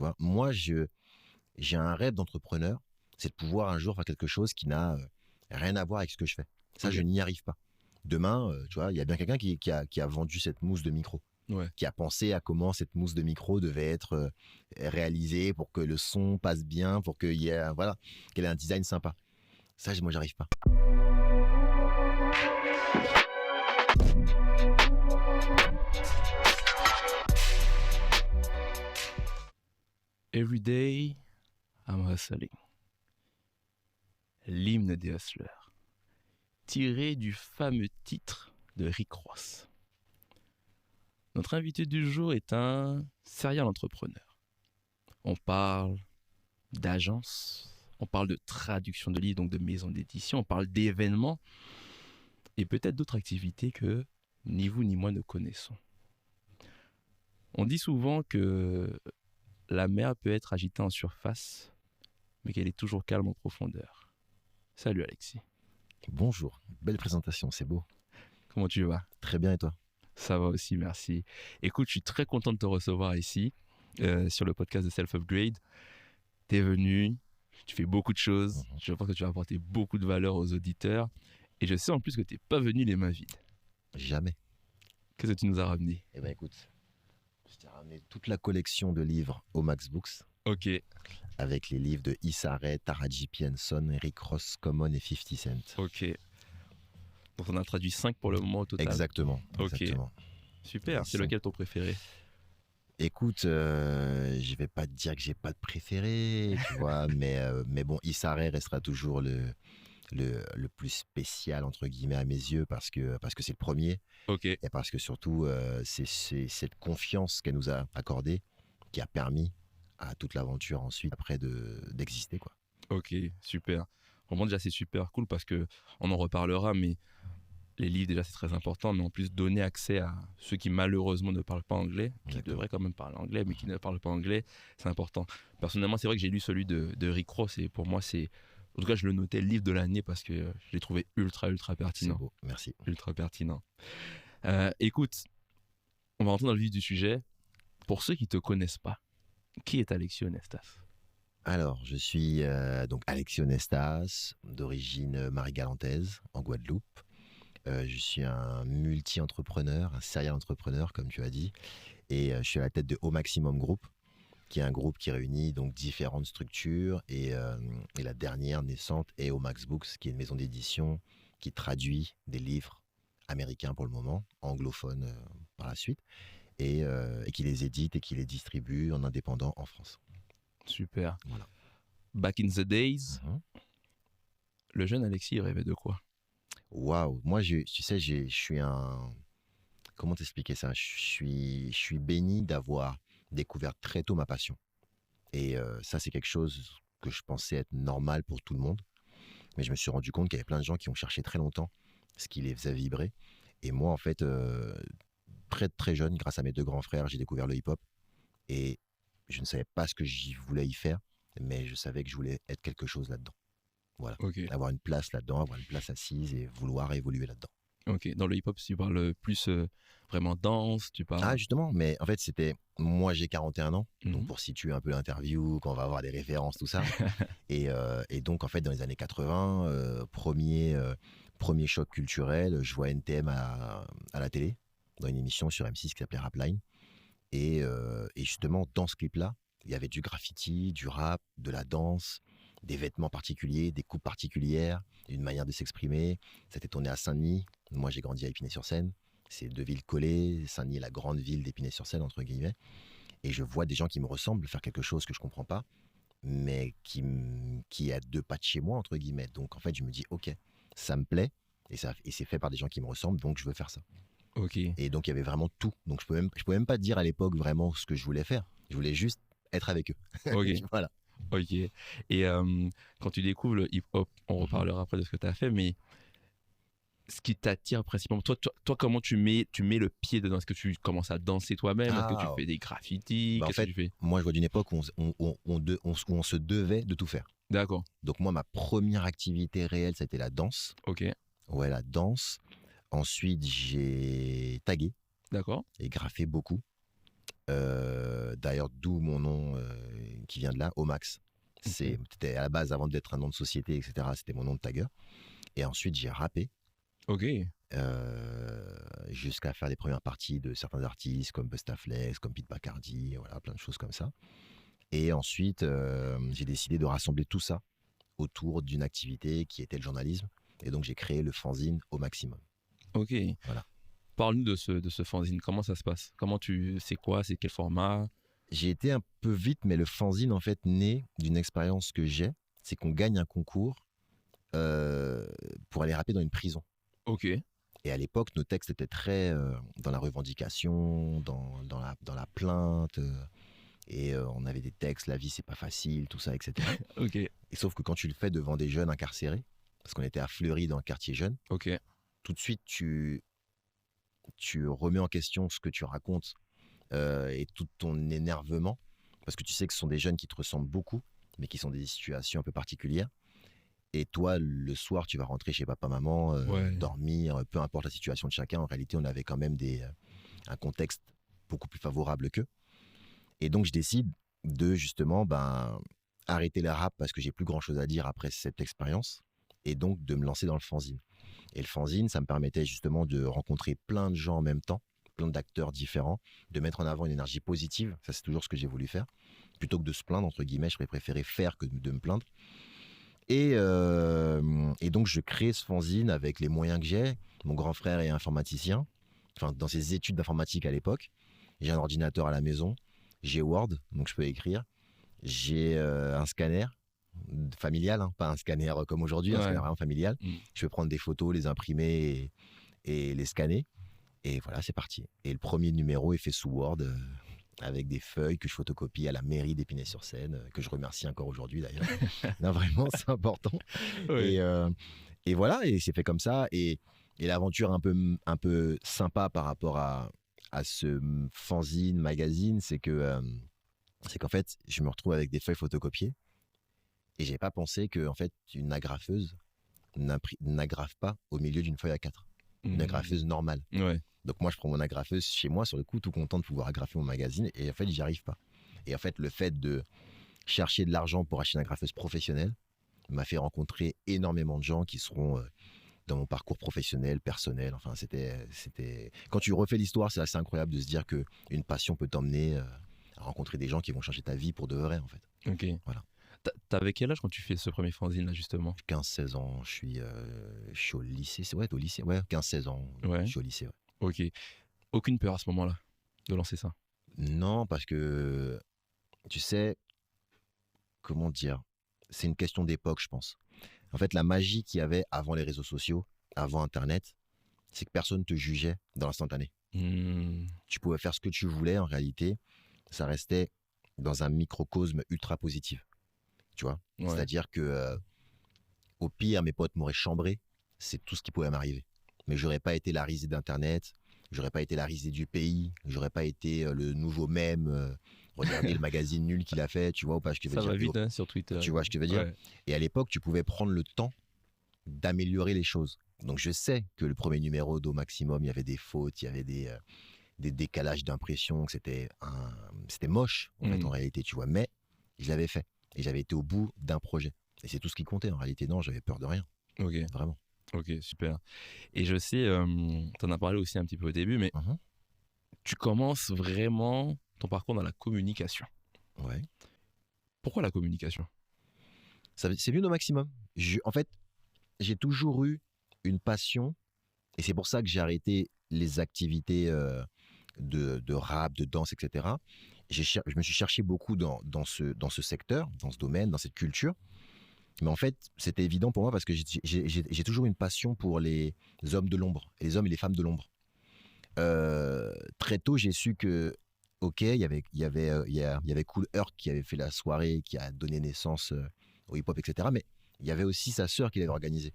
vois. Moi, j'ai un rêve d'entrepreneur, c'est de pouvoir un jour faire quelque chose qui n'a rien à voir avec ce que je fais. Ça, Ok. je n'y arrive pas. Demain, tu vois, il y a bien quelqu'un qui a vendu cette mousse de micro, Ouais. qui a pensé à comment cette mousse de micro devait être réalisée pour que le son passe bien, pour qu'il y ait, voilà, qu'elle ait un design sympa. Ça, moi, j'arrive pas. Every day, I'm hustling. L'hymne des hustlers. Tiré du fameux titre de Rick Ross. Notre invité du jour est un serial entrepreneur. On parle d'agence, on parle de traduction de livres, donc de maison d'édition, on parle d'événements et peut-être d'autres activités que ni vous ni moi ne connaissons. On dit souvent que la mer peut être agitée en surface, mais qu'elle est toujours calme en profondeur. Salut Alexis, Bonjour, belle présentation, c'est beau. comment tu vas? Très bien, et toi? Ça va aussi, merci. Écoute, je suis très content de te recevoir ici, sur le podcast de Self Upgrade. Tu es venu, tu fais beaucoup de choses, je pense que tu vas apporter beaucoup de valeur aux auditeurs, et je sais en plus que tu n'es pas venu les mains vides. Jamais. Qu'est-ce que tu nous as ramené? Eh ben écoute, je t'ai ramené toute la collection de livres au Max Books, Ok, avec les livres de Issa Rae, Taraji P. Henson, Rick Ross, Common et 50 Cent. ok. Donc on a traduit 5 pour le moment au total. Exactement, Ok, exactement. super. Les C'est cinq. lequel ton préféré? Écoute, je vais pas te dire que j'ai pas de préféré, tu vois, mais bon, Issa Rae restera toujours le plus spécial, entre guillemets, à mes yeux, parce que c'est le premier, Ok, et parce que surtout, c'est cette confiance qu'elle nous a accordée qui a permis à toute l'aventure ensuite, après, d'exister, quoi. ok, super. Vraiment déjà c'est super cool parce que on en reparlera, mais les livres déjà c'est très important, mais en plus donner accès à ceux qui malheureusement ne parlent pas anglais, qui Exactement. devraient quand même parler anglais, mais qui ne parlent pas anglais, c'est important. Personnellement, c'est vrai que j'ai lu celui de Rick Ross et pour moi c'est, en tout cas je le notais livre de l'année parce que je l'ai trouvé ultra C'est pertinent, beau, merci. ultra pertinent. Écoute, on va rentrer dans le vif du sujet. Pour ceux qui te connaissent pas, qui est Alexis Onestas? Alors, je suis donc Alexis Onestas, d'origine marie-galantaise, en Guadeloupe. Je suis un multi-entrepreneur, un serial entrepreneur, comme tu as dit, et je suis à la tête de Au Maximum Group, qui est un groupe qui réunit donc différentes structures, et la dernière naissante est Au Max Books, qui est une maison d'édition qui traduit des livres américains pour le moment, anglophones par la suite, et qui les édite et qui les distribue en indépendant en France. Super. Voilà. Back in the days, Mhm. le jeune Alexis il rêvait de quoi? Waouh, moi, tu sais, je suis un... Comment t'expliquer ça? Je suis béni d'avoir découvert très tôt ma passion. Et ça, c'est quelque chose que je pensais être normal pour tout le monde. Mais je me suis rendu compte qu'il y avait plein de gens qui ont cherché très longtemps ce qui les faisait vibrer. Et moi, en fait, très jeune, grâce à mes deux grands frères, j'ai découvert le hip-hop. Et je ne savais pas ce que j'y voulais y faire, mais je savais que je voulais être quelque chose là-dedans. Voilà. Ok. Avoir une place là-dedans, avoir une place assise et vouloir évoluer là-dedans. Ok, dans le hip-hop, tu parles plus vraiment danse, tu Ah, parles. justement, mais en fait, c'était... Moi, j'ai 41 ans, donc Mhm. pour situer un peu l'interview, quand on va avoir des références, tout ça. Et donc, en fait, dans les années 80, premier choc culturel, je vois NTM à la télé, dans une émission sur M6 qui s'appelait Rapline. Et justement, dans ce clip-là, il y avait du graffiti, du rap, de la danse, des vêtements particuliers, des coupes particulières, une manière de s'exprimer. Ça était tourné à Saint-Denis. Moi, j'ai grandi à Épinay-sur-Seine. C'est deux villes collées. Saint-Denis est la grande ville d'Épinay-sur-Seine, entre guillemets. Et je vois des gens qui me ressemblent faire quelque chose que je comprends pas, mais qui est à deux pas de chez moi, entre guillemets. Donc, en fait, je me dis, OK, ça me plaît. Et c'est fait par des gens qui me ressemblent, donc je veux faire ça. Ok, Et donc, il y avait vraiment tout. Donc, je pouvais même pas dire à l'époque vraiment ce que je voulais faire. Je voulais juste être avec eux. ok, Voilà. ok. Et quand tu découvres le hip-hop, on Mhm. reparlera après de ce que tu as fait, mais ce qui t'attire principalement, toi, comment tu mets le pied dedans? Est-ce que tu commences à danser toi-même? Est-ce que tu Ah, fais des graffitis? bah en Qu'est-ce que fait, tu fais? moi, je vois d'une époque où on se devait de tout faire. D'accord, Donc, moi, ma première activité réelle, c'était la danse. ok, Ouais, la danse. Ensuite, j'ai tagué d'accord, et graffé beaucoup. D'ailleurs, d'où mon nom qui vient de là, Omax. C'était à la base, avant d'être un nom de société, etc., c'était mon nom de tagueur. Et ensuite, j'ai rappé Ok. jusqu'à faire les premières parties de certains artistes comme Bustaflex, comme Pete Bacardi, voilà, plein de choses comme ça. Et ensuite, j'ai décidé de rassembler tout ça autour d'une activité qui était le journalisme. Et donc, j'ai créé le fanzine au maximum. Ok. Voilà. Parle-nous de ce fanzine. Comment ça se passe? C'est quoi? C'est quel format? J'ai été un peu vite, mais le fanzine, en fait, naît d'une expérience que j'ai. C'est qu'on gagne un concours pour aller rapper dans une prison. Ok. Et à l'époque, nos textes étaient très dans la revendication, dans la plainte. Et on avait des textes, la vie, c'est pas facile, tout ça, etc. Ok. Et sauf que quand tu le fais devant des jeunes incarcérés, parce qu'on était à Fleury dans le quartier jeune, Ok. tout de suite, tu remets en question ce que tu racontes et tout ton énervement, parce que tu sais que ce sont des jeunes qui te ressemblent beaucoup, mais qui sont dans des situations un peu particulières. Et toi, le soir, tu vas rentrer chez papa-maman, Ouais. dormir, peu importe la situation de chacun. En réalité, on avait quand même un contexte beaucoup plus favorable qu'eux. Et donc, je décide de justement arrêter le rap parce que j'ai plus grand-chose à dire après cette expérience. Et donc, de me lancer dans le fanzine. Et le fanzine, ça me permettait justement de rencontrer plein de gens en même temps, plein d'acteurs différents, de mettre en avant une énergie positive. Ça, c'est toujours ce que j'ai voulu faire. Plutôt que de se plaindre, entre guillemets, je préférais faire que de me plaindre. Et donc, je crée ce fanzine avec les moyens que j'ai. Mon grand frère est informaticien, enfin, dans ses études d'informatique à l'époque. J'ai un ordinateur à la maison. J'ai Word, donc je peux écrire. J'ai un scanner familial, hein, pas un scanner comme aujourd'hui, un scanner Ouais. vraiment familial. Mm. Je peux prendre des photos, les imprimer et les scanner. Et voilà, c'est parti. Et le premier numéro est fait sous Word avec des feuilles que je photocopie à la mairie d'Épinay-sur-Seine, que je remercie encore aujourd'hui d'ailleurs. Non, vraiment, c'est important. Ouais. Et voilà, et c'est fait comme ça. Et l'aventure un peu sympa par rapport à ce fanzine, magazine, c'est qu'en fait, je me retrouve avec des feuilles photocopiées et j'ai pas pensé que en fait, une agrafeuse n'agrafe pas au milieu d'une feuille A4. Une agrafeuse normale. Ouais. Donc moi, je prends mon agrafeuse chez moi, sur le coup, tout content de pouvoir agrafer mon magazine, et en fait, j'y arrive pas. Et en fait, le fait de chercher de l'argent pour acheter une agrafeuse professionnelle m'a fait rencontrer énormément de gens qui seront dans mon parcours professionnel, personnel. Enfin, c'était... Quand tu refais l'histoire, c'est assez incroyable de se dire qu'une passion peut t'emmener à rencontrer des gens qui vont changer ta vie pour de vrai, en fait. Ok. Voilà. T'avais quel âge quand tu fais ce premier fanzine là justement? 15-16 ans, je suis au lycée. Ouais, au lycée. Ouais, 15-16 ans, Ouais. je suis au lycée. Ouais. Ok. Aucune peur à ce moment-là de lancer ça? Non, parce que, tu sais, comment dire, c'est une question d'époque, je pense. En fait, la magie qu'il y avait avant les réseaux sociaux, avant Internet, c'est que personne ne te jugeait dans l'instantané. Tu pouvais faire ce que tu voulais, en réalité, ça restait dans un microcosme ultra positif, tu vois. Ouais. C'est-à-dire que, au pire, mes potes m'auraient chambré, c'est tout ce qui pouvait m'arriver. Mais j'aurais pas été la risée d'Internet, j'aurais pas été la risée du pays, j'aurais pas été le nouveau mème. Regardez le magazine nul qu'il a fait, tu vois ou pas ce que je veux Ça dire. va vite hein, sur Twitter. Tu vois ce que je veux dire. Ouais. Et à l'époque, tu pouvais prendre le temps d'améliorer les choses. Donc je sais que le premier numéro d'Au Maximum, il y avait des fautes, il y avait des décalages d'impression, que c'était moche en fait en réalité, tu vois. Mais je l'avais fait et j'avais été au bout d'un projet. Et c'est tout ce qui comptait en réalité. Non, j'avais peur de rien, Ok. vraiment. Ok, super. Et je sais, t'en as parlé aussi un petit peu au début, mais tu commences vraiment ton parcours dans la communication. Ouais. Pourquoi la communication? C'est venu au maximum. En fait, j'ai toujours eu une passion et c'est pour ça que j'ai arrêté les activités de rap, de danse, etc. Je me suis cherché beaucoup dans ce secteur, dans ce domaine, dans cette culture. Mais en fait, c'était évident pour moi parce que j'ai toujours eu une passion pour les hommes de l'ombre, et les hommes et les femmes de l'ombre. Très tôt, j'ai su que, ok, il y avait Kool Herc qui avait fait la soirée, qui a donné naissance au hip-hop, etc. Mais il y avait aussi sa sœur qui l'avait organisé.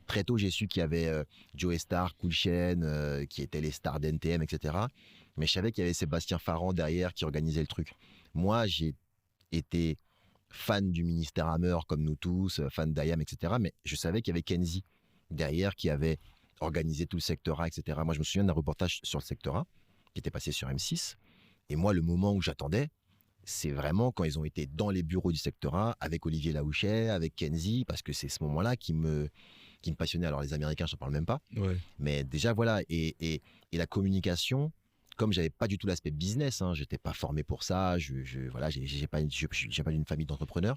Très tôt, j'ai su qu'il y avait Joey Star, Cool Chain, qui étaient les stars d'NTM, etc. Mais je savais qu'il y avait Sébastien Farran derrière qui organisait le truc. Moi, j'ai été fan du Ministère Hammer, comme nous tous, fan d'IAM, etc. Mais je savais qu'il y avait Kenzie derrière qui avait organisé tout le secteur A, etc. Moi, je me souviens d'un reportage sur le secteur A qui était passé sur M6. Et moi, le moment où j'attendais, c'est vraiment quand ils ont été dans les bureaux du secteur A, avec Olivier Laouchet, avec Kenzie, parce que c'est ce moment-là qui me passionnait. Alors les Américains, je ne parle même pas. Ouais. Mais déjà, voilà. Et la communication, comme j'avais pas du tout l'aspect business, hein, j'étais pas formé pour ça, voilà, j'ai pas d'une famille d'entrepreneurs.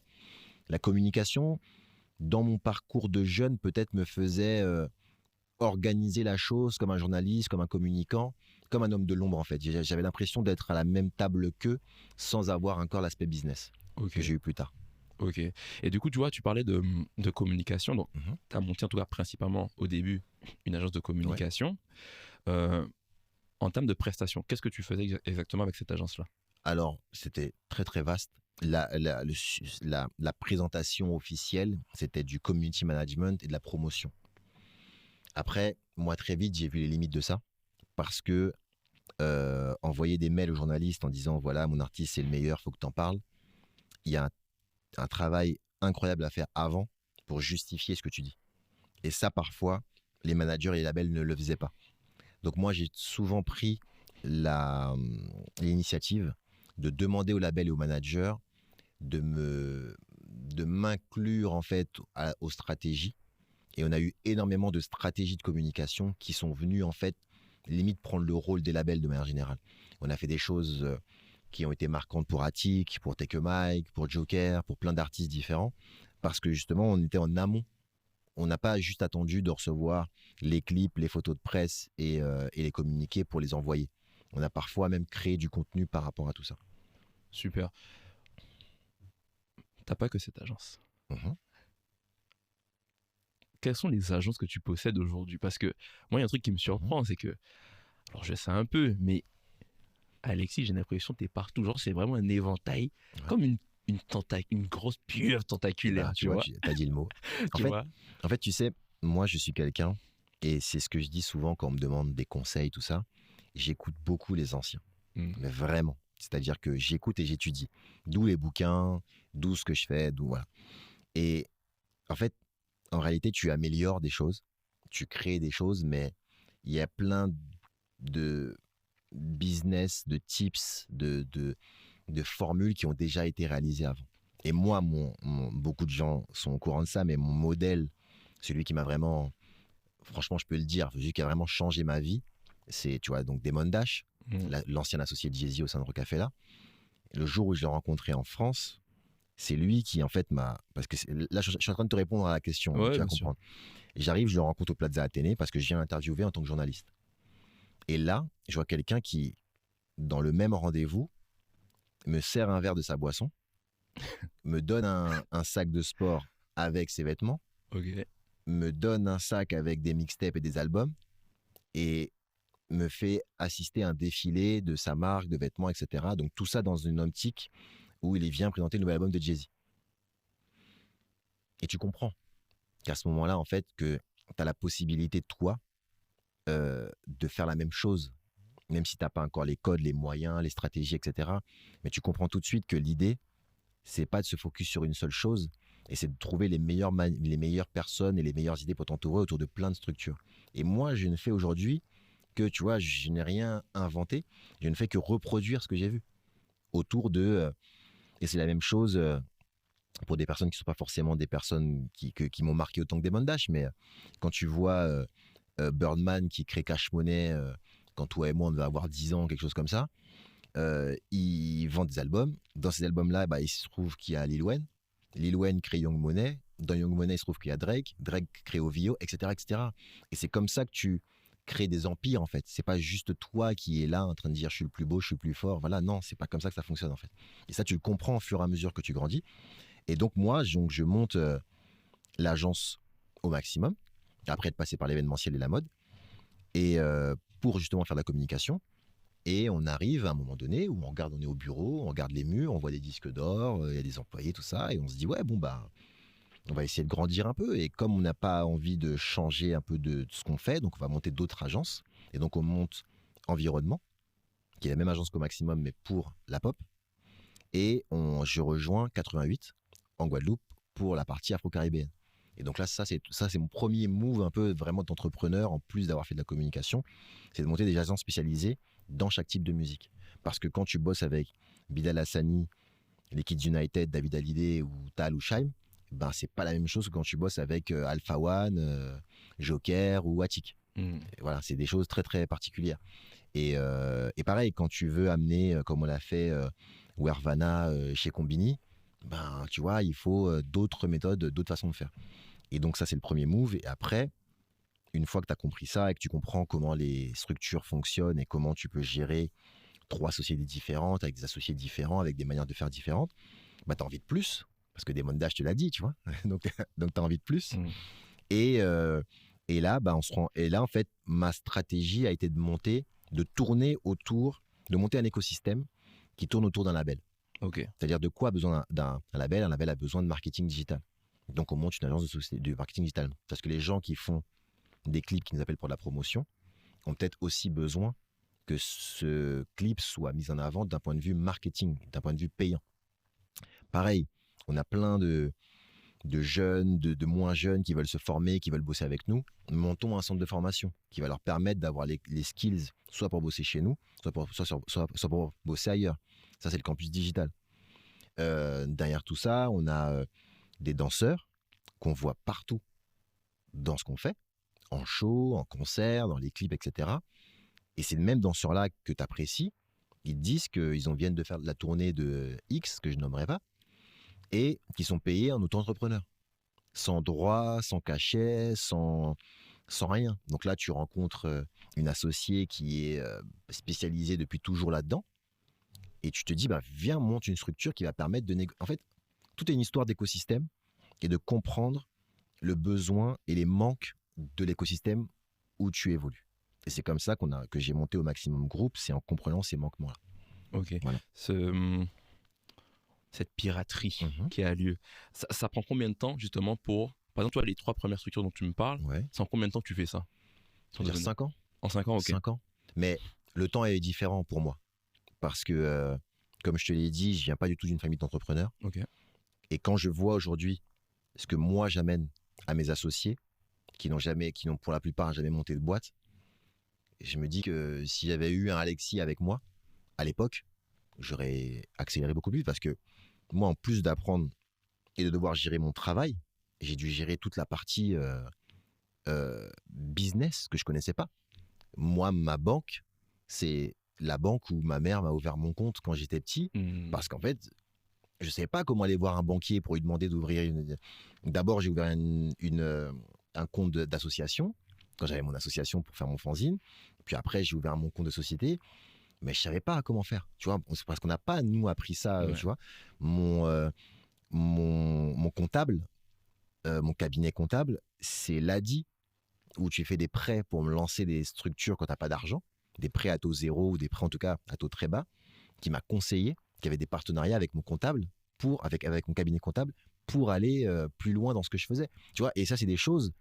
La communication, dans mon parcours de jeune, peut-être me faisait organiser la chose comme un journaliste, comme un communicant, comme un homme de l'ombre en fait. J'avais l'impression d'être à la même table qu'eux sans avoir encore l'aspect business Ok. que j'ai eu plus tard. Ok. Et du coup, tu vois, tu parlais de communication. Donc, Mhm. tu as monté en tout cas principalement au début une agence de Ouais. communication. En termes de prestations, qu'est-ce que tu faisais exactement avec cette agence-là? Alors, c'était très très vaste. La présentation officielle, c'était du community management et de la promotion. Après, moi très vite, j'ai vu les limites de ça parce que envoyer des mails aux journalistes en disant voilà, mon artiste c'est le meilleur, faut que tu en parles, il y a un travail incroyable à faire avant pour justifier ce que tu dis. Et ça, parfois, les managers et les labels ne le faisaient pas. Donc moi, j'ai souvent pris l'initiative de demander aux labels et aux managers de m'inclure en fait aux stratégies. Et on a eu énormément de stratégies de communication qui sont venues en fait limite prendre le rôle des labels de manière générale. On a fait des choses qui ont été marquantes pour Attic, pour Take a Mike, pour Joker, pour plein d'artistes différents, parce que justement on était en amont. On n'a pas juste attendu de recevoir les clips, les photos de presse et les communiqués pour les envoyer. On a parfois même créé du contenu par rapport à tout ça. Super. T'as pas que cette agence. Mhm. Quelles sont les agences que tu possèdes aujourd'hui? Parce que moi, il y a un truc qui me Mhm. surprend, c'est que, alors je sais un peu, mais Alexis, j'ai l'impression que t'es partout. Genre, c'est vraiment un éventail, Ouais. comme une grosse pieuvre Et tentaculaire, bah, tu tu vois, vois? tu as dit le mot. En Tu fait, vois? tu sais, moi, je suis quelqu'un, et c'est ce que je dis souvent quand on me demande des conseils, tout ça. J'écoute beaucoup les anciens, Mm. mais vraiment. C'est-à-dire que j'écoute et j'étudie. D'où les bouquins, d'où ce que je fais, d'où voilà. Et en fait, en réalité, tu améliores des choses, tu crées des choses, mais il y a plein de business, de tips, de formules qui ont déjà été réalisées avant. Et moi, beaucoup de gens sont au courant de ça, mais mon modèle, celui qui m'a vraiment, franchement, je peux le dire, celui qui a vraiment changé ma vie, c'est, tu vois, donc Damon Dash, Mm. l'ancien associé de Jay-Z au sein de Rockefeller. Le jour où je l'ai rencontré en France, c'est lui qui, en fait, m'a. Parce que là, je suis en train de te répondre à la question, donc Ouais, tu vas bien sûr. comprendre. Et j'arrive, je le rencontre au Plaza Athénée parce que je viens l'interviewer en tant que journaliste. Et là, je vois quelqu'un qui, dans le même rendez-vous, me sert un verre de sa boisson, me donne un sac de sport avec ses vêtements, Ok. me donne un sac avec des mixtapes et des albums, et me fait assister à un défilé de sa marque, de vêtements, etc. Donc tout ça dans une optique où il vient présenter le nouvel album de Jay-Z. Et tu comprends qu'à ce moment-là, en fait, que tu as la possibilité, toi, de faire la même chose, même si tu n'as pas encore les codes, les moyens, les stratégies, etc. Mais tu comprends tout de suite que l'idée, c'est pas de se focus sur une seule chose, et c'est de trouver les meilleures personnes et les meilleures idées pour t'entourer autour de plein de structures. Et moi, je ne fais aujourd'hui que, tu vois, je n'ai rien inventé, je ne fais que reproduire ce que j'ai vu autour de... et c'est la même chose pour des personnes qui ne sont pas forcément des personnes qui m'ont marqué autant que Damon Dash, mais quand tu vois Birdman qui crée Cash Money, quand toi et moi on devait avoir 10 ans, quelque chose comme ça, il vend des albums. Dans ces albums-là, bah, il se trouve qu'il y a Lil Wayne. Lil Wayne crée Young Money. Dans Young Money, il se trouve qu'il y a Drake. Drake crée OVO, etc., etc. Et c'est comme ça que tu crées des empires, en fait. C'est pas juste toi qui es là en train de dire je suis le plus beau, je suis le plus fort. Voilà, non, c'est pas comme ça que ça fonctionne, en fait. Et ça, tu le comprends au fur et à mesure que tu grandis. Et donc, moi, je monte l'agence au maximum, après être passé par l'événementiel et la mode, et pour justement faire de la communication. Et on arrive à un moment donné où on est au bureau, on regarde les murs, on voit des disques d'or, il y a des employés, tout ça, et on se dit, ouais, bon, bah, on va essayer de grandir un peu. Et comme on n'a pas envie de changer un peu de ce qu'on fait, donc on va monter d'autres agences. Et donc on monte Environnement, qui est la même agence qu'au maximum, mais pour la pop. Et je rejoins 88 en Guadeloupe pour la partie afro-caribéenne. Et donc là, ça, c'est mon premier move un peu vraiment d'entrepreneur, en plus d'avoir fait de la communication, c'est de monter des agences spécialisées dans chaque type de musique. Parce que quand tu bosses avec Bilal Hassani, les Kids United, David Hallyday ou Tal ou Shaim, ben c'est pas la même chose que quand tu bosses avec Alpha One, Joker ou Attic. Et voilà, c'est des choses très très particulières. Et pareil, quand tu veux amener, comme on l'a fait, Wervana chez Combini, ben tu vois, il faut d'autres méthodes, d'autres façons de faire. Et donc ça, c'est le premier move. Et après, une fois que tu as compris ça et que tu comprends comment les structures fonctionnent et comment tu peux gérer 3 sociétés différentes, avec des associés différents, avec des manières de faire différentes, bah, tu as envie de plus. Parce que Desmond Dash te l'a dit, tu vois. Donc, tu as envie de plus. Et, et là, bah, et là, en fait, ma stratégie a été de tourner autour, de monter un écosystème qui tourne autour d'un label. C'est-à-dire de quoi a besoin d'un label? Un label a besoin de marketing digital. Donc, on monte une agence de marketing digital. Parce que les gens qui font des clips qui nous appellent pour de la promotion ont peut-être aussi besoin que ce clip soit mis en avant d'un point de vue marketing, d'un point de vue payant. Pareil, on a plein de jeunes, de moins jeunes qui veulent se former, qui veulent bosser avec nous. Montons un centre de formation qui va leur permettre d'avoir les skills, soit pour bosser chez nous, soit pour bosser ailleurs. Ça, c'est le campus digital. Derrière tout ça, on a des danseurs qu'on voit partout dans ce qu'on fait, en show, en concert, dans les clips, etc. Et c'est le même danseur-là que tu apprécies. Ils te disent qu'ils viennent de faire la tournée de X, que je nommerai pas, et qui sont payés en auto-entrepreneur. Sans droit, sans cachet, sans rien. Donc là, tu rencontres une associée qui est spécialisée depuis toujours là-dedans, et tu te dis, bah, viens, monte une structure qui va permettre de négocier. En fait, tout est une histoire d'écosystème et de comprendre le besoin et les manques de l'écosystème où tu évolues. Et c'est comme ça que j'ai monté au Maximum Group, c'est en comprenant ces manquements-là. Ok. Voilà. Cette piraterie qui a lieu, ça prend combien de temps justement pour... Par exemple, toi, les 3 premières structures dont tu me parles, c'est en combien de temps que tu fais ça? Ça veut dire 5 ans. En 5 ans, ok. 5 ans. Mais le temps est différent pour moi. Parce que, comme je te l'ai dit, je viens pas du tout d'une famille d'entrepreneurs. Okay. Et quand je vois aujourd'hui ce que moi j'amène à mes associés, qui n'ont pour la plupart jamais monté de boîte, je me dis que si j'avais eu un Alexis avec moi, à l'époque, j'aurais accéléré beaucoup plus vite. Parce que moi, en plus d'apprendre et de devoir gérer mon travail, j'ai dû gérer toute la partie business que je connaissais pas. Moi, ma banque, c'est la banque où ma mère m'a ouvert mon compte quand j'étais petit, parce qu'en fait, je ne savais pas comment aller voir un banquier pour lui demander d'ouvrir D'abord, j'ai ouvert un compte d'association, quand j'avais mon association pour faire mon fanzine. Puis après, j'ai ouvert mon compte de société, mais je ne savais pas comment faire. Tu vois, parce qu'on n'a pas, nous, appris ça. Tu vois, mon comptable, mon cabinet comptable, c'est l'ADI, où tu fais des prêts pour me lancer des structures quand tu n'as pas d'argent, des prêts à taux zéro ou des prêts en tout cas à taux très bas, qui m'a conseillé, qui avait des partenariats avec mon comptable, avec mon cabinet comptable, pour aller plus loin dans ce que je faisais. Tu vois, et ça, c'est des choses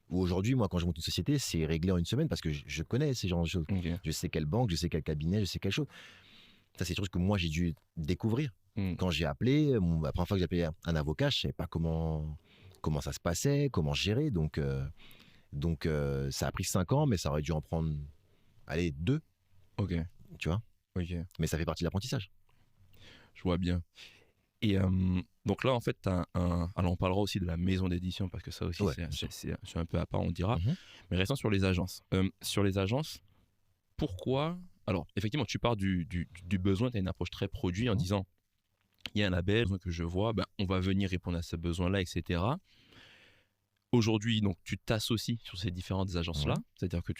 où aujourd'hui, moi, quand je monte une société, c'est réglé en une semaine parce que je connais ces genres de choses. Okay. Je sais quelle banque, je sais quel cabinet, je sais quelle chose. Ça, c'est des choses que moi, j'ai dû découvrir. Quand j'ai appelé, la première fois que j'ai appelé un avocat, je ne savais pas comment ça se passait, comment gérer. Donc, ça a pris 5 ans, mais ça aurait dû en prendre, 2. Ok. Tu vois. Ok. Mais ça fait partie de l'apprentissage. Je vois bien. Et donc là, en fait, alors on parlera aussi de la maison d'édition, parce que ça aussi, c'est un peu à part, on dira. Mais restons sur les agences. Sur les agences, pourquoi... Alors, effectivement, tu pars du besoin, tu as une approche très produit en disant, il y a un label que je vois, on va venir répondre à ce besoin-là, etc. Aujourd'hui, donc, tu t'associes sur ces différentes agences-là, c'est-à-dire que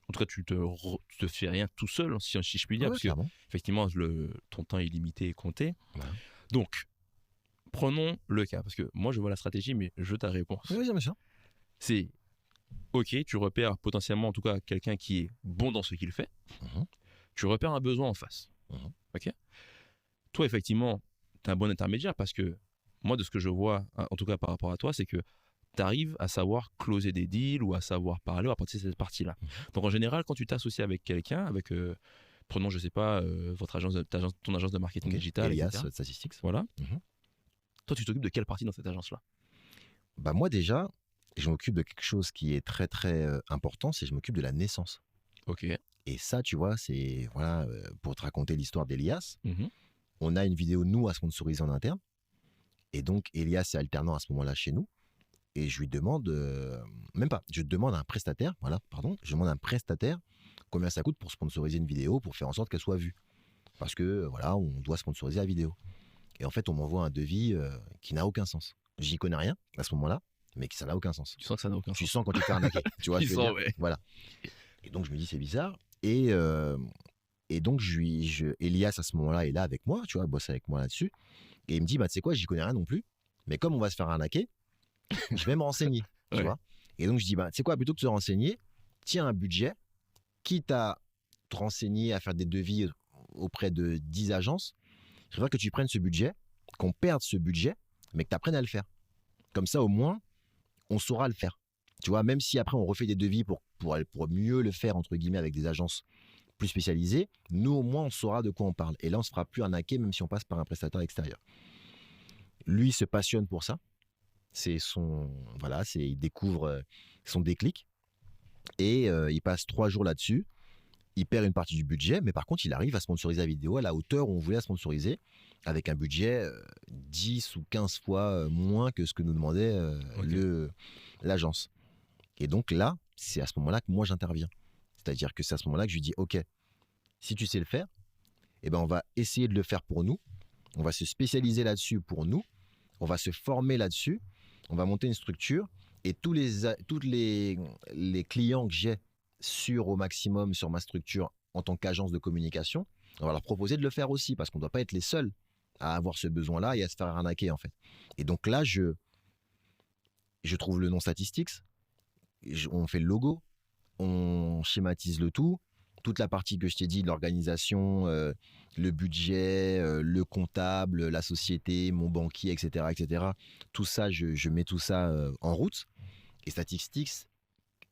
en tout cas, tu te fais rien tout seul, si je puis dire, parce que effectivement, ton temps est limité et compté. Donc, prenons le cas, parce que moi, je vois la stratégie, mais je veux ta réponse. Oui, bien sûr. C'est, ok, tu repères potentiellement, en tout cas, quelqu'un qui est bon dans ce qu'il fait. Tu repères un besoin en face. Ok. Toi, effectivement, tu es un bon intermédiaire, parce que moi, de ce que je vois, en tout cas par rapport à toi, c'est que tu arrives à savoir closer des deals ou à savoir parler ou à partir de cette partie-là. Donc en général, quand tu t'associes avec quelqu'un, prenons, je sais pas, ton agence de marketing digital, Elias, etc. Statistics. Voilà. Toi, tu t'occupes de quelle partie dans cette agence-là? Bah moi déjà, je m'occupe de quelque chose qui est très très important, c'est je m'occupe de la naissance. Ok. Et ça, tu vois, c'est, voilà, pour te raconter l'histoire d'Elias, Mhm. on a une vidéo, nous, à sponsoriser en interne. Et donc, Elias est alternant à ce moment-là chez nous. Et je lui demande, même pas, je demande à un prestataire, voilà, pardon, je demande à un prestataire combien ça coûte pour sponsoriser une vidéo, pour faire en sorte qu'elle soit vue. Parce que, voilà, on doit sponsoriser la vidéo. Et en fait, on m'envoie un devis qui n'a aucun sens. J'y connais rien à ce moment-là, mais ça n'a aucun sens. Tu sens que ça n'a aucun Tu sens. sens quand tu te fais arnaquer, tu vois ce Tu que je veux sens, dire. ouais. Voilà. Et donc, je me dis, c'est bizarre. Et donc, Elias, à ce moment-là, est là avec moi, tu vois, bosse avec moi là-dessus. Et il me dit, bah, tu sais quoi, j'y connais rien non plus. Mais comme on va se faire arnaquer, je vais me renseigner, tu Ouais. vois. Et donc, je dis, bah, tu sais quoi, plutôt que de se renseigner, tiens un budget, quitte à te renseigner, à faire des devis auprès de 10 agences, je voudrais que tu prennes ce budget, qu'on perde ce budget, mais que tu apprennes à le faire. Comme ça, au moins, on saura le faire. Tu vois, même si après, on refait des devis pour mieux le faire, entre guillemets, avec des agences plus spécialisées, nous, au moins, on saura de quoi on parle. Et là, on ne se fera plus arnaquer, même si on passe par un prestataire extérieur. Lui, il se passionne pour ça. C'est son, voilà, il découvre son déclic et il passe 3 jours là-dessus. Il perd une partie du budget, mais par contre, il arrive à sponsoriser la vidéo à la hauteur où on voulait la sponsoriser, avec un budget 10 ou 15 fois moins que ce que nous demandait Ok. l'agence. Et donc là, c'est à ce moment-là que moi j'interviens. C'est-à-dire que c'est à ce moment-là que je lui dis, OK, si tu sais le faire, eh ben on va essayer de le faire pour nous. On va se spécialiser là-dessus pour nous. On va se former là-dessus. On va monter une structure. Et tous les clients que j'ai au maximum sur ma structure en tant qu'agence de communication, on va leur proposer de le faire aussi parce qu'on ne doit pas être les seuls à avoir ce besoin-là et à se faire arnaquer en fait. Et donc là, je trouve le nom Statistics, on fait le logo, on schématise le tout, toute la partie que je t'ai dit de l'organisation, le budget, le comptable, la société, mon banquier, etc., etc. Tout ça, je mets tout ça en route. Et Statistics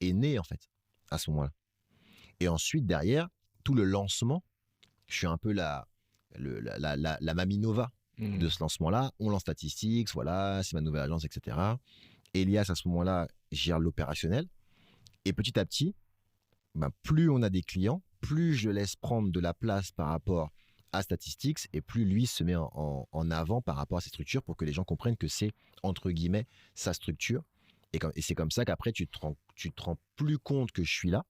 est né en fait à ce moment-là. Et ensuite derrière, tout le lancement, je suis un peu la Mamie Nova de Mhm. ce lancement-là. On lance Statistics, voilà, c'est ma nouvelle agence, etc. Elias à ce moment-là gère l'opérationnel. Et petit à petit, ben, plus on a des clients, plus je laisse prendre de la place par rapport à Statistics et plus lui se met en avant par rapport à ses structures pour que les gens comprennent que c'est, entre guillemets, sa structure. Et c'est comme ça qu'après, tu te rends plus compte que je suis là,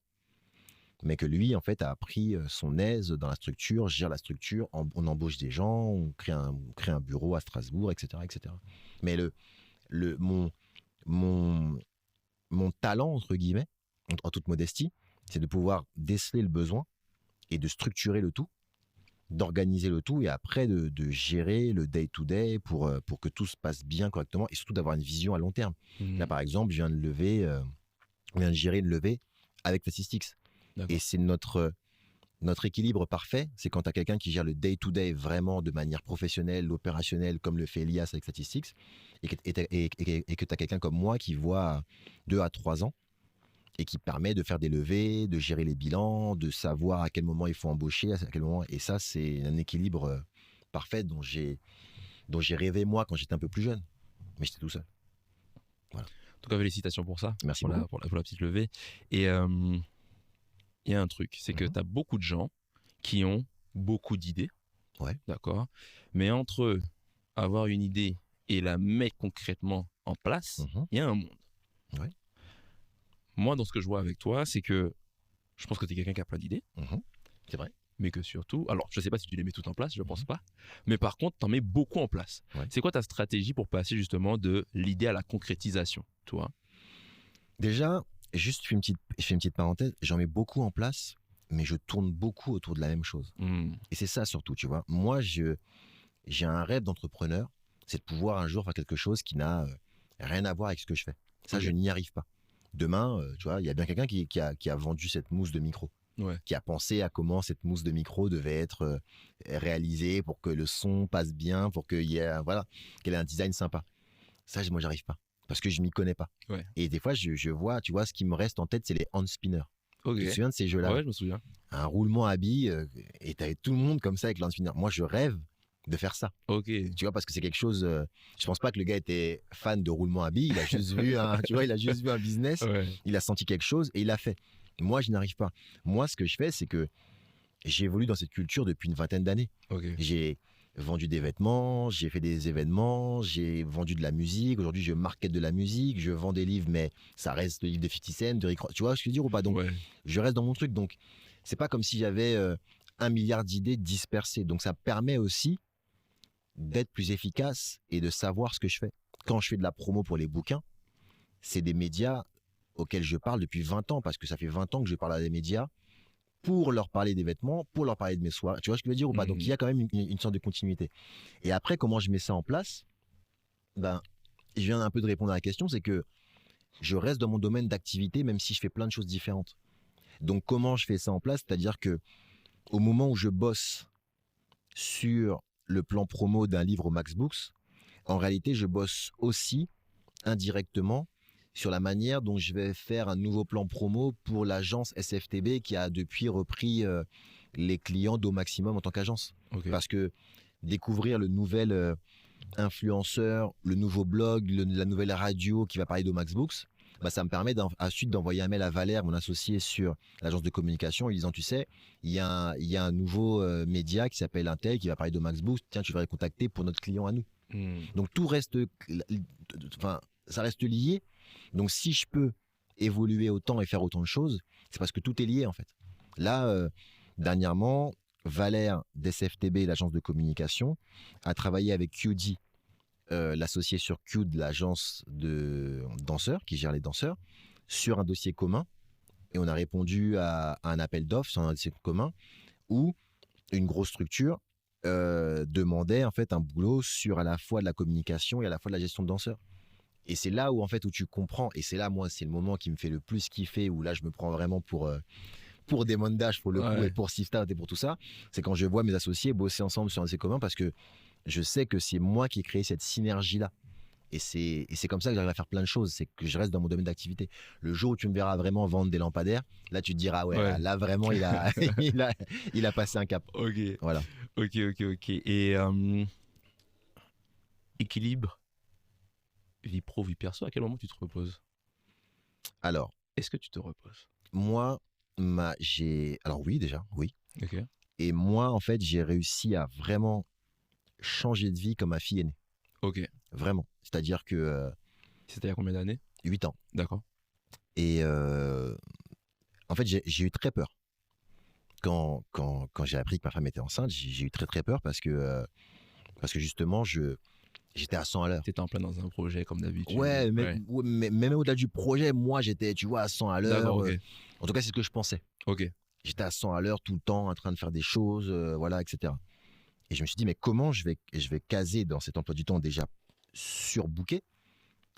mais que lui, en fait, a pris son aise dans la structure, gère la structure, on embauche des gens, on crée un bureau à Strasbourg, etc. etc. Mais le, mon, mon, mon talent, entre guillemets, en toute modestie, c'est de pouvoir déceler le besoin et de structurer le tout, d'organiser le tout et après de gérer le day-to-day pour que tout se passe bien correctement et surtout d'avoir une vision à long terme. Là, Mhm. par exemple, je viens de gérer une levée avec Statistics. Et D'accord. c'est notre équilibre parfait, c'est quand tu as quelqu'un qui gère le day-to-day vraiment de manière professionnelle, opérationnelle, comme le fait Elias avec Statistics, et que tu as quelqu'un comme moi qui voit 2 à 3 ans et qui permet de faire des levées, de gérer les bilans, de savoir à quel moment il faut embaucher, à quel moment. Et ça, c'est un équilibre parfait dont j'ai rêvé moi quand j'étais un peu plus jeune. Mais j'étais tout seul. Voilà. En tout cas, félicitations pour ça, Merci pour beaucoup. pour la petite levée. Et il y a un truc, c'est que Mhm. tu as beaucoup de gens qui ont beaucoup d'idées, Ouais. d'accord? Mais entre avoir une idée et la mettre concrètement en place, Mhm. il y a un monde. Ouais. Moi, dans ce que je vois avec toi, c'est que je pense que tu es quelqu'un qui a plein d'idées, Mhm. C'est vrai. mais que surtout, alors je sais pas si tu les mets toutes en place, je pense Mhm. pas, mais par contre, tu en mets beaucoup en place. Ouais. C'est quoi ta stratégie pour passer justement de l'idée à la concrétisation, toi? Déjà, juste je fais une petite parenthèse, j'en mets beaucoup en place, mais je tourne beaucoup autour de la même chose. Hmm. Et c'est ça surtout, tu vois. Moi, j'ai un rêve d'entrepreneur, c'est de pouvoir un jour faire quelque chose qui n'a rien à voir avec ce que je fais. Ça, Ok. je n'y arrive pas. Demain, tu vois, il y a bien quelqu'un qui a vendu cette mousse de micro, Ouais. qui a pensé à comment cette mousse de micro devait être réalisée pour que le son passe bien, pour qu'il y ait, voilà, qu'elle ait un design sympa. Ça, moi, j'arrive pas. Parce que je m'y connais pas. Ouais. Et des fois, je vois, tu vois, ce qui me reste en tête, c'est les hand spinners. Ok. Tu te souviens de ces jeux-là là? Ouais, je me souviens. Un roulement à billes, et t'avais tout le monde comme ça avec le hand spinner. Moi, je rêve de faire ça. Ok. Tu vois, parce que c'est quelque chose. Je pense pas que le gars était fan de roulement à billes. Il a juste vu un, tu vois, il a juste vu un business. Ouais. Il a senti quelque chose et il l'a fait. Moi, je n'arrive pas. Moi, ce que je fais, c'est que j'évolue dans cette culture depuis une vingtaine d'années. Ok. J'ai vendu des vêtements, j'ai fait des événements, j'ai vendu de la musique. Aujourd'hui, je market de la musique, je vends des livres, mais ça reste le livre de 50 Cent, de Rick Ross. Tu vois ce que je veux dire ou pas? Donc, Ouais. je reste dans mon truc. Donc, c'est pas comme si j'avais 1 milliard d'idées dispersées. Donc, ça permet aussi d'être plus efficace et de savoir ce que je fais. Quand je fais de la promo pour les bouquins, c'est des médias auxquels je parle depuis 20 ans, parce que ça fait 20 ans que je parle à des médias pour leur parler des vêtements, pour leur parler de mes soirées. Tu vois ce que je veux dire ou pas? Donc, il y a quand même une sorte de continuité. Et après, comment je mets ça en place? Ben, je viens un peu de répondre à la question, c'est que je reste dans mon domaine d'activité, même si je fais plein de choses différentes. Donc, comment je fais ça en place? C'est-à-dire que au moment où je bosse sur le plan promo d'un livre au Max Books, en réalité, je bosse aussi indirectement sur la manière dont je vais faire un nouveau plan promo pour l'agence SFTB qui a depuis repris les clients d'au maximum en tant qu'agence. Ok. Parce que découvrir le nouvel influenceur, le nouveau blog, la nouvelle radio qui va parler d'au Max Books, bah, ça me permet ensuite d'envoyer un mail à Valère, mon associé sur l'agence de communication, lui disant, tu sais, il y a un nouveau média qui s'appelle Intel qui va parler d'au Max Books, tiens, tu vas les contacter pour notre client à nous. Donc tout reste, enfin, ça reste lié. Donc si je peux évoluer autant et faire autant de choses, c'est parce que tout est lié en fait. Là, dernièrement, Valère d'SFTB, l'agence de communication, a travaillé avec QD, l'associé sur QD, l'agence de danseurs qui gère les danseurs, sur un dossier commun. Et on a répondu à un appel d'offres sur un dossier commun où une grosse structure demandait en fait un boulot sur à la fois de la communication et à la fois de la gestion de danseurs. Et c'est là où en fait où tu comprends, et c'est là moi c'est le moment qui me fait le plus kiffer, où là je me prends vraiment pour des mondages pour le coup et pour Siftat et pour tout ça, c'est quand je vois mes associés bosser ensemble sur un dossier commun, parce que je sais que c'est moi qui ai créé cette synergie là. Et c'est comme ça que j'arrive à faire plein de choses, c'est que je reste dans mon domaine d'activité. Le jour où tu me verras vraiment vendre des lampadaires, là tu te diras ouais. Là vraiment il a, il a passé un cap. Ok. Voilà. Ok. Et équilibre, vie pro, vie perso, à quel moment tu te reposes? Alors, Est-ce que tu te reposes? moi, alors oui déjà, oui. Ok. Et moi, en fait, j'ai réussi à vraiment changer de vie comme ma fille est née. Ok. Vraiment. C'est-à-dire que C'était il y a combien d'années? 8 ans. D'accord. Et en fait, j'ai eu très peur. Quand j'ai appris que ma femme était enceinte, j'ai eu très très peur parce que justement, j'étais à 100 à l'heure. T'étais en plein dans un projet comme d'habitude. Ouais, mais même au-delà du projet, moi, j'étais, tu vois, à 100 à l'heure. D'accord, ok. En tout cas, c'est ce que je pensais. Ok. J'étais à 100 à l'heure tout le temps, en train de faire des choses, voilà, etc. Et je me suis dit, mais comment je vais caser dans cet emploi du temps déjà surbooké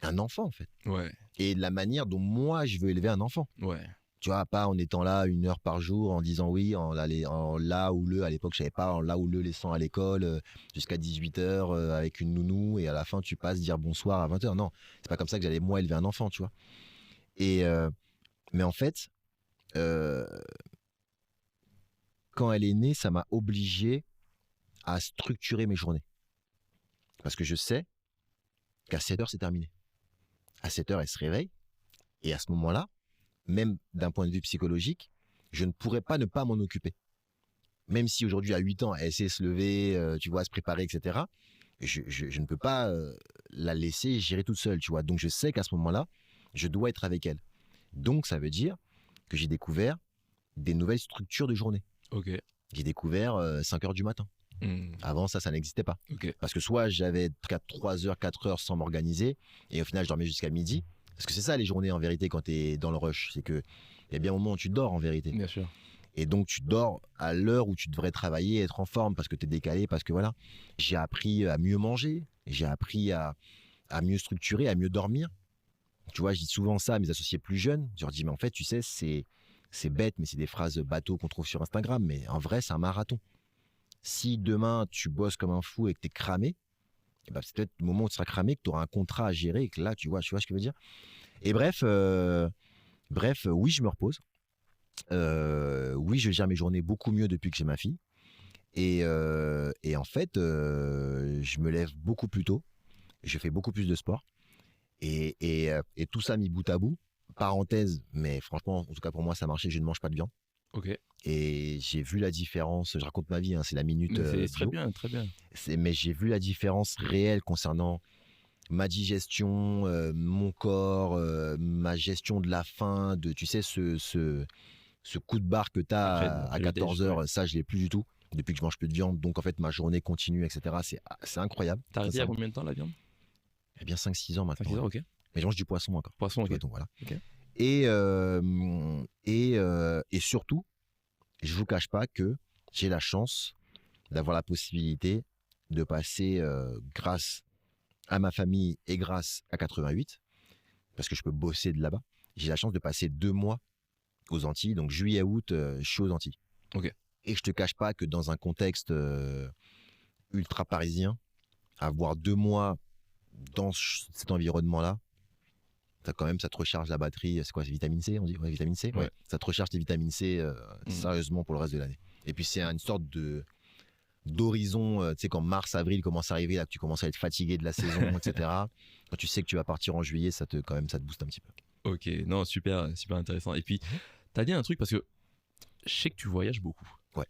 un enfant, en fait. Ouais. Et la manière dont moi, je veux élever un enfant. Ouais. Tu vois, pas en étant là 1 heure par jour, en disant oui, en là ou le, à l'époque, je savais pas, en là ou le laissant à l'école jusqu'à 18h avec une nounou, et à la fin, tu passes dire bonsoir à 20h. Non, c'est pas comme ça que j'allais, moi, élever un enfant, tu vois. Et, mais en fait, quand elle est née, ça m'a obligé à structurer mes journées. Parce que je sais qu'à 7h, c'est terminé. À 7h, elle se réveille, et à ce moment-là, même d'un point de vue psychologique, je ne pourrais pas ne pas m'en occuper. Même si aujourd'hui, à 8 ans, elle sait se lever, tu vois, se préparer, etc., je ne peux pas la laisser gérer toute seule, tu vois. Donc, je sais qu'à ce moment-là, je dois être avec elle. Donc, ça veut dire que j'ai découvert des nouvelles structures de journée. Ok. J'ai découvert 5h du matin. Avant, ça n'existait pas. Ok. Parce que soit j'avais 3 heures, 4 heures sans m'organiser, et au final, je dormais jusqu'à midi. Parce que c'est ça les journées en vérité quand tu es dans le rush. C'est qu'il y a bien un moment où tu dors en vérité. Bien sûr. Et donc tu dors à l'heure où tu devrais travailler, être en forme parce que tu es décalé, parce que voilà. J'ai appris à mieux manger, j'ai appris à mieux structurer, à mieux dormir. Tu vois, je dis souvent ça à mes associés plus jeunes. Je leur dis, mais en fait, tu sais, c'est bête, mais c'est des phrases bateau qu'on trouve sur Instagram. Mais en vrai, c'est un marathon. Si demain tu bosses comme un fou et que tu es cramé, eh ben, c'est peut-être le moment où tu seras cramé, que tu auras un contrat à gérer et que là, tu vois ce que je veux dire. Et bref, oui, je me repose. Oui, je gère mes journées beaucoup mieux depuis que j'ai ma fille. Et en fait, je me lève beaucoup plus tôt. Je fais beaucoup plus de sport. Et tout ça mis bout à bout, parenthèse, mais franchement, en tout cas pour moi, ça marchait. Je ne mange pas de viande. Ok. Et j'ai vu la différence. Je raconte ma vie, hein, c'est la minute Mais c'est très bio. bien, très bien. Mais j'ai vu la différence réelle concernant ma digestion, mon corps, ma gestion de la faim, de, tu sais, ce coup de barre que tu as à Après le déj, 14 ouais. heures, ça, je l'ai plus du tout depuis que je mange plus de viande. Donc, en fait, ma journée continue, etc. C'est incroyable. T'as arrêté il y a Sincèrement. combien de temps la viande? Eh bien, 5-6 ans maintenant. 5-6 Ouais. ans, ok. Mais je mange du poisson encore. Poisson, Tu vois, ok. donc voilà. Ok. Et surtout, je vous cache pas que j'ai la chance d'avoir la possibilité de passer, grâce à ma famille et grâce à 88, parce que je peux bosser de là-bas, j'ai la chance de passer 2 mois aux Antilles, donc juillet-août, je suis aux Antilles. Ok. Et je te cache pas que dans un contexte ultra parisien, avoir 2 mois dans cet environnement-là, ça te recharge la batterie. C'est quoi, c'est vitamine C, on dit? Ouais, vitamine C. Ouais. Ouais. Ça te recharge tes vitamines C Mm. sérieusement pour le reste de l'année. Et puis c'est une sorte d'horizon, tu sais, quand mars, avril commence à arriver, là, que tu commences à être fatigué de la saison, etc. Quand tu sais que tu vas partir en juillet, quand même, ça te booste un petit peu. Ok, non, super, super intéressant. Et puis, t'as dit un truc parce que je sais que tu voyages beaucoup. Ouais.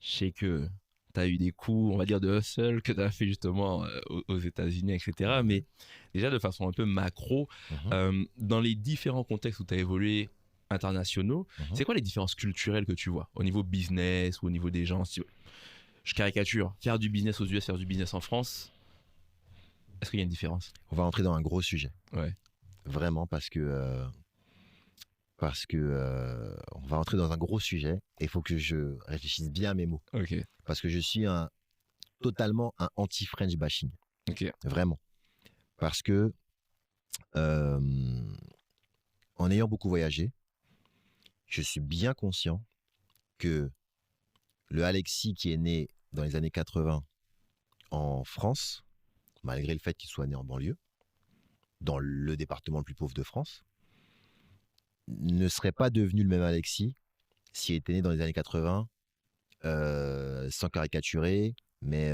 Je sais que t'as eu des coups, on va dire, de hustle que t'as fait justement aux États-Unis, etc. Mais déjà, de façon un peu macro, dans les différents contextes où t'as évolué internationaux, c'est quoi les différences culturelles que tu vois au niveau business ou au niveau des gens? Si je caricature, faire du business aux US, faire du business en France, est-ce qu'il y a une différence? On va entrer dans un gros sujet. Ouais. Vraiment, parce que on va entrer dans un gros sujet et il faut que je réfléchisse bien à mes mots. Ok. Parce que je suis totalement un anti-French bashing. Ok. Vraiment. Parce que en ayant beaucoup voyagé, je suis bien conscient que le Alexis qui est né dans les années 80 en France, malgré le fait qu'il soit né en banlieue, dans le département le plus pauvre de France, ne serait pas devenu le même Alexis s'il était né dans les années 80, sans caricaturer, mais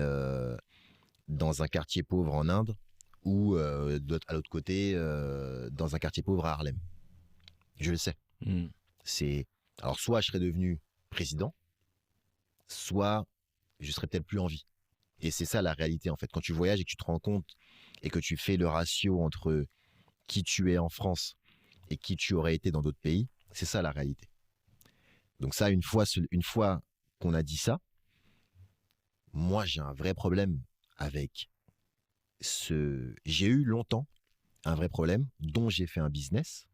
dans un quartier pauvre en Inde ou à l'autre côté, dans un quartier pauvre à Harlem. Je le sais. Mm. Alors, soit je serais devenu président, soit je serais peut-être plus en vie. Et c'est ça la réalité, en fait. Quand tu voyages et que tu te rends compte et que tu fais le ratio entre qui tu es en France et qui tu aurais été dans d'autres pays, c'est ça la réalité. Donc ça, une fois qu'on a dit ça, moi, j'ai un vrai problème avec J'ai eu longtemps un vrai problème dont j'ai fait un business,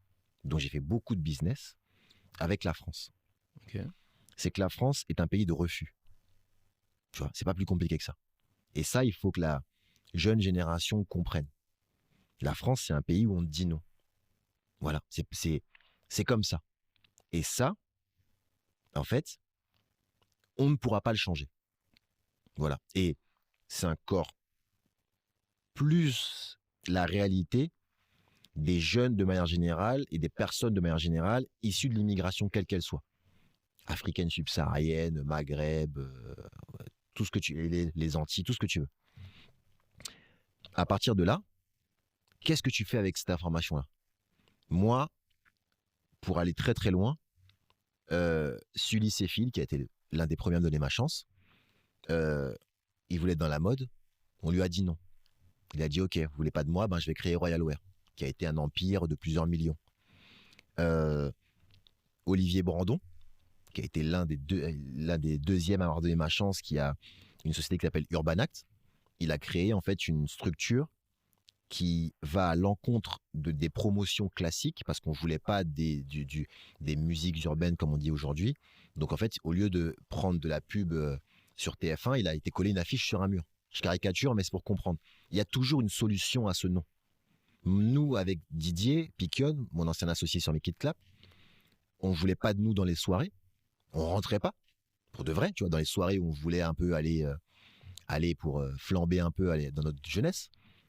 dont j'ai fait beaucoup de business avec la France. Ok. C'est que la France est un pays de refus. Tu vois, c'est pas plus compliqué que ça. Et ça, il faut que la jeune génération comprenne. La France, c'est un pays où on te dit non. Voilà, c'est comme ça. Et ça, en fait, on ne pourra pas le changer. Voilà. Et c'est encore plus la réalité des jeunes de manière générale et des personnes de manière générale issues de l'immigration quelle qu'elle soit. Africaine subsaharienne, Maghreb, tout ce que les Antilles, tout ce que tu veux. À partir de là, qu'est-ce que tu fais avec cette information-là? Moi, pour aller très très loin, Sully Seyfil, qui a été l'un des premiers à me donner ma chance, il voulait être dans la mode, on lui a dit non. Il a dit ok, vous voulez pas de moi, ben je vais créer Royal Wear, qui a été un empire de plusieurs millions. Olivier Brandon, qui a été l'un des deuxièmes à avoir donné ma chance, qui a une société qui s'appelle Urban Act. Il a créé en fait une structure qui va à l'encontre des promotions classiques, parce qu'on ne voulait pas des musiques urbaines comme on dit aujourd'hui. Donc en fait, au lieu de prendre de la pub sur TF1, il a été collé une affiche sur un mur. Je caricature, mais c'est pour comprendre. Il y a toujours une solution à ce nom. Nous, avec Didier Piquion, mon ancien associé sur Make It Clap, on ne voulait pas de nous dans les soirées. On rentrait pas, pour de vrai, tu vois, dans les soirées où on voulait un peu aller pour flamber un peu dans notre jeunesse.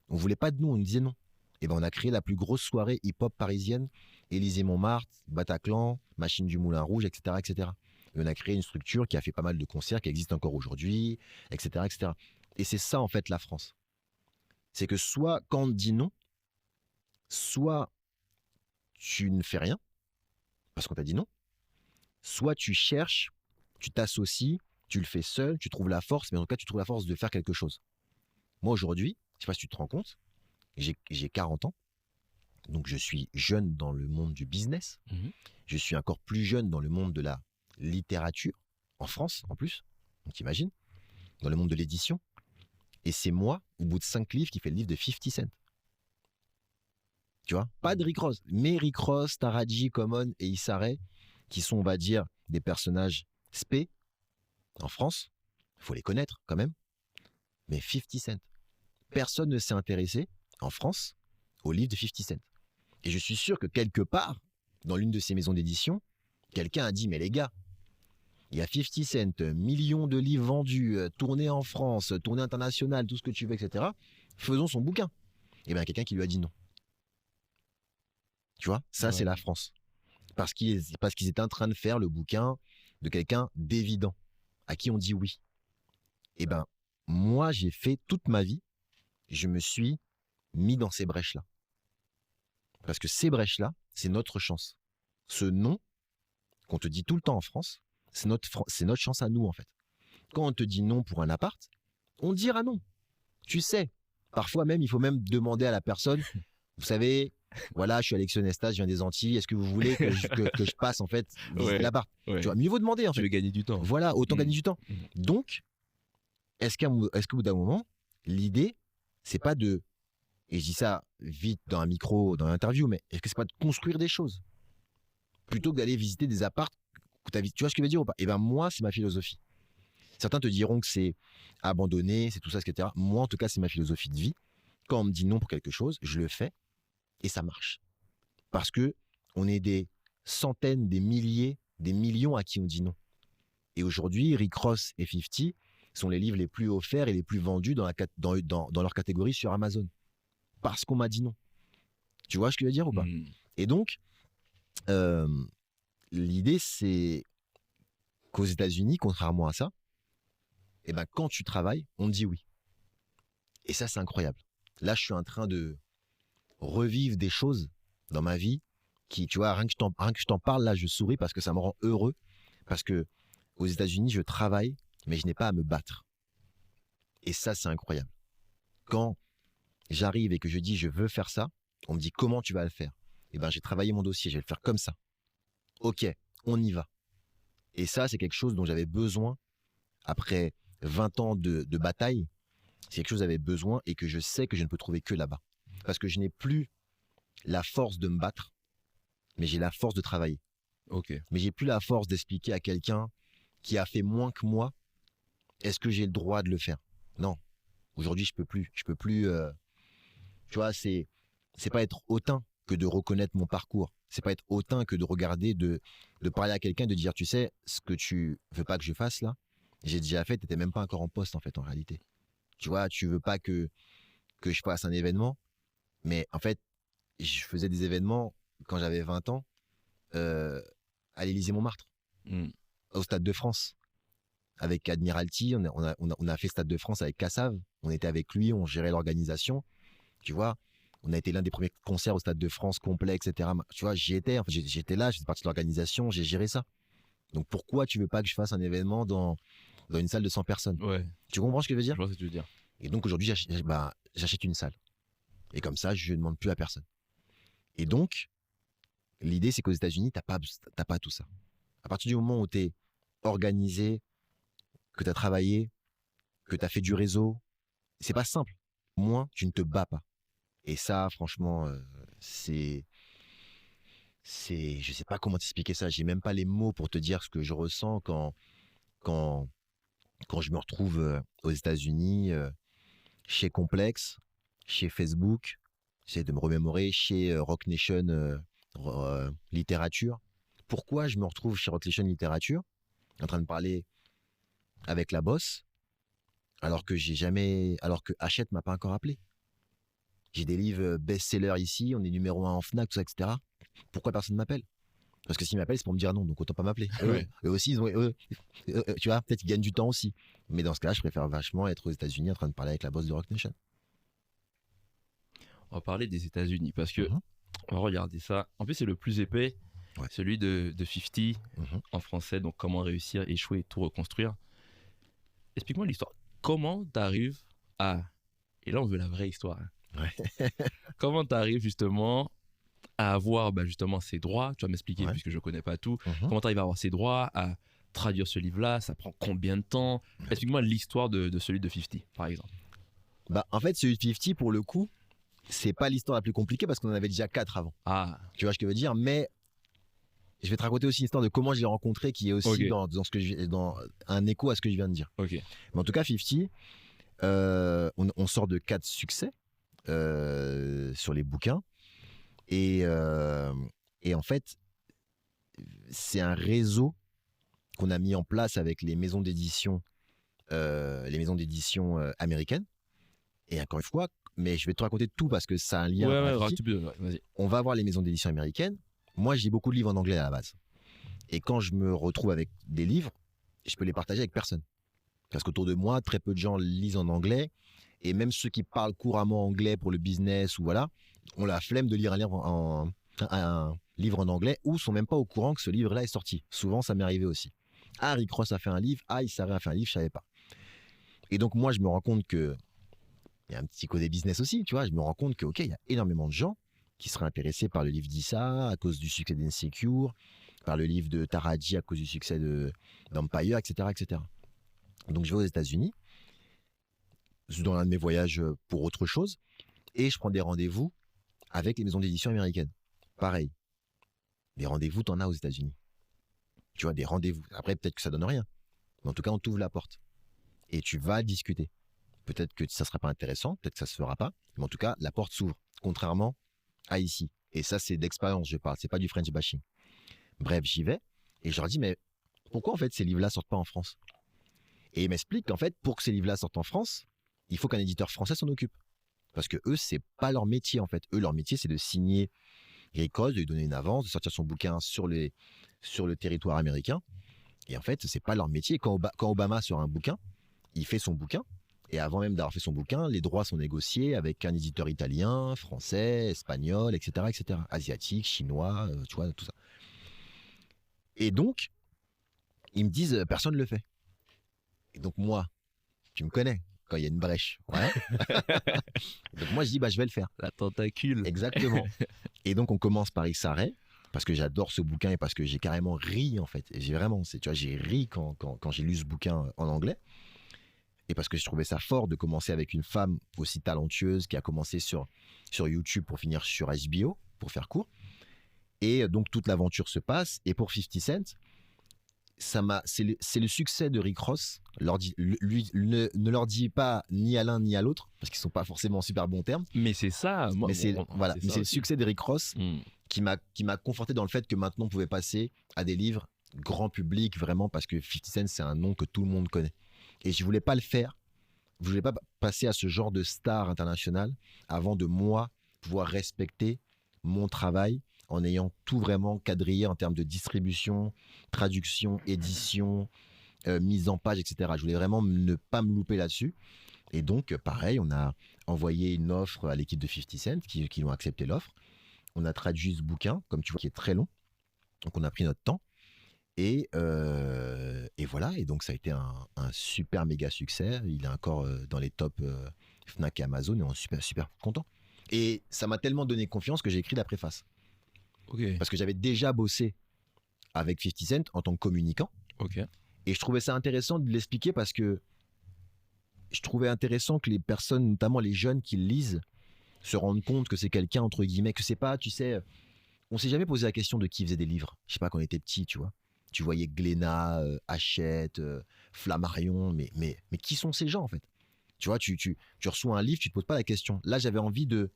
On voulait pas de nous, on nous disait non. Et ben on a créé la plus grosse soirée hip-hop parisienne, Élysée-Montmartre, Bataclan, Machine du Moulin Rouge, etc., etc. Et on a créé une structure qui a fait pas mal de concerts, qui existe encore aujourd'hui, etc., etc. Et c'est ça en fait la France. C'est que soit quand on dit non, soit tu ne fais rien parce qu'on t'a dit non, soit tu cherches, tu t'associes, tu le fais seul, tu trouves la force, mais en tout cas, tu trouves la force de faire quelque chose. Moi, aujourd'hui, je sais pas si tu te rends compte, j'ai 40 ans, donc je suis jeune dans le monde du business, je suis encore plus jeune dans le monde de la littérature, en France en plus, donc t'imagines, dans le monde de l'édition, et c'est moi, au bout de 5 livres, qui fait le livre de 50 Cent. Tu vois, pas de Rick Ross, mais Rick Ross, Taraji, Common et Issa Rae, qui sont, on va dire, des personnages spé en France, il faut les connaître quand même, mais 50 Cent. Personne ne s'est intéressé, en France, au livre de 50 Cent. Et je suis sûr que quelque part, dans l'une de ces maisons d'édition, quelqu'un a dit, mais les gars, il y a 50 Cent, millions de livres vendus, tournés en France, tournés international, tout ce que tu veux, etc. Faisons son bouquin. Et bien, quelqu'un qui lui a dit non. Tu vois, ça, c'est la France. Parce qu'ils étaient en train de faire le bouquin de quelqu'un d'évident, à qui on dit oui. Et ben, moi, j'ai fait toute ma vie, je me suis mis dans ces brèches-là. Parce que ces brèches-là, c'est notre chance. Ce non qu'on te dit tout le temps en France, c'est notre chance à nous, en fait. Quand on te dit non pour un appart, on dira non. Tu sais. Parfois même, il faut même demander à la personne, vous savez, voilà, je suis Alexio Nesta, je viens des Antilles, est-ce que vous voulez que je passe, en fait, visiter l'appart? Tu vois, mieux vaut demander, en fait. Tu veux gagner du temps. Voilà, autant gagner du temps. Donc, est-ce qu'au bout d'un moment, l'idée, c'est pas de, et je dis ça vite dans un micro, dans l'interview, mais est-ce que c'est pas de construire des choses plutôt que d'aller visiter des apparts que tu vois ce que je veux dire ou pas? Et ben moi, c'est ma philosophie. Certains te diront que c'est abandonné, c'est tout ça, etc. Moi, en tout cas, c'est ma philosophie de vie. Quand on me dit non pour quelque chose, je le fais et ça marche. Parce que on est des centaines, des milliers, des millions à qui on dit non. Et aujourd'hui, Rick Ross et 50 sont les livres les plus offerts et les plus vendus dans leur catégorie sur Amazon. Parce qu'on m'a dit non. Tu vois ce que je veux dire ou pas? Et donc, l'idée, c'est qu'aux États-Unis, contrairement à ça, eh ben, quand tu travailles, on te dit oui. Et ça, c'est incroyable. Là, je suis en train de revivre des choses dans ma vie qui, tu vois, rien que je t'en parle, là, je souris parce que ça me rend heureux. Parce que aux États-Unis, je travaille, mais je n'ai pas à me battre. Et ça, c'est incroyable. Quand j'arrive et que je dis je veux faire ça, on me dit comment tu vas le faire? Eh ben, j'ai travaillé mon dossier, je vais le faire comme ça. Ok, on y va. Et ça, c'est quelque chose dont j'avais besoin après 20 ans de bataille. C'est quelque chose dont j'avais besoin et que je sais que je ne peux trouver que là-bas. Parce que je n'ai plus la force de me battre, mais j'ai la force de travailler. Okay. Mais j'ai plus la force d'expliquer à quelqu'un qui a fait moins que moi, est-ce que j'ai le droit de le faire? Non. Aujourd'hui, je peux plus. Je peux plus. Tu vois, c'est pas être hautain que de reconnaître mon parcours. C'est pas être hautain que de regarder, de parler à quelqu'un, de dire, tu sais, ce que tu veux pas que je fasse là, j'ai déjà fait. T'étais même pas encore en poste en fait en réalité. Tu vois, tu veux pas que je fasse un événement, mais en fait, je faisais des événements quand j'avais 20 ans à l'Élysée-Montmartre, au Stade de France. Avec Admiralty, on a fait Stade de France avec Cassav. On était avec lui, on gérait l'organisation. Tu vois, on a été l'un des premiers concerts au Stade de France complet, etc. Tu vois, j'y étais. Enfin, j'étais là, j'étais partie de l'organisation, j'ai géré ça. Donc pourquoi tu veux pas que je fasse un événement dans une salle de 100 personnes? Ouais. Tu comprends ce que je veux dire? Je vois ce que tu veux dire. Et donc aujourd'hui, j'achète une salle. Et comme ça, je ne demande plus à personne. Et donc, l'idée, c'est qu'aux États-Unis, t'as pas tout ça. À partir du moment où tu es organisé, que tu as travaillé, que tu as fait du réseau, c'est pas simple. Moins, tu ne te bats pas. Et ça, franchement, je sais pas comment t'expliquer ça. J'ai même pas les mots pour te dire ce que je ressens quand je me retrouve aux États-Unis, chez Complex, chez Facebook, j'essaie de me remémorer, chez Rock Nation Littérature. Pourquoi je me retrouve chez Rock Nation Littérature, en train de parler avec la boss, alors que Hachette m'a pas encore appelé? J'ai des livres best-sellers ici, on est numéro 1 en Fnac, tout ça, etc. Pourquoi personne ne m'appelle? Parce que s'ils m'appellent, c'est pour me dire non, donc autant pas m'appeler. Ouais. Eux aussi, tu vois, peut-être qu'ils gagnent du temps aussi. Mais dans ce cas-là, je préfère vachement être aux États-Unis en train de parler avec la boss de Rock Nation. On va parler des États-Unis parce que On va regarder ça. En plus, c'est le plus épais, Ouais. celui de 50 Mhm. en français. Donc, comment réussir, échouer et tout reconstruire. Explique-moi l'histoire. Comment t'arrives à... Et là, on veut la vraie histoire. Hein. Ouais. Comment t'arrives justement à avoir justement ces droits? Tu vas m'expliquer Ouais. puisque je connais pas tout. Mhm. Comment t'arrives à avoir ces droits, à traduire ce livre-là? Ça prend combien de temps? Explique-moi l'histoire de celui de 50, par exemple. Bah, en fait, celui de 50, pour le coup, c'est pas l'histoire la plus compliquée parce qu'on en avait déjà 4 avant. Ah, Tu vois ce que je veux dire? Mais je vais te raconter aussi une histoire de comment je l'ai rencontré qui est aussi Ok. dans ce que dans un écho à ce que je viens de dire. ok. Mais en tout cas, 50, on sort de 4 succès sur les bouquins. Et en fait, c'est un réseau qu'on a mis en place avec les maisons d'édition américaines. Et encore une fois, mais je vais te raconter tout parce que ça a un lien Ouais, avec ouais, 50. vas-y. On va voir les maisons d'édition américaines. Moi, j'ai beaucoup de livres en anglais à la base. Et quand je me retrouve avec des livres, je peux les partager avec personne. Parce qu'autour de moi, très peu de gens lisent en anglais. Et même ceux qui parlent couramment anglais pour le business ou voilà, ont la flemme de lire un livre en anglais ou sont même pas au courant que ce livre-là est sorti. Souvent, ça m'est arrivé aussi. Ah, Rick Ross a fait un livre. Ah, Issa Rae a fait un livre, je savais pas. Et donc, moi, je me rends compte que il y a un petit côté business aussi, tu vois. Je me rends compte que, ok, il y a énormément de gens qui seraient intéressés par le livre d'Issa à cause du succès d'Insecure, par le livre de Taraji à cause du succès d'Empire, etc., etc. Donc, je vais aux États-Unis dans l'un de mes voyages pour autre chose et je prends des rendez-vous avec les maisons d'édition américaines. Pareil, des rendez-vous, t'en as aux États-Unis. Tu vois, des rendez-vous. Après, peut-être que ça donne rien. Mais en tout cas, on t'ouvre la porte et tu vas discuter. Peut-être que ça ne sera pas intéressant, peut-être que ça ne se fera pas, mais en tout cas, la porte s'ouvre, contrairement à ici. Et ça, c'est d'expérience, je parle, c'est pas du French bashing. Bref, j'y vais et je leur dis, mais pourquoi en fait ces livres-là sortent pas en France? Et ils m'expliquent qu'en fait, pour que ces livres-là sortent en France, il faut qu'un éditeur français s'en occupe. Parce que eux, c'est pas leur métier en fait. Eux, leur métier, c'est de signer Rick Ross, de lui donner une avance, de sortir son bouquin sur le territoire américain. Et en fait, c'est pas leur métier. Quand Obama sort un bouquin, il fait son bouquin. Et avant même d'avoir fait son bouquin, les droits sont négociés avec un éditeur italien, français, espagnol, etc., etc., asiatique, chinois, tu vois, tout ça. Et donc, ils me disent, personne ne le fait. Et donc moi, tu me connais, quand il y a une brèche, ouais. Donc moi, je dis, bah, je vais le faire. La tentacule. Exactement. Et donc, on commence par Issa Rae, parce que j'adore ce bouquin et parce que j'ai carrément ri, en fait. Et j'ai vraiment, tu vois, j'ai ri quand j'ai lu ce bouquin en anglais. Et parce que je trouvais ça fort de commencer avec une femme aussi talentueuse qui a commencé sur YouTube pour finir sur HBO, pour faire court. Et donc, toute l'aventure se passe. Et pour 50 Cent, c'est le succès de Rick Ross. Ne leur dit pas ni à l'un ni à l'autre, parce qu'ils ne sont pas forcément en super bons termes. Mais c'est ça. Mais c'est le succès de Rick Ross qui m'a conforté dans le fait que maintenant on pouvait passer à des livres grand public, vraiment, parce que 50 Cent, c'est un nom que tout le monde connaît. Et je voulais pas le faire. Je voulais pas passer à ce genre de star internationale avant de moi pouvoir respecter mon travail en ayant tout vraiment quadrillé en termes de distribution, traduction, édition, mise en page, etc. Je voulais vraiment ne pas me louper là-dessus. Et donc, pareil, on a envoyé une offre à l'équipe de 50 Cent qui ont accepté l'offre. On a traduit ce bouquin, comme tu vois, qui est très long. Donc, on a pris notre temps. Et voilà, et donc ça a été un super méga succès. Il est encore dans les tops Fnac et Amazon et on est super, super content. Et ça m'a tellement donné confiance que j'ai écrit la préface. Ok. Parce que j'avais déjà bossé avec 50 Cent en tant que communicant. Ok. Et je trouvais ça intéressant de l'expliquer parce que je trouvais intéressant que les personnes, notamment les jeunes qui le lisent, se rendent compte que c'est quelqu'un, entre guillemets, que c'est pas, tu sais, on s'est jamais posé la question de qui faisait des livres. Je sais pas, quand on était petit, tu vois. Tu voyais Glénat, Hachette, Flammarion, mais qui sont ces gens en fait? Tu vois, tu reçois un livre, tu te poses pas la question. Là, j'avais envie de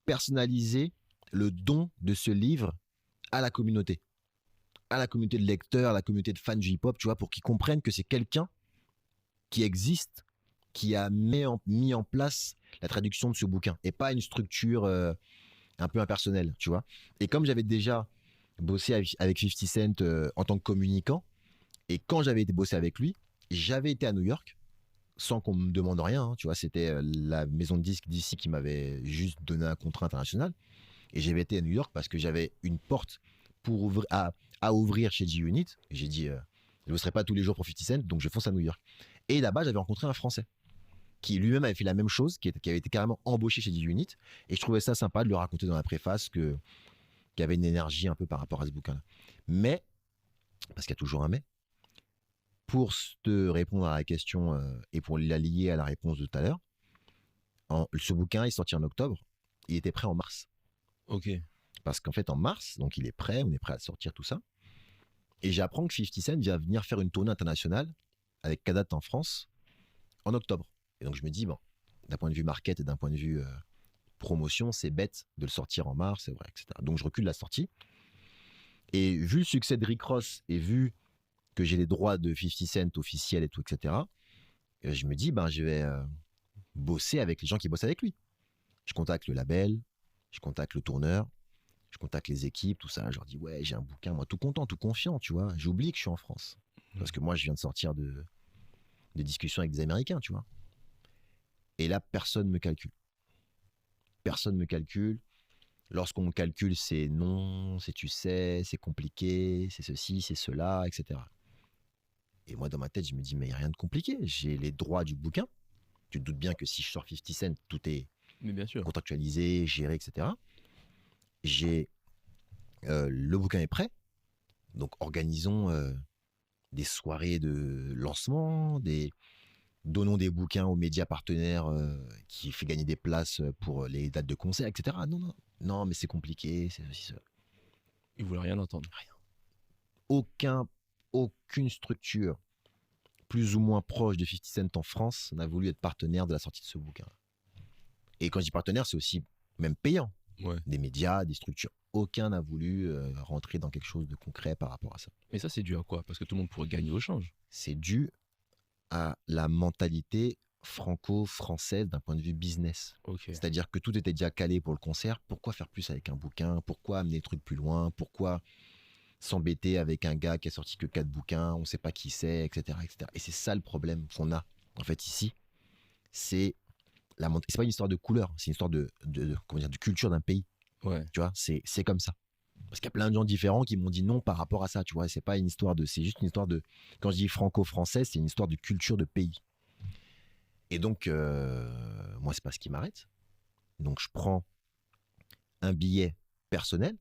personnaliser le don de ce livre à la communauté de lecteurs, à la communauté de fans du hip-hop, tu vois, pour qu'ils comprennent que c'est quelqu'un qui existe, qui a mis en place la traduction de ce bouquin, et pas une structure un peu impersonnelle, tu vois. Et comme j'avais déjà bossé avec 50 Cent en tant que communicant, et quand j'avais été bossé avec lui, j'avais été à New York, sans qu'on me demande rien, hein, tu vois, c'était la maison de disques d'ici qui m'avait juste donné un contrat international. Et j'ai été à New York parce que j'avais une porte à ouvrir chez G-Unit. Et j'ai dit, je ne serai pas tous les jours pour 50 Cent, donc je fonce à New York. Et là-bas, j'avais rencontré un Français qui lui-même avait fait la même chose, qui avait été carrément embauché chez G-Unit. Et je trouvais ça sympa de le raconter dans la préface qu'il y avait une énergie un peu par rapport à ce bouquin-là. Mais, parce qu'il y a toujours un mais, pour te répondre à la question et pour la lier à la réponse de tout à l'heure, ce bouquin est sorti en octobre, il était prêt en mars. Ok. Parce qu'en fait, en mars, donc il est prêt, on est prêt à sortir tout ça. Et j'apprends que 50 Cent va venir faire une tournée internationale avec Kadat en France en octobre. Et donc je me dis, bon, d'un point de vue market et d'un point de vue promotion, c'est bête de le sortir en mars, c'est vrai, etc. Donc je recule la sortie. Et vu le succès de Rick Ross et vu que j'ai les droits de 50 Cent officiels et tout, etc., je me dis, ben, je vais bosser avec les gens qui bossent avec lui. Je contacte le label, je contacte le tourneur, je contacte les équipes, tout ça. Je leur dis, ouais, j'ai un bouquin, moi, tout content, tout confiant, tu vois. J'oublie que je suis en France. Parce que moi, je viens de sortir de discussions avec des Américains, tu vois. Et là, personne ne me calcule. Personne ne me calcule. Lorsqu'on me calcule, c'est non, c'est tu sais, c'est compliqué, c'est ceci, c'est cela, etc. Et moi, dans ma tête, je me dis, mais il n'y a rien de compliqué. J'ai les droits du bouquin. Tu te doutes bien que si je sors 50 Cent, tout est Mais bien sûr. contractualisé, géré, etc. J'ai le bouquin est prêt. Donc, organisons des soirées de lancement, donnons des bouquins aux médias partenaires qui fait gagner des places pour les dates de concert, etc. Non, mais c'est compliqué, c'est ceci, cela. Ils voulaient rien entendre. Aucune structure plus ou moins proche de 50 Cent en France n'a voulu être partenaire de la sortie de ce bouquin. Et quand je dis partenaire, c'est aussi même payant. Ouais. Des médias, des structures. Aucun n'a voulu rentrer dans quelque chose de concret par rapport à ça. Mais ça, c'est dû à quoi? Parce que tout le monde pourrait gagner au change. C'est dû à la mentalité franco-française d'un point de vue business. Okay. C'est-à-dire que tout était déjà calé pour le concert. Pourquoi faire plus avec un bouquin? Pourquoi amener le truc plus loin? Pourquoi s'embêter avec un gars qui a sorti que 4 bouquins, on ne sait pas qui c'est, etc., etc. Et c'est ça le problème qu'on a, en fait, ici. C'est pas une histoire de couleur, c'est une histoire de culture d'un pays. Ouais. Tu vois, c'est comme ça. Parce qu'il y a plein de gens différents qui m'ont dit non par rapport à ça, tu vois. C'est pas une histoire c'est juste une histoire de, quand je dis franco-français, c'est une histoire de culture de pays. Et donc, moi, c'est pas ce qui m'arrête. Donc, je prends un billet personnel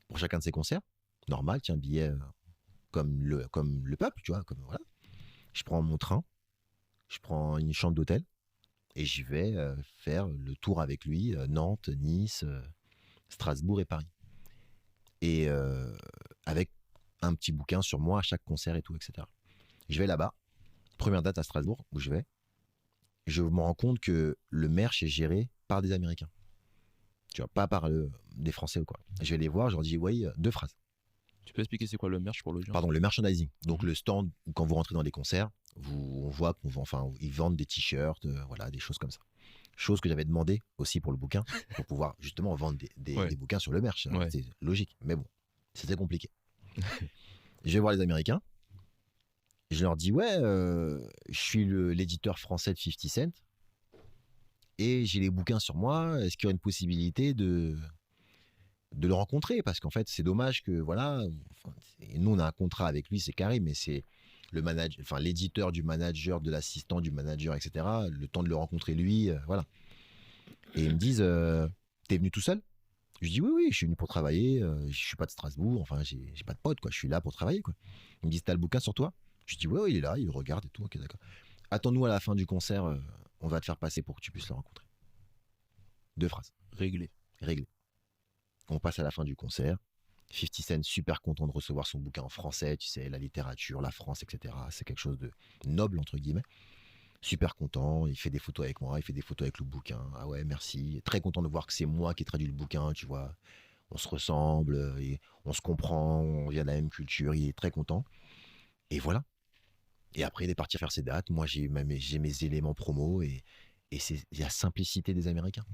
pour chacun de ces concerts. Normal, tiens, un billet comme le peuple, tu vois, comme voilà. Je prends mon train, je prends une chambre d'hôtel et j'y vais faire le tour avec lui, Nantes, Nice, Strasbourg et Paris. Et avec un petit bouquin sur moi à chaque concert et tout, etc. Je vais là-bas, première date à Strasbourg où je vais, je me rends compte que le merch est géré par des Américains. Tu vois, pas par des Français ou quoi. Je vais les voir, je leur dis, oui, 2 phrases. Tu peux expliquer c'est quoi le merch pour l'audience? Pardon, le merchandising. Donc le stand, quand vous rentrez dans des concerts, on voit ils vendent des t-shirts, voilà, des choses comme ça. Chose que j'avais demandé aussi pour le bouquin, pour pouvoir justement vendre des bouquins sur le merch. Ouais. C'est logique, mais bon, c'était compliqué. Je vais voir les Américains, je leur dis, ouais, je suis l'éditeur français de 50 Cent, et j'ai les bouquins sur moi, est-ce qu'il y aurait une possibilité de le rencontrer? Parce qu'en fait, c'est dommage que, voilà, nous, on a un contrat avec lui, c'est carré, mais c'est l'éditeur du manager, de l'assistant du manager, etc. Le temps de le rencontrer lui, voilà. Et ils me disent, t'es venu tout seul? Je dis, oui, je suis venu pour travailler, je suis pas de Strasbourg, enfin, j'ai pas de pote, quoi, je suis là pour travailler, quoi. Ils me disent, t'as le bouquin sur toi? Je dis, ouais, il est là, il regarde et tout, ok, d'accord. Attends-nous à la fin du concert, on va te faire passer pour que tu puisses le rencontrer. 2 phrases. Réglé. On passe à la fin du concert. 50 Cent, super content de recevoir son bouquin en français, tu sais, la littérature, la France, etc. C'est quelque chose de noble, entre guillemets. Super content, il fait des photos avec moi, il fait des photos avec le bouquin. Ah ouais, merci. Très content de voir que c'est moi qui ai traduit le bouquin, tu vois. On se ressemble, et on se comprend, on vient de la même culture, il est très content. Et voilà. Et après, il est parti faire ses dates. Moi, j'ai mes éléments promo et c'est la simplicité des Américains.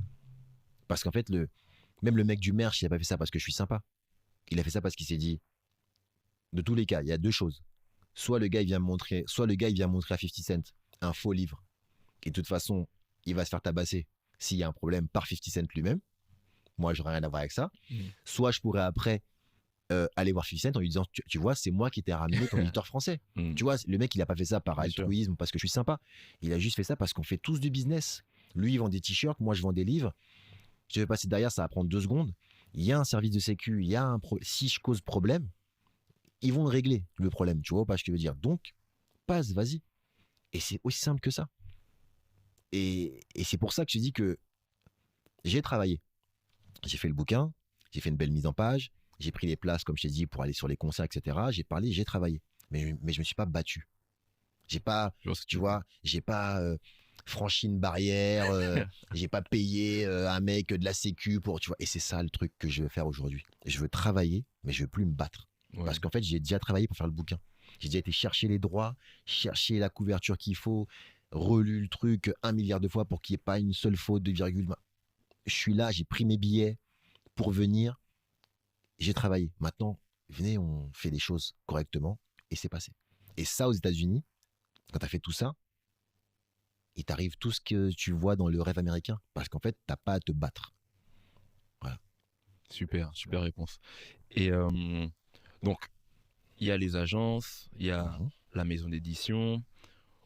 Parce qu'en fait, même le mec du merch, il n'a pas fait ça parce que je suis sympa. Il a fait ça parce qu'il s'est dit, de tous les cas, il y a 2 choses. Soit le gars, il vient montrer à 50 Cent un faux livre. Et de toute façon, il va se faire tabasser s'il y a un problème par 50 Cent lui-même. moi, j'aurais rien à voir avec ça. Mm. Soit je pourrais après aller voir 50 Cent en lui disant, tu vois, c'est moi qui t'ai ramené ton éditeur français. Mm. Tu vois, le mec, il a pas fait ça par Bien sûr. altruisme ou parce que je suis sympa. Il a juste fait ça parce qu'on fait tous du business. Lui, il vend des t-shirts, moi, je vends des livres. Je vais passer derrière, ça va prendre 2 secondes. Il y a un service de sécu, il y a si je cause problème, ils vont le régler, le problème. Tu vois pas ce que je veux dire. Donc, passe, vas-y. Et c'est aussi simple que ça. Et c'est pour ça que je dis que j'ai travaillé. J'ai fait le bouquin, j'ai fait une belle mise en page, j'ai pris les places, comme je t'ai dit, pour aller sur les concerts, etc. J'ai parlé, j'ai travaillé. Mais je me suis pas battu. J'ai pas, Je vois ce que tu tu veux dire. vois, j'ai pas franchi une barrière, j'ai pas payé un mec de la sécu pour, tu vois. Et c'est ça le truc que je veux faire aujourd'hui. Je veux travailler, mais je veux plus me battre. Ouais. Parce qu'en fait, j'ai déjà travaillé pour faire le bouquin. J'ai déjà été chercher les droits, chercher la couverture qu'il faut, relu le truc 1 milliard de fois pour qu'il n'y ait pas une seule faute de virgule. Je suis là, j'ai pris mes billets pour venir, j'ai travaillé. Maintenant, venez, on fait les choses correctement et c'est passé. Et ça, aux États-Unis, quand tu as fait tout ça, il t'arrive tout ce que tu vois dans le rêve américain. Parce qu'en fait, t'as pas à te battre. Voilà. Super, super réponse. Et donc, il y a les agences, il y a Mhm, la maison d'édition.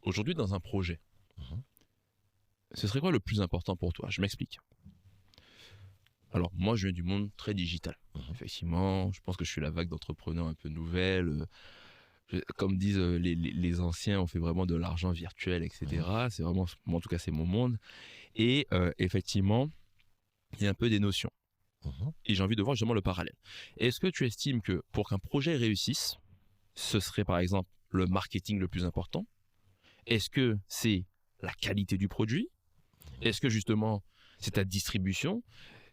Aujourd'hui, dans un projet, mhm, ce serait quoi le plus important pour toi? Je m'explique. Alors, moi, je viens du monde très digital. mhm, Effectivement, je pense que je suis la vague d'entrepreneurs un peu nouvelle. Comme disent les anciens, on fait vraiment de l'argent virtuel, mhm, etc. C'est vraiment, moi, en tout cas, c'est mon monde. Et effectivement, il y a un peu des notions. mhm. Et j'ai envie de voir justement le parallèle. Est-ce que tu estimes que pour qu'un projet réussisse, ce serait par exemple le marketing le plus important? Est-ce que c'est la qualité du produit? Est-ce que justement c'est ta distribution?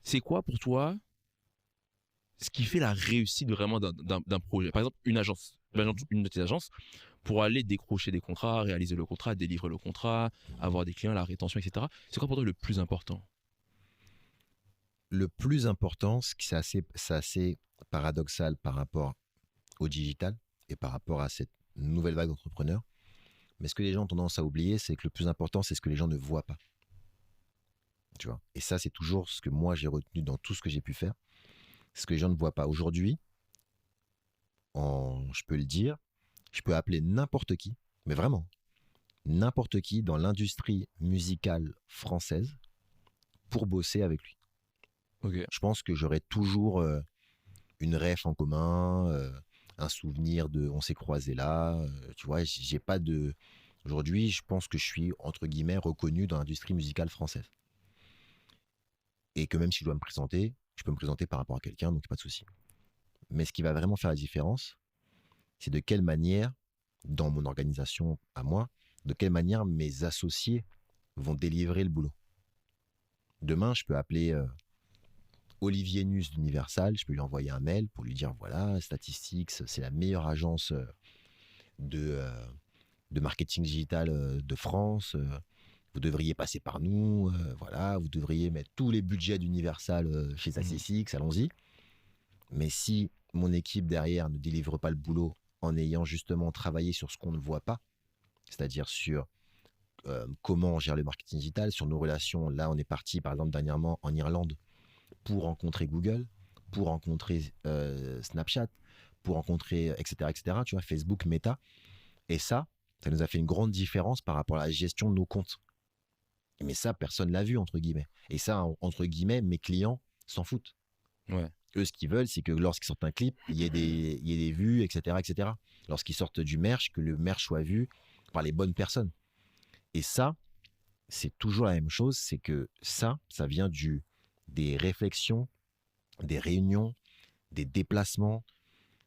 C'est quoi pour toi ce qui fait la réussite vraiment d'un projet? Par exemple, une de tes agences, pour aller décrocher des contrats, réaliser le contrat, délivrer le contrat, avoir des clients, la rétention, etc. C'est quoi pour toi le plus important? Le plus important, c'est assez paradoxal par rapport au digital et par rapport à cette nouvelle vague d'entrepreneurs. Mais ce que les gens ont tendance à oublier, c'est que le plus important, c'est ce que les gens ne voient pas. Tu vois. Et ça, c'est toujours ce que moi j'ai retenu dans tout ce que j'ai pu faire. Ce que les gens ne voient pas. Aujourd'hui, je peux le dire, je peux appeler n'importe qui, mais vraiment, n'importe qui dans l'industrie musicale française pour bosser avec lui. Ok. Je pense que j'aurai toujours une ref en commun, un souvenir de on s'est croisé là. Tu vois, j'ai pas de. Aujourd'hui, je pense que je suis, entre guillemets, reconnu dans l'industrie musicale française. Et que même si je dois me présenter, je peux me présenter par rapport à quelqu'un, donc pas de souci. Mais ce qui va vraiment faire la différence, c'est de quelle manière, dans mon organisation à moi, de quelle manière mes associés vont délivrer le boulot. Demain, je peux appeler Olivier Nus d'Universal, je peux lui envoyer un mail pour lui dire voilà, Statistix, c'est la meilleure agence de, euh, de marketing digital de France. Vous devriez passer par nous. Voilà, vous devriez mettre tous les budgets d'Universal chez Mhm. Statistix, allons-y. Mais si mon équipe derrière ne délivre pas le boulot en ayant justement travaillé sur ce qu'on ne voit pas, c'est-à-dire sur comment on gère le marketing digital, sur nos relations. Là, on est parti, par exemple, dernièrement en Irlande pour rencontrer Google, pour rencontrer Snapchat, pour rencontrer, etc., etc., tu vois, Facebook, Meta. Et ça nous a fait une grande différence par rapport à la gestion de nos comptes. Mais ça, personne l'a vu, entre guillemets. Et ça, entre guillemets, mes clients s'en foutent. Ouais. Eux, ce qu'ils veulent, c'est que lorsqu'ils sortent un clip, il y ait des vues, etc., etc. Lorsqu'ils sortent du merch, que le merch soit vu par les bonnes personnes. Et ça, c'est toujours la même chose, c'est que ça vient des réflexions, des réunions, des déplacements,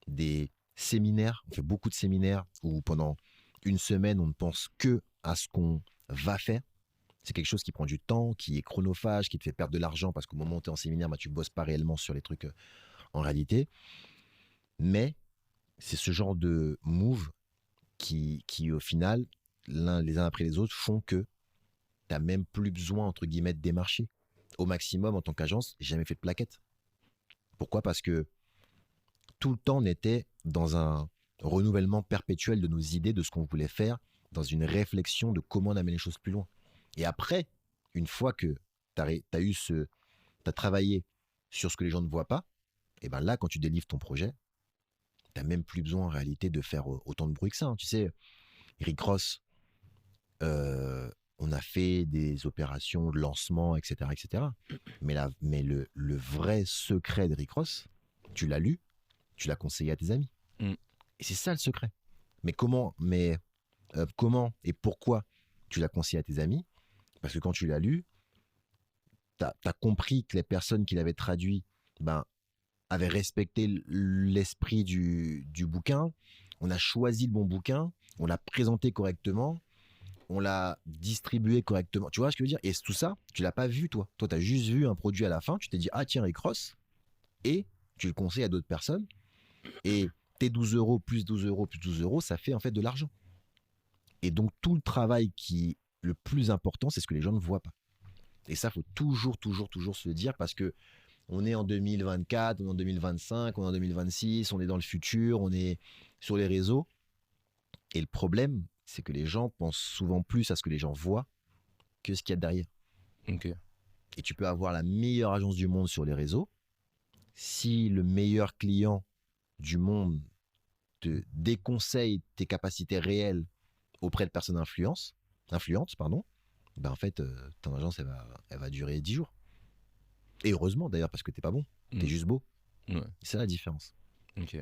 des séminaires. On fait beaucoup de séminaires où pendant une semaine, on ne pense que à ce qu'on va faire. C'est quelque chose qui prend du temps, qui est chronophage, qui te fait perdre de l'argent parce qu'au moment où tu es en séminaire, bah, tu bosses pas réellement sur les trucs en réalité. Mais c'est ce genre de move qui au final, les uns après les autres, font que tu n'as même plus besoin, entre guillemets, de démarcher. Au maximum, en tant qu'agence, j'ai jamais fait de plaquette. Pourquoi? Parce que tout le temps, on était dans un renouvellement perpétuel de nos idées, de ce qu'on voulait faire, dans une réflexion de comment on amène les choses plus loin. Et après, une fois que tu as travaillé sur ce que les gens ne voient pas, et ben là, quand tu délivres ton projet, tu n'as même plus besoin en réalité de faire autant de bruit que ça, hein. Tu sais, Rick Ross, on a fait des opérations de lancement, etc. etc. Mais le vrai secret de Rick Ross, tu l'as lu, tu l'as conseillé à tes amis. Mm. Et c'est ça le secret. Mais comment et pourquoi tu l'as conseillé à tes amis? Parce que quand tu l'as lu, tu as compris que les personnes qui l'avaient traduit avaient respecté l'esprit du bouquin. On a choisi le bon bouquin, on l'a présenté correctement, on l'a distribué correctement. Tu vois ce que je veux dire? Et tout ça, tu l'as pas vu, toi. Toi, tu as juste vu un produit à la fin, tu t'es dit, ah tiens, Rick Ross, et tu le conseilles à d'autres personnes. Et tes 12 euros plus 12 euros plus 12 euros, ça fait en fait de l'argent. Et donc, tout le travail qui est le plus important, c'est ce que les gens ne voient pas. Et ça, il faut toujours se le dire, parce que on est en 2024, on est en 2025, on est en 2026, on est dans le futur, on est sur les réseaux. Et le problème, c'est que les gens pensent souvent plus à ce que les gens voient que ce qu'il y a derrière. Ok. Et tu peux avoir la meilleure agence du monde sur les réseaux. Si le meilleur client du monde te déconseille tes capacités réelles auprès de personnes influentes, en fait, ton agence, elle va durer 10 jours. Et heureusement d'ailleurs, parce que t'es pas bon, t'es juste beau. Ouais. C'est la différence. Ok.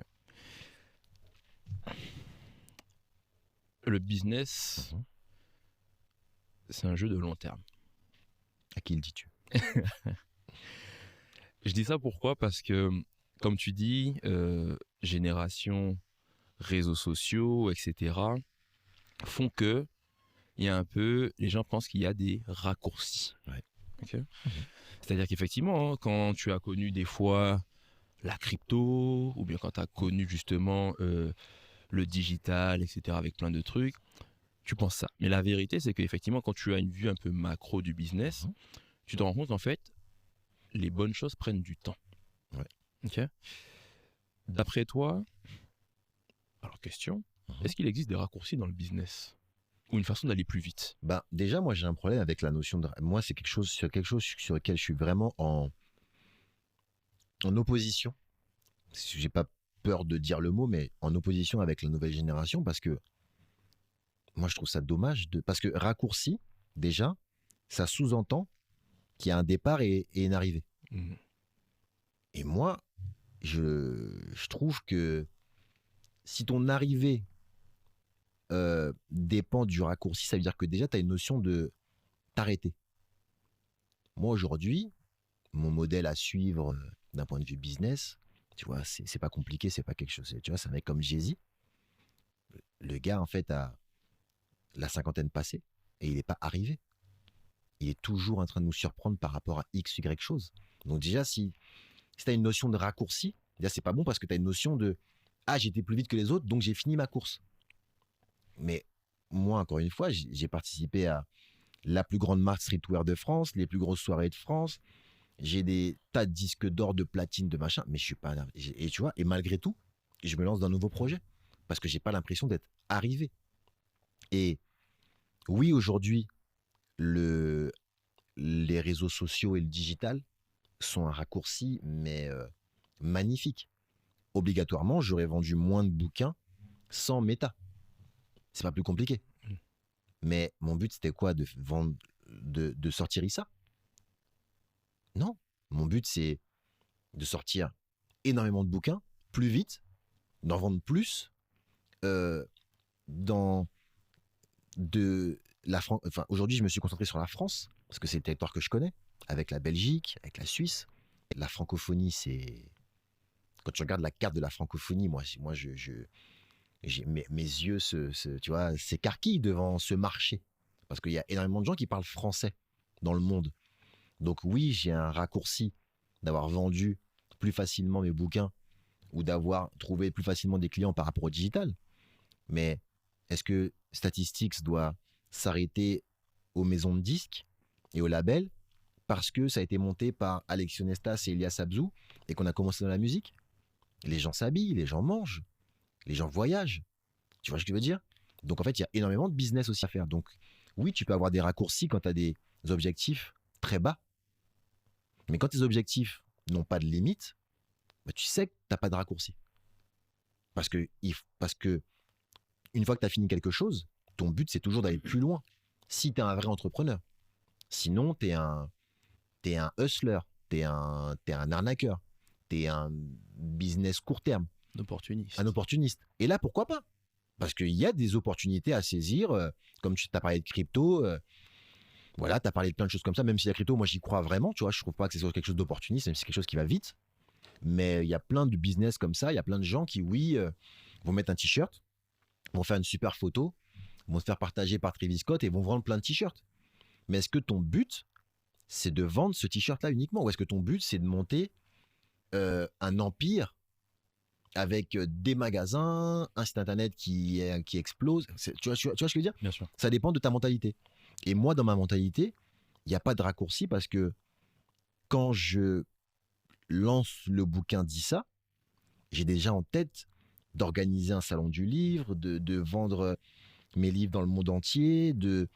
Le business, c'est un jeu de long terme. À qui le dis-tu? Je dis ça pourquoi? Parce que, comme tu dis, génération, réseaux sociaux, etc., font que il y a un peu, les gens pensent qu'il y a des raccourcis. Ouais. Okay. C'est-à-dire qu'effectivement, hein, quand tu as connu des fois la crypto, ou bien quand tu as connu justement le digital, etc., avec plein de trucs, tu penses ça. Mais la vérité, c'est qu'effectivement, quand tu as une vue un peu macro du business, tu te rends compte qu'en fait, les bonnes choses prennent du temps. Ouais. Okay. D'après toi, alors question, est-ce qu'il existe des raccourcis dans le business? Ou une façon d'aller plus vite? Déjà, moi, j'ai un problème avec la notion de... Moi, c'est quelque chose sur lequel je suis vraiment en opposition. J'ai pas peur de dire le mot, mais en opposition avec la nouvelle génération, parce que moi, je trouve ça dommage. Parce que raccourci, déjà, ça sous-entend qu'il y a un départ et une arrivée. Mmh. Et moi, je trouve que si ton arrivée dépend du raccourci, ça veut dire que déjà, tu as une notion de t'arrêter. Moi, aujourd'hui, mon modèle à suivre d'un point de vue business, tu vois, c'est pas compliqué, c'est pas quelque chose. Tu vois, c'est un mec comme Jay-Z. Le gars, en fait, a la cinquantaine passée et il n'est pas arrivé. Il est toujours en train de nous surprendre par rapport à X, Y chose. Donc déjà, si tu as une notion de raccourci, déjà, c'est pas bon, parce que tu as une notion de « Ah, j'étais plus vite que les autres, donc j'ai fini ma course ». Mais moi, encore une fois, j'ai participé à la plus grande marque streetwear de France, les plus grosses soirées de France. J'ai des tas de disques d'or, de platine, de machin, mais je suis pas... Et tu vois, et malgré tout, je me lance dans un nouveau projet, parce que j'ai pas l'impression d'être arrivé. Et oui, aujourd'hui, les réseaux sociaux et le digital sont un raccourci, mais magnifique. Obligatoirement, j'aurais vendu moins de bouquins sans méta. C'est pas plus compliqué. Mais mon but, c'était quoi? De vendre, de sortir Issa? Non. Mon but, c'est de sortir énormément de bouquins, plus vite, d'en vendre plus, dans de la France. Enfin, aujourd'hui, je me suis concentré sur la France, parce que c'est le territoire que je connais, avec la Belgique, avec la Suisse. La francophonie, c'est... Quand tu regardes la carte de la francophonie, mes yeux tu vois, s'écarquillent devant ce marché. Parce qu'il y a énormément de gens qui parlent français dans le monde. Donc oui, j'ai un raccourci d'avoir vendu plus facilement mes bouquins ou d'avoir trouvé plus facilement des clients par rapport au digital. Mais est-ce que Statistics doit s'arrêter aux maisons de disques et aux labels parce que ça a été monté par Alexis Nestas et Elias Abzou et qu'on a commencé dans la musique? Les gens s'habillent, les gens mangent, les gens voyagent. Tu vois ce que je veux dire? Donc en fait, il y a énormément de business aussi à faire. Donc oui, tu peux avoir des raccourcis quand tu as des objectifs très bas. Mais quand tes objectifs n'ont pas de limite, bah, tu sais que tu n'as pas de raccourci. Parce que une fois que tu as fini quelque chose, ton but, c'est toujours d'aller plus loin. Si tu es un vrai entrepreneur. Sinon, tu es un hustler, tu es un arnaqueur, tu es un business court terme, un opportuniste. Et là, pourquoi pas? Parce qu'il y a des opportunités à saisir, comme tu as parlé de crypto, voilà, tu as parlé de plein de choses comme ça, même si la crypto, moi, j'y crois vraiment, tu vois, je trouve pas que c'est quelque chose d'opportuniste, même si c'est quelque chose qui va vite. Mais il y a plein de business comme ça, il y a plein de gens qui, oui, vont mettre un t-shirt, vont faire une super photo, vont se faire partager par Travis Scott et vont vendre plein de t-shirts. Mais est-ce que ton but, c'est de vendre ce t-shirt-là uniquement? Ou est-ce que ton but, c'est de monter un empire avec des magasins, un site internet qui explose? Tu vois ce que je veux dire? Bien sûr. Ça dépend de ta mentalité. Et moi, dans ma mentalité, il n'y a pas de raccourci parce que quand je lance le bouquin d'Issa, j'ai déjà en tête d'organiser un salon du livre, de vendre mes livres dans le monde entier, de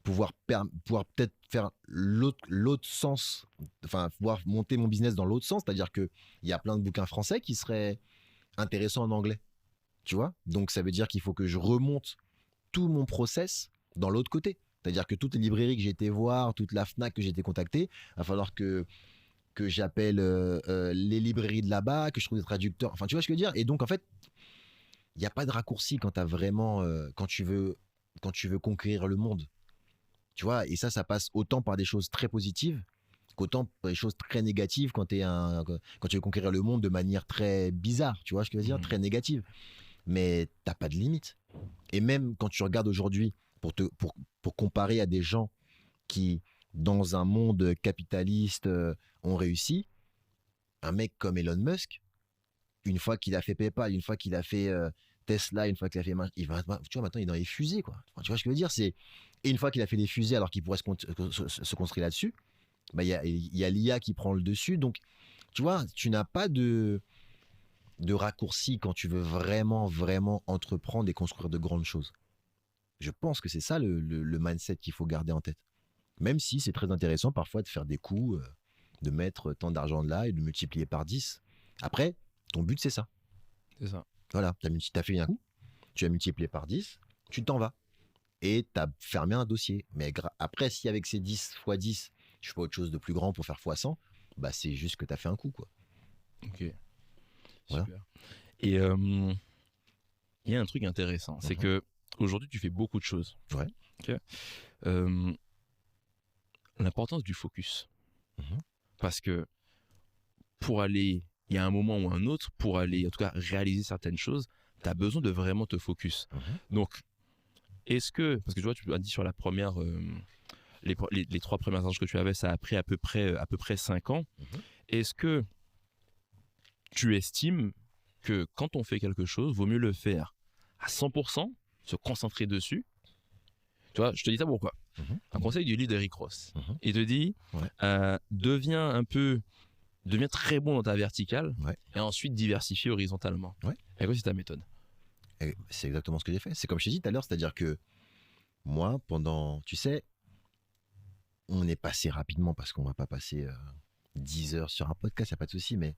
pouvoir peut-être faire l'autre sens, enfin, pouvoir monter mon business dans l'autre sens, c'est-à-dire qu'il y a plein de bouquins français qui seraient intéressants en anglais, tu vois? Donc, ça veut dire qu'il faut que je remonte tout mon process dans l'autre côté. C'est-à-dire que toutes les librairies que j'ai été voir, toute la FNAC que j'ai été contacté, il va falloir que j'appelle les librairies de là-bas, que je trouve des traducteurs. Enfin, tu vois ce que je veux dire? Et donc, en fait, il n'y a pas de raccourci quand tu as vraiment, quand tu veux conquérir le monde. Tu vois? Et ça passe autant par des choses très positives qu'autant par des choses très négatives quand tu veux conquérir le monde de manière très bizarre. Tu vois ce que je veux dire? Très négative. Mais t'as pas de limite. Et même quand tu regardes aujourd'hui, pour comparer à des gens qui, dans un monde capitaliste, ont réussi, un mec comme Elon Musk, une fois qu'il a fait PayPal, une fois qu'il a fait Tesla, une fois qu'il a fait, tu vois, maintenant il est dans les fusées, quoi. Enfin, tu vois ce que je veux dire? Et une fois qu'il a fait des fusées, alors qu'il pourrait se construire là-dessus, bah, il y a l'IA qui prend le dessus. Donc, tu vois, tu n'as pas de raccourci quand tu veux vraiment, vraiment entreprendre et construire de grandes choses. Je pense que c'est ça le mindset qu'il faut garder en tête. Même si c'est très intéressant parfois de faire des coups, de mettre tant d'argent là et de multiplier par 10. Après, ton but, c'est ça. C'est ça. Voilà, tu as fait un coup, tu as multiplié par 10, tu t'en vas. Et tu as fermé un dossier. Mais après, si avec ces 10 x 10, je fais autre chose de plus grand pour faire x 100, bah c'est juste que tu as fait un coup, quoi. Ok. Voilà. Super. Et il y a un truc intéressant, c'est que aujourd'hui tu fais beaucoup de choses. Ouais. Okay. L'importance du focus. Parce que pour aller, il y a un moment ou un autre, pour aller en tout cas réaliser certaines choses, tu as besoin de vraiment te focus. Donc, est-ce que, parce que tu vois, tu as dit sur la première, les 3 premières anges que tu avais, ça a pris à peu près 5 ans. Est-ce que tu estimes que quand on fait quelque chose, vaut mieux le faire à 100%, se concentrer dessus? Tu vois, je te dis ça pourquoi? Un conseil du livre d'Eric Ross. Il te dit, deviens très bon dans ta verticale et ensuite diversifie horizontalement. Et quoi, c'est ta méthode? Et c'est exactement ce que j'ai fait. C'est comme je t'ai dit tout à l'heure, c'est-à-dire que moi, tu sais, on est passé rapidement parce qu'on va pas passer 10 heures sur un podcast, il n'y a pas de souci, mais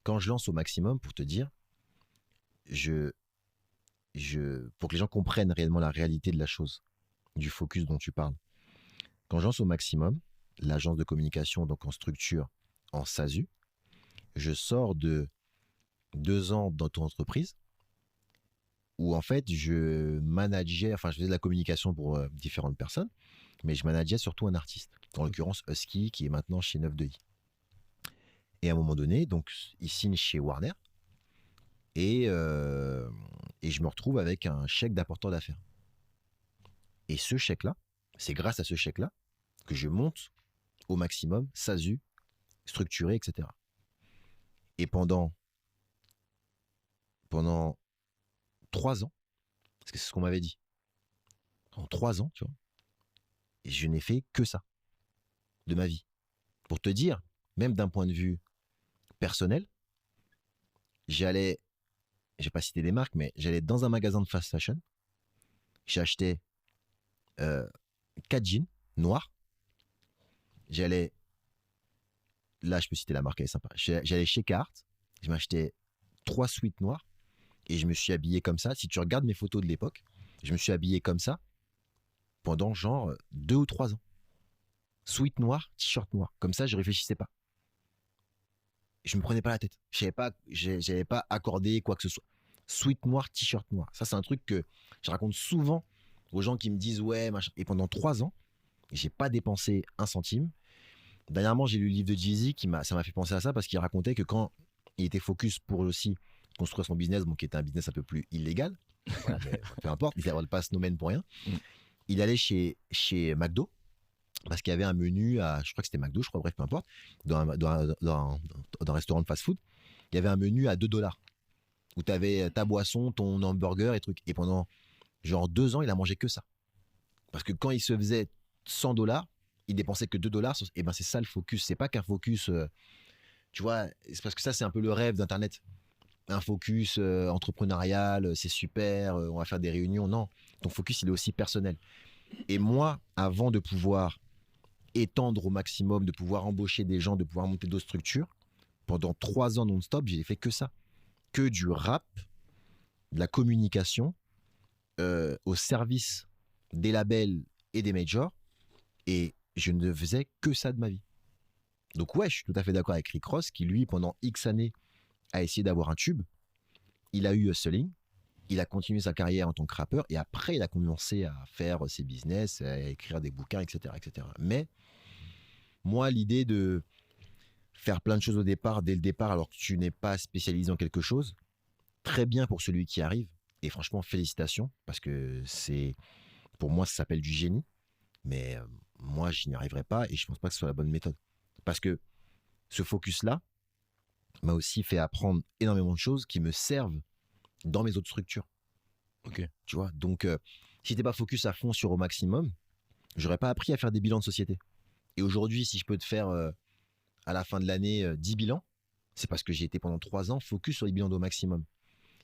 quand je lance au maximum, pour te dire, pour que les gens comprennent réellement la réalité de la chose, du focus dont tu parles, quand je lance au maximum, l'agence de communication, donc en structure, en SASU, je sors de 2 ans dans ton entreprise où en fait je faisais de la communication pour différentes personnes, mais je manageais surtout un artiste, en l'occurrence Husky, qui est maintenant chez 9-2i. Et à un moment donné, donc il signe chez Warner et je me retrouve avec un chèque d'apporteur d'affaires. Et ce chèque-là, c'est grâce à ce chèque-là que je monte au maximum SASU, structuré, etc. Et pendant 3 ans, parce que c'est ce qu'on m'avait dit, en 3 ans, tu vois, et je n'ai fait que ça de ma vie. Pour te dire, même d'un point de vue personnel, je vais pas citer des marques, mais j'allais dans un magasin de fast fashion, j'achetais 4 jeans noirs, j'allais là, je peux citer la marque, elle est sympa. J'allais chez Carhartt, je m'achetais 3 sweats noirs et je me suis habillé comme ça. Si tu regardes mes photos de l'époque, je me suis habillé comme ça pendant genre 2 ou 3 ans. Sweat noir, t-shirt noir. Comme ça, je réfléchissais pas. Je me prenais pas la tête. J'avais pas accordé quoi que ce soit. Sweat noir, t-shirt noir. Ça, c'est un truc que je raconte souvent aux gens qui me disent ouais, machin. Et pendant 3 ans, j'ai pas dépensé un centime. Dernièrement, j'ai lu le livre de Jay-Z ça m'a fait penser à ça parce qu'il racontait que quand il était focus pour aussi construire son business, bon, qui était un business un peu plus illégal, voilà, mais peu importe, il n'avait pas ce domaine pour rien. Il allait chez McDo parce qu'il y avait un menu je crois que c'était McDo, je crois, bref, peu importe, dans un restaurant de fast-food, il y avait un menu à $2 où tu avais ta boisson, ton hamburger et trucs. Et pendant genre 2 ans, il a mangé que ça. Parce que quand il se faisait $100, il dépensait que $2. Et ben c'est ça le focus. C'est pas qu'un focus, tu vois, c'est parce que ça, c'est un peu le rêve d'Internet. Un focus entrepreneurial, c'est super, on va faire des réunions. Non, ton focus, il est aussi personnel. Et moi, avant de pouvoir étendre au maximum, de pouvoir embaucher des gens, de pouvoir monter d'autres structures, pendant 3 ans non-stop, j'ai fait que ça. Que du rap, de la communication, au service des labels et des majors. Et je ne faisais que ça de ma vie. Donc ouais, je suis tout à fait d'accord avec Rick Ross, qui lui, pendant X années, a essayé d'avoir un tube. Il a eu Hustling. Il a continué sa carrière en tant que rappeur. Et après, il a commencé à faire ses business, à écrire des bouquins, etc., etc. Mais moi, l'idée de faire plein de choses dès le départ, alors que tu n'es pas spécialisé en quelque chose, très bien pour celui qui arrive. Et franchement, félicitations, parce que pour moi, ça s'appelle du génie. Mais moi, je n'y arriverai pas et je ne pense pas que ce soit la bonne méthode. Parce que ce focus-là m'a aussi fait apprendre énormément de choses qui me servent dans mes autres structures. Ok. Tu vois, donc si tu n'es pas focus à fond sur au maximum, j'aurais pas appris à faire des bilans de société. Et aujourd'hui, si je peux te faire à la fin de l'année 10 bilans, c'est parce que j'ai été pendant 3 ans focus sur les bilans d'au maximum.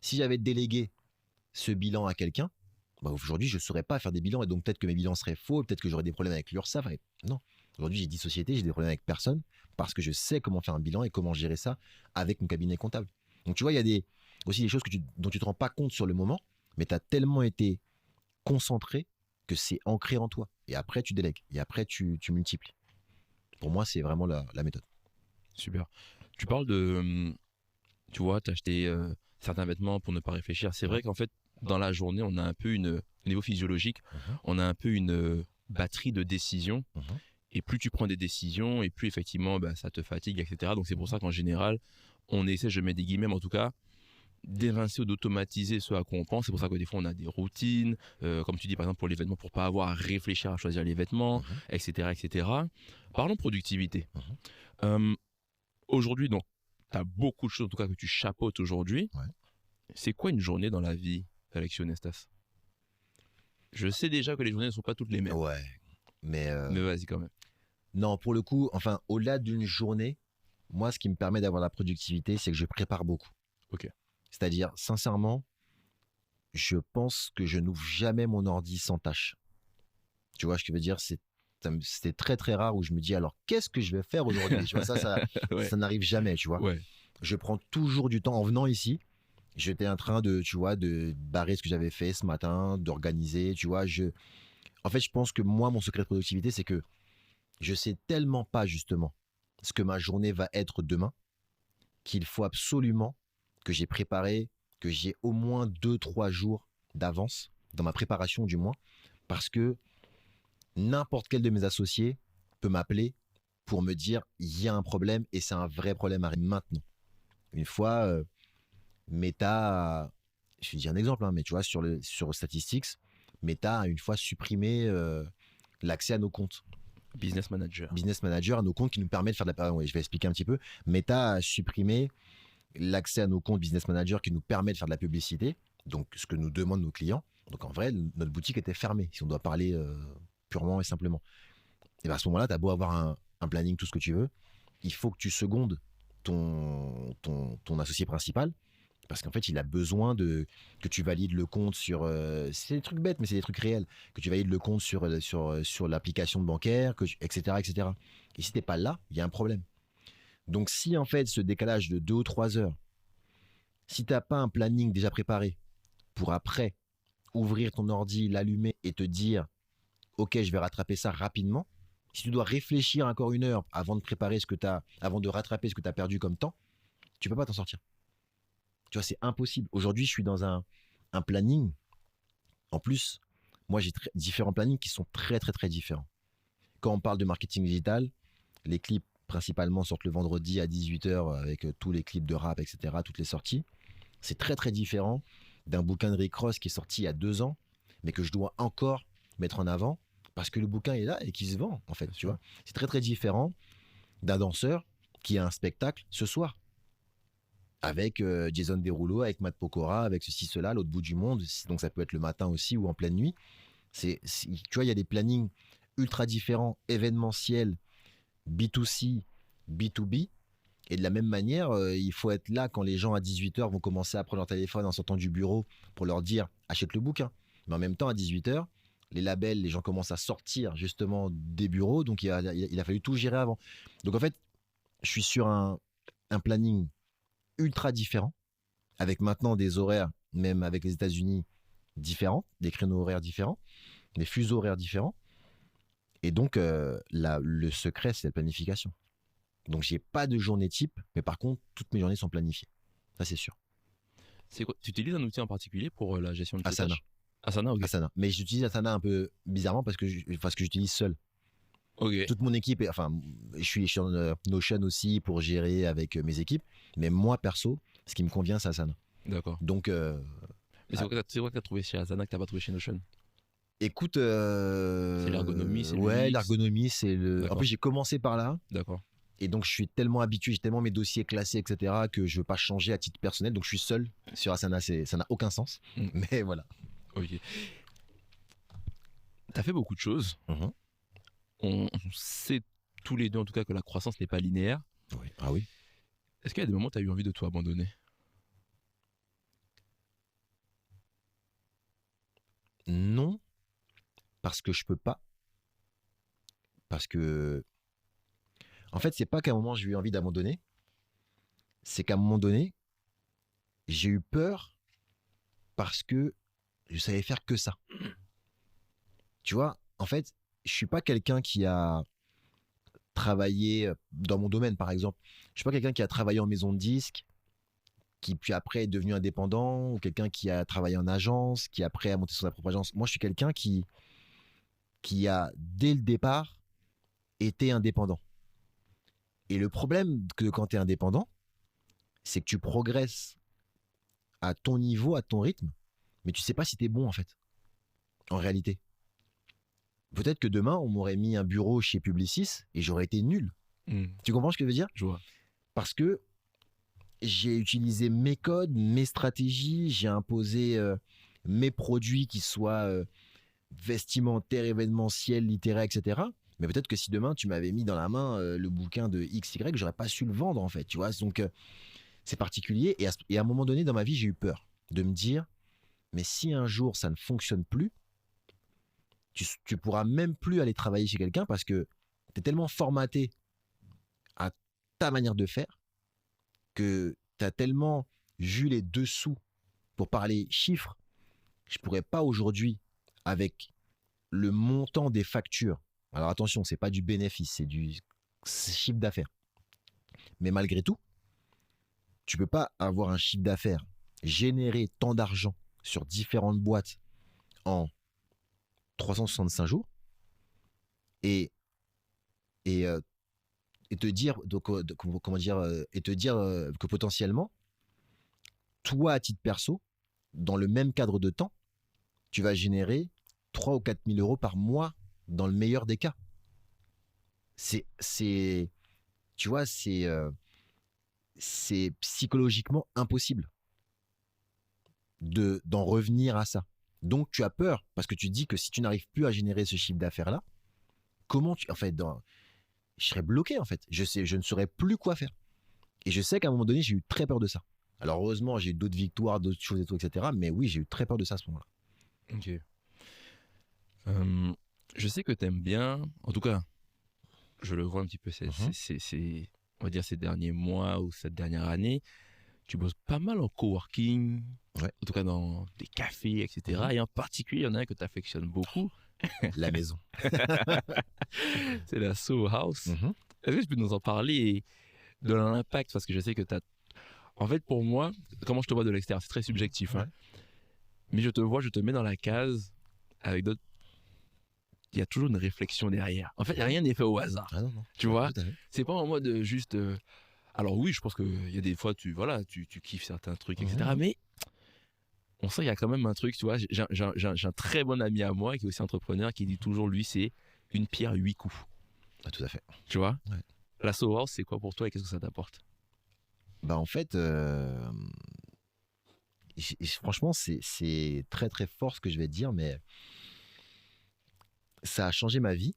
Si j'avais délégué ce bilan à quelqu'un, bah aujourd'hui, je ne saurais pas faire des bilans et donc peut-être que mes bilans seraient faux, peut-être que j'aurais des problèmes avec l'URSSAF. Non, aujourd'hui, j'ai 10 sociétés, j'ai des problèmes avec personne parce que je sais comment faire un bilan et comment gérer ça avec mon cabinet comptable. Donc tu vois, il y a aussi des choses dont tu ne te rends pas compte sur le moment, mais tu as tellement été concentré que c'est ancré en toi. Et après, tu délègues. Et après, tu multiplies. Pour moi, c'est vraiment la méthode. Super. Tu parles de, tu vois, t'acheter certains vêtements pour ne pas réfléchir. C'est vrai qu'en fait, dans la journée, on a un peu au niveau physiologique, on a un peu une batterie de décisions. Et plus tu prends des décisions, et plus effectivement, bah, ça te fatigue, etc. Donc c'est pour ça qu'en général, on essaie, je mets des guillemets, mais en tout cas, d'évincer ou d'automatiser ce à quoi on pense. C'est pour ça que des fois, on a des routines, comme tu dis, par exemple, pour les vêtements, pour pas avoir à réfléchir à choisir les vêtements, etc., etc. Parlons productivité. Aujourd'hui, donc, tu as beaucoup de choses, en tout cas, que tu chapeautes aujourd'hui. Ouais. C'est quoi une journée dans la vie, Alexio Nestas? Je sais déjà que les journées ne sont pas toutes les mêmes. Ouais, mais vas-y quand même. non, pour le coup, enfin, au-delà d'une journée, moi, ce qui me permet d'avoir la productivité, c'est que je prépare beaucoup. Ok. C'est-à-dire, sincèrement, je pense que je n'ouvre jamais mon ordi sans tâche. Tu vois ce que je veux dire? C'était très très rare où je me dis alors qu'est-ce que je vais faire aujourd'hui? Tu vois, ça Ouais. n'arrive jamais, tu vois. Ouais. Je prends toujours du temps en venant ici. J'étais en train de barrer ce que j'avais fait ce matin, d'organiser, tu vois. En fait, je pense que moi, mon secret de productivité, c'est que je sais tellement pas justement ce que ma journée va être demain qu'il faut absolument que j'ai préparé, que j'ai au moins 2-3 jours d'avance dans ma préparation du moins, parce que n'importe quel de mes associés peut m'appeler pour me dire il y a un problème et c'est un vrai problème à maintenant. Une fois, Meta, je vais dire un exemple, hein, mais tu vois, sur Statistics, Meta a une fois supprimé l'accès à nos comptes. Business manager. Business manager à nos comptes qui nous permet de faire de la... je vais expliquer un petit peu. Meta a supprimé l'accès à nos comptes business manager qui nous permet de faire de la publicité, donc ce que nous demandent nos clients. Donc en vrai, notre boutique était fermée, si on doit parler purement et simplement. Et bien à ce moment-là, tu as beau avoir un planning, tout ce que tu veux, il faut que tu secondes ton associé principal, parce qu'en fait, il a besoin que tu valides le compte sur... c'est des trucs bêtes, mais c'est des trucs réels. Que tu valides le compte sur l'application bancaire, etc., etc. Et si tu n'es pas là, il y a un problème. Donc, si en fait, ce décalage de 2 ou 3 heures, si tu n'as pas un planning déjà préparé pour après ouvrir ton ordi, l'allumer et te dire, OK, je vais rattraper ça rapidement, si tu dois réfléchir encore 1 heure avant de préparer avant de rattraper ce que tu as perdu comme temps, tu peux pas t'en sortir. Tu vois, c'est impossible. Aujourd'hui, je suis dans un planning. En plus, moi, j'ai différents plannings qui sont très, très, très différents. Quand on parle de marketing digital, les clips principalement sortent le vendredi à 18h avec tous les clips de rap, etc., toutes les sorties. C'est très, très différent d'un bouquin de Rick Ross qui est sorti il y a 2 ans, mais que je dois encore mettre en avant parce que le bouquin est là et qu'il se vend, en fait. Tu vois, c'est très, très différent d'un danseur qui a un spectacle ce soir avec Jason Derulo, avec Matt Pokora, avec ceci, cela, l'autre bout du monde. Donc ça peut être le matin aussi ou en pleine nuit. Tu vois, il y a des plannings ultra différents, événementiels, B2C, B2B. Et de la même manière, il faut être là quand les gens à 18h vont commencer à prendre leur téléphone en sortant du bureau pour leur dire achète le bouquin. Mais en même temps, à 18h, les labels, les gens commencent à sortir justement des bureaux. Donc il a fallu tout gérer avant. Donc en fait, je suis sur un planning ultra différent, avec maintenant des horaires, même avec les États-Unis, différents, des créneaux horaires différents, des fuseaux horaires différents. Et donc, le secret, c'est la planification. Donc, j'ai pas de journée type, mais par contre, toutes mes journées sont planifiées. Ça, c'est sûr. C'est quoi? Tu utilises un outil en particulier pour la gestion de tes Asana. tâches? Asana, ok. Asana. Mais j'utilise Asana un peu bizarrement parce que j'utilise seul. Ok, Toute mon équipe, enfin, je suis sur Notion aussi pour gérer avec mes équipes. Mais moi, perso, ce qui me convient, c'est Asana. d'accord. Donc, Mais c'est quoi que t'as trouvé chez Asana que t'as pas trouvé chez Notion? écoute, C'est l'ergonomie, c'est ouais, l'UX. l'ergonomie, c'est le. En D'accord. plus, j'ai commencé par là, D'accord. et donc je suis tellement habitué, j'ai tellement mes dossiers classés, etc., que je veux pas changer à titre personnel. Donc je suis seul sur Asana, ça n'a aucun sens. Mm. Mais voilà. Ok. T'as fait beaucoup de choses. Mhm. On sait tous les deux, en tout cas, que la croissance n'est pas linéaire. Oui. Ah oui. Est-ce qu'il y a des moments où t'as eu envie de tout abandonner? Non, parce que je peux pas. Parce que, en fait, c'est pas qu'à un moment j'ai eu envie d'abandonner, c'est qu'à un moment donné, j'ai eu peur parce que je savais faire que ça. Tu vois, en fait, je suis pas quelqu'un qui a travaillé dans mon domaine, par exemple. Je suis pas quelqu'un qui a travaillé en maison de disques, qui puis après est devenu indépendant, ou quelqu'un qui a travaillé en agence, qui après a monté sa propre agence. Moi, je suis quelqu'un qui a, dès le départ, été indépendant. Et le problème que quand tu es indépendant, c'est que tu progresses à ton niveau, à ton rythme, mais tu sais pas si tu es bon, en fait, en réalité. Peut-être que demain, on m'aurait mis un bureau chez Publicis et j'aurais été nul. Tu comprends ce que je veux dire? Je vois. Parce que j'ai utilisé mes codes, mes stratégies, j'ai imposé mes produits qui soient vestimentaires, événementiels, littéraires, etc. Mais peut-être que si demain tu m'avais mis dans la main le bouquin de XY, j'aurais pas su le vendre en fait, tu vois. Donc c'est particulier. Et à un moment donné dans ma vie, j'ai eu peur de me dire, mais si un jour ça ne fonctionne plus, tu pourras même plus aller travailler chez quelqu'un parce que tu es tellement formaté à ta manière de faire que tu as tellement vu les dessous pour parler chiffres. Je pourrais pas aujourd'hui, avec le montant des factures, alors attention, c'est pas du bénéfice, c'est du chiffre d'affaires. Mais malgré tout, tu peux pas avoir un chiffre d'affaires, générer tant d'argent sur différentes boîtes en 365 jours et, et, euh, et te dire, donc, comment dire, et te dire que potentiellement, toi à titre perso, dans le même cadre de temps, tu vas générer 3 ou 4 000 euros par mois dans le meilleur des cas. Tu vois, c'est psychologiquement impossible d'en revenir à ça. Donc tu as peur parce que tu te dis que si tu n'arrives plus à générer ce chiffre d'affaires là, en fait, je serais bloqué en fait. Je ne saurais plus quoi faire. Et je sais qu'à un moment donné, j'ai eu très peur de ça. Alors heureusement, j'ai eu d'autres victoires, d'autres choses et tout, etc. Mais oui, j'ai eu très peur de ça à ce moment-là. Ok. Je sais que t'aimes bien, en tout cas, je le vois un petit peu, Mhm. c'est on va dire, ces derniers mois ou cette dernière année, tu bosses pas mal en coworking, Ouais. en tout cas dans des cafés, etc. Mhm. Et en particulier, il y en a un que tu affectionnes beaucoup, La maison. c'est la Soho House. Mhm. Est-ce que tu peux nous en parler et de l'impact? Parce que je sais que tu as... En fait, pour moi, comment je te vois de l'extérieur, c'est très subjectif. Hein. Ouais. Mais je te vois, je te mets dans la case avec d'autres. Il y a toujours une réflexion derrière. En fait, rien n'est fait au hasard. Ah non. Tu vois, Tout à fait. c'est pas en mode juste. Alors oui, je pense qu'il y a des fois, tu kiffes certains trucs, etc. Mhm. Mais on sent qu'il y a quand même un truc, tu vois. J'ai un très bon ami à moi qui est aussi entrepreneur qui dit toujours, lui, c'est une pierre, 8 coups. Ah, tout à fait. Tu vois, Ouais. la Soho House, c'est quoi pour toi et qu'est-ce que ça t'apporte? Bah en fait, franchement, c'est très très fort ce que je vais te dire, mais ça a changé ma vie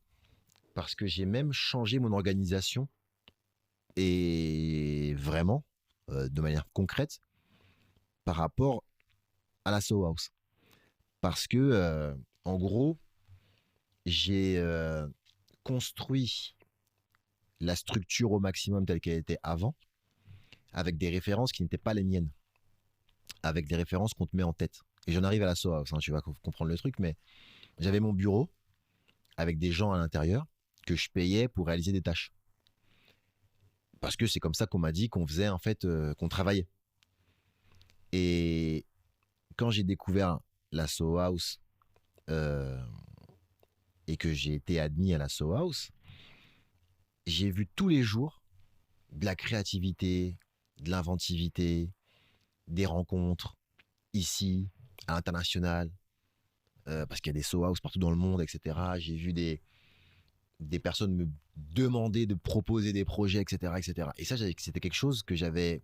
parce que j'ai même changé mon organisation et vraiment, de manière concrète, par rapport à la Soho House. Parce que, en gros, j'ai construit la structure au maximum telle qu'elle était avant, avec des références qui n'étaient pas les miennes, avec des références qu'on te met en tête. Et j'en arrive à la Soho House, hein, tu vas comprendre le truc, mais j'avais mon bureau avec des gens à l'intérieur que je payais pour réaliser des tâches. Parce que c'est comme ça qu'on m'a dit qu'on faisait, en fait, qu'on travaillait. Et quand j'ai découvert la Soho House euh, et que j'ai été admis à la Soho House, j'ai vu tous les jours de la créativité, de l'inventivité, des rencontres ici, à l'international, parce qu'il y a des Soho House partout dans le monde, etc. J'ai vu des personnes me demander de proposer des projets, etc. etc. Et ça, c'était quelque chose que j'avais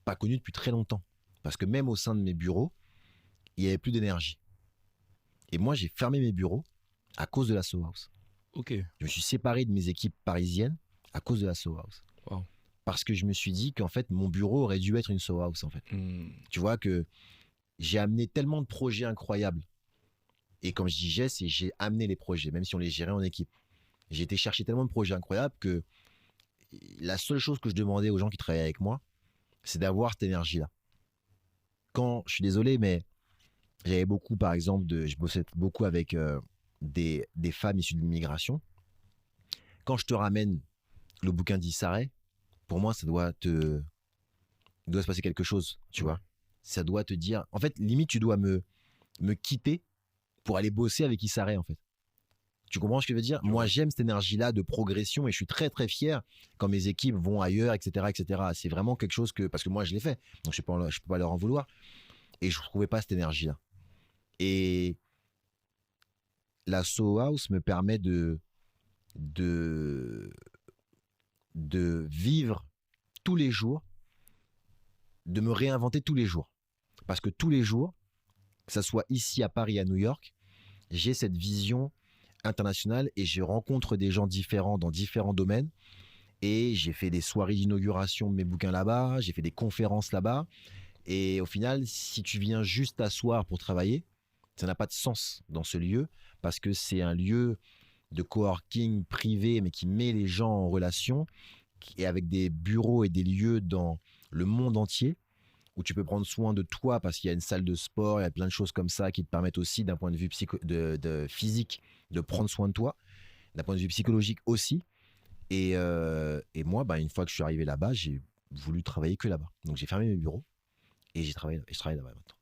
pas connu depuis très longtemps. Parce que même au sein de mes bureaux, il n'y avait plus d'énergie. Et moi, j'ai fermé mes bureaux à cause de la Soho House. Ok. Je me suis séparé de mes équipes parisiennes à cause de la Soho House. Wow. Parce que je me suis dit qu'en fait, mon bureau aurait dû être une Soho House, en fait. Tu vois que j'ai amené tellement de projets incroyables. Et comme je dis j'ai amené les projets, même si on les gérait en équipe. J'ai été chercher tellement de projets incroyables que la seule chose que je demandais aux gens qui travaillaient avec moi, c'est d'avoir cette énergie-là. Quand, je suis désolé, mais j'avais beaucoup, par exemple, je bossais beaucoup avec des femmes issues de l'immigration. Quand je te ramène le bouquin d'Issaré, pour moi, il doit se passer quelque chose, tu vois. Ça doit te dire, en fait, limite, tu dois me quitter pour aller bosser avec Issaré, en fait. Tu comprends ce que je veux dire? Moi, j'aime cette énergie-là de progression et je suis très, très fier quand mes équipes vont ailleurs, etc., etc. C'est vraiment quelque chose que, parce que moi, je l'ai fait, donc je peux pas leur en vouloir. Et je ne trouvais pas cette énergie-là. Et la Soho House me permet de, de vivre tous les jours, de me réinventer tous les jours. Parce que tous les jours, que ça soit ici à Paris, à New York, j'ai cette vision internationale et je rencontre des gens différents dans différents domaines. Et j'ai fait des soirées d'inauguration de mes bouquins là-bas, j'ai fait des conférences là-bas. Et au final, si tu viens juste t'asseoir pour travailler, ça n'a pas de sens dans ce lieu parce que c'est un lieu de coworking privé mais qui met les gens en relation et avec des bureaux et des lieux dans le monde entier où tu peux prendre soin de toi parce qu'il y a une salle de sport, il y a plein de choses comme ça qui te permettent aussi d'un point de vue de physique de prendre soin de toi, d'un point de vue psychologique aussi. Et moi, bah, une fois que je suis arrivé là-bas, j'ai voulu travailler que là-bas. Donc j'ai fermé mes bureaux et je travaille là-bas maintenant.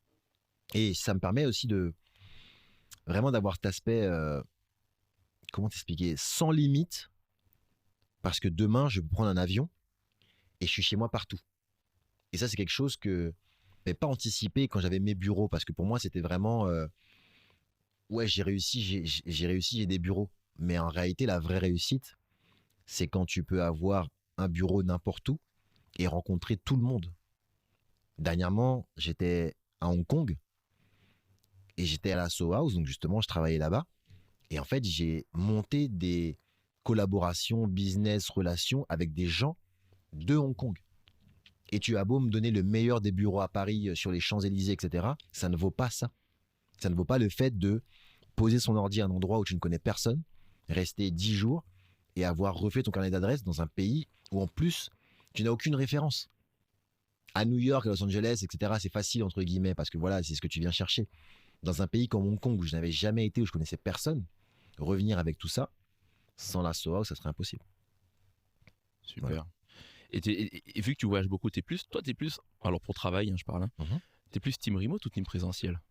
Et ça me permet aussi de vraiment d'avoir cet aspect, comment t'expliquer, sans limite, parce que demain, je peux prendre un avion et je suis chez moi partout. Et ça, c'est quelque chose que je n'avais pas anticipé quand j'avais mes bureaux, parce que pour moi, c'était vraiment, ouais, j'ai réussi, j'ai des bureaux. Mais en réalité, la vraie réussite, c'est quand tu peux avoir un bureau n'importe où et rencontrer tout le monde. Dernièrement, j'étais à Hong Kong et j'étais à la Soho House, donc justement, je travaillais là-bas. Et en fait, j'ai monté des collaborations, business, relations avec des gens de Hong Kong. Et tu as beau me donner le meilleur des bureaux à Paris, sur les Champs-Élysées, etc. Ça ne vaut pas ça. Ça ne vaut pas le fait de poser son ordi à un endroit où tu ne connais personne, rester 10 jours et avoir refait ton carnet d'adresses dans un pays où en plus, Tu n'as aucune référence. À New York, à Los Angeles, etc., c'est facile, entre guillemets, parce que voilà, c'est ce que tu viens chercher. Dans un pays comme Hong Kong, où je n'avais jamais été, où je connaissais personne, revenir avec tout ça, sans la SOA, ça serait impossible. Super. Voilà. Et vu que tu voyages beaucoup, t'es plus, alors pour travail, hein, je parle, Mhm. t'es plus team remote ou team présentiel?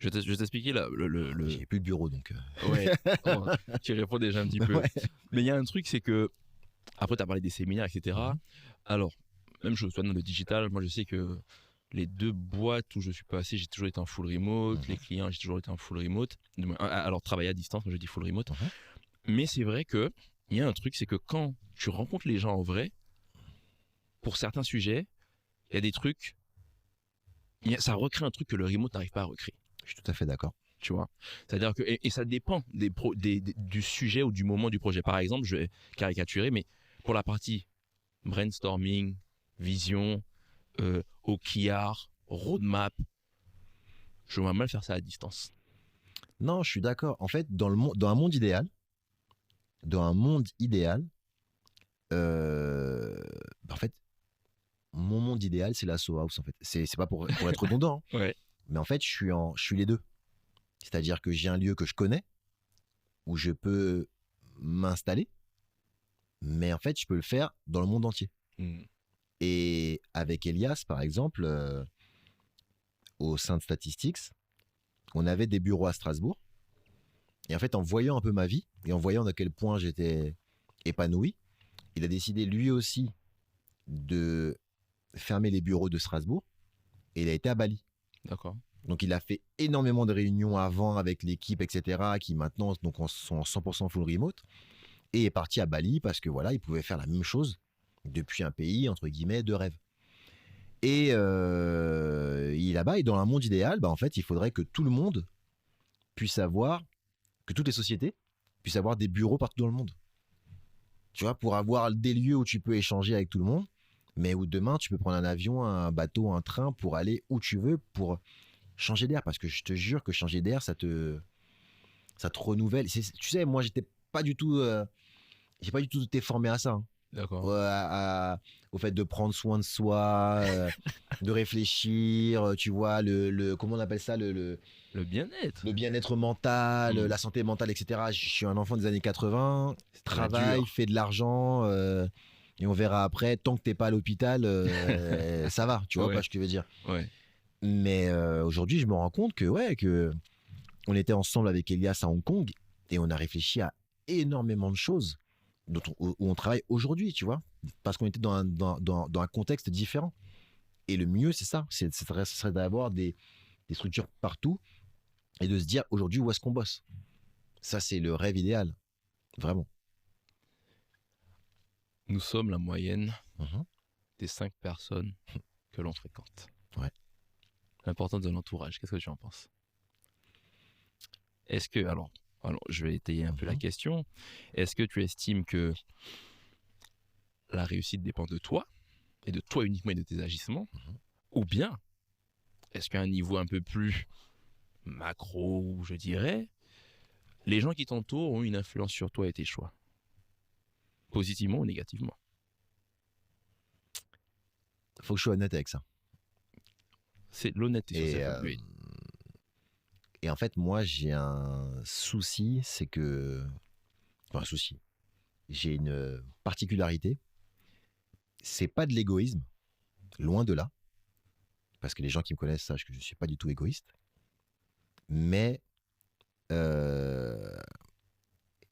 Je vais t'expliquer J'ai plus de bureau, donc... Ouais, bon, tu réponds déjà un petit peu. Ouais. Mais il y a un truc, c'est que, après, tu as parlé des séminaires, etc. Mhm. Alors, même chose, toi, dans le digital, moi, je sais que les 2 boîtes où je suis passé, j'ai toujours été en full remote. Mhm. Les clients, j'ai toujours été en full remote. Alors, travailler à distance, moi, je dis full remote. Mhm. Mais c'est vrai que il y a un truc, c'est que quand tu rencontres les gens en vrai, pour certains sujets, il y a des trucs, ça recrée un truc que le remote n'arrive pas à recréer. Je suis tout à fait d'accord. Tu vois, c'est-à-dire que et ça dépend du sujet ou du moment du projet. Par exemple, je vais caricaturer, mais pour la partie brainstorming, vision, OKR, roadmap, je vois mal faire ça à distance. Non, je suis d'accord. En fait, dans un monde idéal, en fait, mon monde idéal, c'est la SOA House, en fait. C'est pas pour être redondant, hein, Ouais. mais en fait, je suis les deux. C'est-à-dire que j'ai un lieu que je connais, où je peux m'installer, mais en fait, je peux le faire dans le monde entier. Et avec Elias, par exemple, au sein de Statistics, on avait des bureaux à Strasbourg. Et en fait, en voyant un peu ma vie, et en voyant à quel point j'étais épanoui, il a décidé lui aussi de fermer les bureaux de Strasbourg, et il a été à Bali. D'accord. Donc il a fait énormément de réunions avant avec l'équipe, etc., qui maintenant donc, sont en 100% full remote, et est parti à Bali parce que voilà, il pouvait faire la même chose depuis un pays, entre guillemets, de rêve. Et il est là-bas, et dans un monde idéal, en fait, il faudrait que tout le monde puisse avoir, que toutes les sociétés puissent avoir des bureaux partout dans le monde. Tu vois, pour avoir des lieux où tu peux échanger avec tout le monde, mais où demain, tu peux prendre un avion, un bateau, un train pour aller où tu veux, pour changer d'air. Parce que je te jure que changer d'air, ça te renouvelle. Tu sais, moi, j'ai pas du tout été formé à ça, hein. D'accord. Au fait de prendre soin de soi, de réfléchir, tu vois, comment on appelle ça, Le bien-être. le bien-être mental, Mm. la santé mentale, etc. Je suis un enfant des années 80, travaille, dur. fais de l'argent, et on verra après. Tant que t'es pas à l'hôpital, ça va, tu vois Ouais. pas ce que je veux dire. Ouais. Mais aujourd'hui, je me rends compte que on était ensemble avec Elias à Hong Kong et on a réfléchi à énormément de choses où on travaille aujourd'hui, tu vois, parce qu'on était dans un contexte différent. Et le mieux, c'est ça, ce serait d'avoir des structures partout et de se dire aujourd'hui où est-ce qu'on bosse. Ça, c'est le rêve idéal, vraiment. Nous sommes la moyenne Mhm. des 5 personnes que l'on fréquente. Ouais. L'importance de l'entourage, qu'est-ce que tu en penses? Est-ce que, alors, je vais étayer un peu la question, est-ce que tu estimes que la réussite dépend de toi, et de toi uniquement et de tes agissements, ou bien, est-ce qu'à un niveau un peu plus macro, je dirais, les gens qui t'entourent ont une influence sur toi et tes choix, positivement ou négativement? Faut que je sois honnête avec ça. C'est l'honnêteté sur Et, cette famille. et en fait, moi, j'ai un souci, c'est que... Enfin, un souci. J'ai une particularité. C'est pas de l'égoïsme, loin de là. Parce que les gens qui me connaissent sachent que je suis pas du tout égoïste. Mais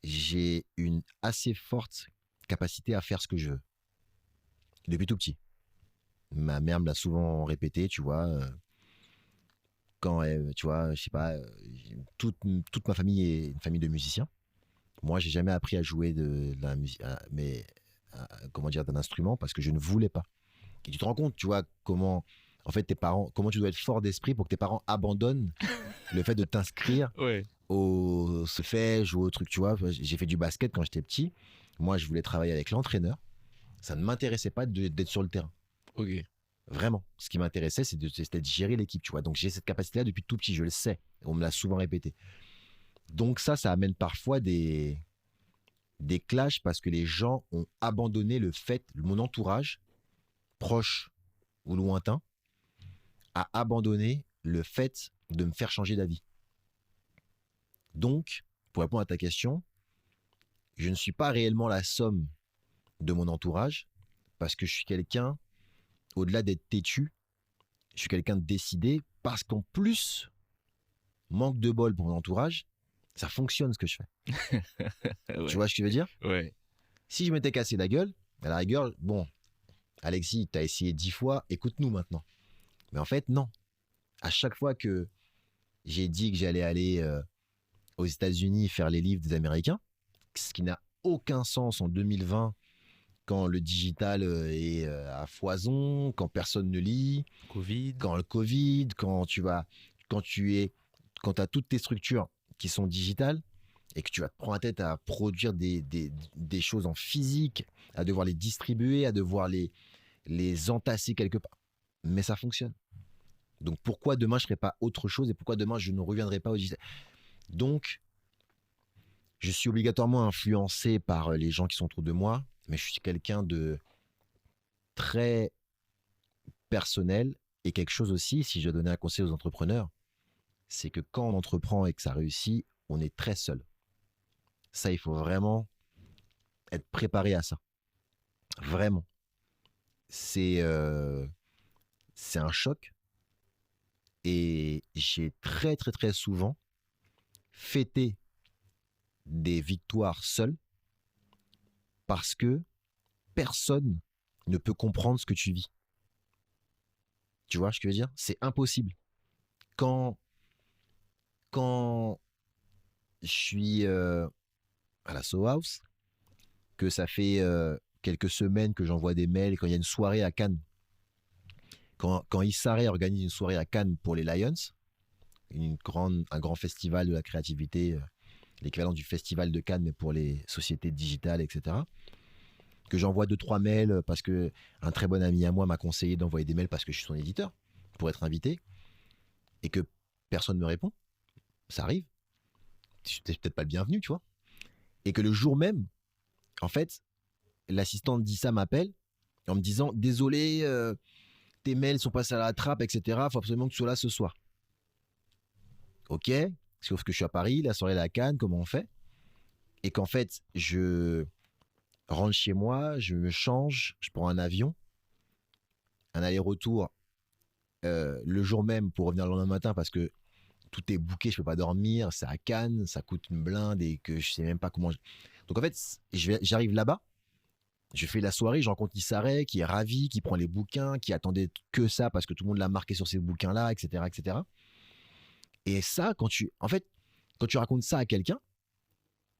j'ai une assez forte capacité à faire ce que je veux. Depuis tout petit. Ma mère me l'a souvent répété, tu vois. Quand elle, tu vois, je sais pas, toute ma famille est une famille de musiciens. Moi, j'ai jamais appris à jouer de la musique, comment dire, d'un instrument parce que je ne voulais pas. Et tu te rends compte, tu vois, comment, en fait, tes parents, comment tu dois être fort d'esprit pour que tes parents abandonnent le fait de t'inscrire Ouais. au solfège ou au truc, tu vois. J'ai fait du basket quand j'étais petit. Moi, je voulais travailler avec l'entraîneur. Ça ne m'intéressait pas d'être sur le terrain. Ok. Vraiment. Ce qui m'intéressait, c'était de gérer l'équipe, tu vois. Donc, j'ai cette capacité-là depuis tout petit, je le sais. On me l'a souvent répété. Donc, ça amène parfois des clashs parce que les gens ont abandonné mon entourage proches ou lointains, à abandonner le fait de me faire changer d'avis. Donc, pour répondre à ta question, je ne suis pas réellement la somme de mon entourage parce que je suis quelqu'un, au-delà d'être têtu, je suis quelqu'un de décidé parce qu'en plus, manque de bol pour mon entourage, ça fonctionne ce que je fais. Ouais. Tu vois ce que je veux dire? Ouais. Si je m'étais cassé la gueule, à la rigueur, bon, Alexis, t'as essayé 10 fois, écoute-nous maintenant. Mais en fait, non. À chaque fois que j'ai dit que j'allais aller aux États-Unis faire les livres des Américains, ce qui n'a aucun sens en 2020 quand le digital est à foison, quand personne ne lit, Covid. quand le Covid, quand quand as toutes tes structures qui sont digitales et que tu vas te prendre la tête à produire des choses en physique, à devoir les distribuer, à devoir les entasser quelque part. Mais ça fonctionne. Donc pourquoi demain je ne ferai pas autre chose et pourquoi demain je ne reviendrai pas au digital? Donc, je suis obligatoirement influencé par les gens qui sont autour de moi, mais je suis quelqu'un de très personnel et quelque chose aussi, si je dois donner un conseil aux entrepreneurs, c'est que quand on entreprend et que ça réussit, on est très seul. Ça, il faut vraiment être préparé à ça. Vraiment. C'est un choc et j'ai très très très souvent fêté des victoires seul parce que personne ne peut comprendre ce que tu vis. Tu vois ce que je veux dire? C'est impossible. Quand, quand je suis à la Soho House, que ça fait quelques semaines que j'envoie des mails, quand il y a une soirée à Cannes, quand Issaré organise une soirée à Cannes pour les Lions, un grand festival de la créativité, l'équivalent du festival de Cannes, mais pour les sociétés digitales, etc., que j'envoie 2-3 mails parce que un très bon ami à moi m'a conseillé d'envoyer des mails parce que je suis son éditeur pour être invité et que personne ne me répond, ça arrive. T'es peut-être pas le bienvenu, tu vois. Et que le jour même, en fait, l'assistante d'Issa m'appelle en me disant désolé, tes mails sont passés à la trappe, etc. Faut absolument que tu sois là ce soir. Ok, sauf que je suis à Paris, la soirée est à Cannes, comment on fait? Et qu'en fait, je rentre chez moi, je me change, je prends un avion, un aller-retour le jour même pour revenir le lendemain matin parce que tout est booké, je peux pas dormir, c'est à Cannes, ça coûte une blinde et que je sais même pas comment. Donc en fait, j'arrive là-bas, je fais la soirée, je rencontre Issaré qui est ravi, qui prend les bouquins, qui attendait que ça parce que tout le monde l'a marqué sur ces bouquins-là, etc., etc. Et ça, quand tu racontes ça à quelqu'un,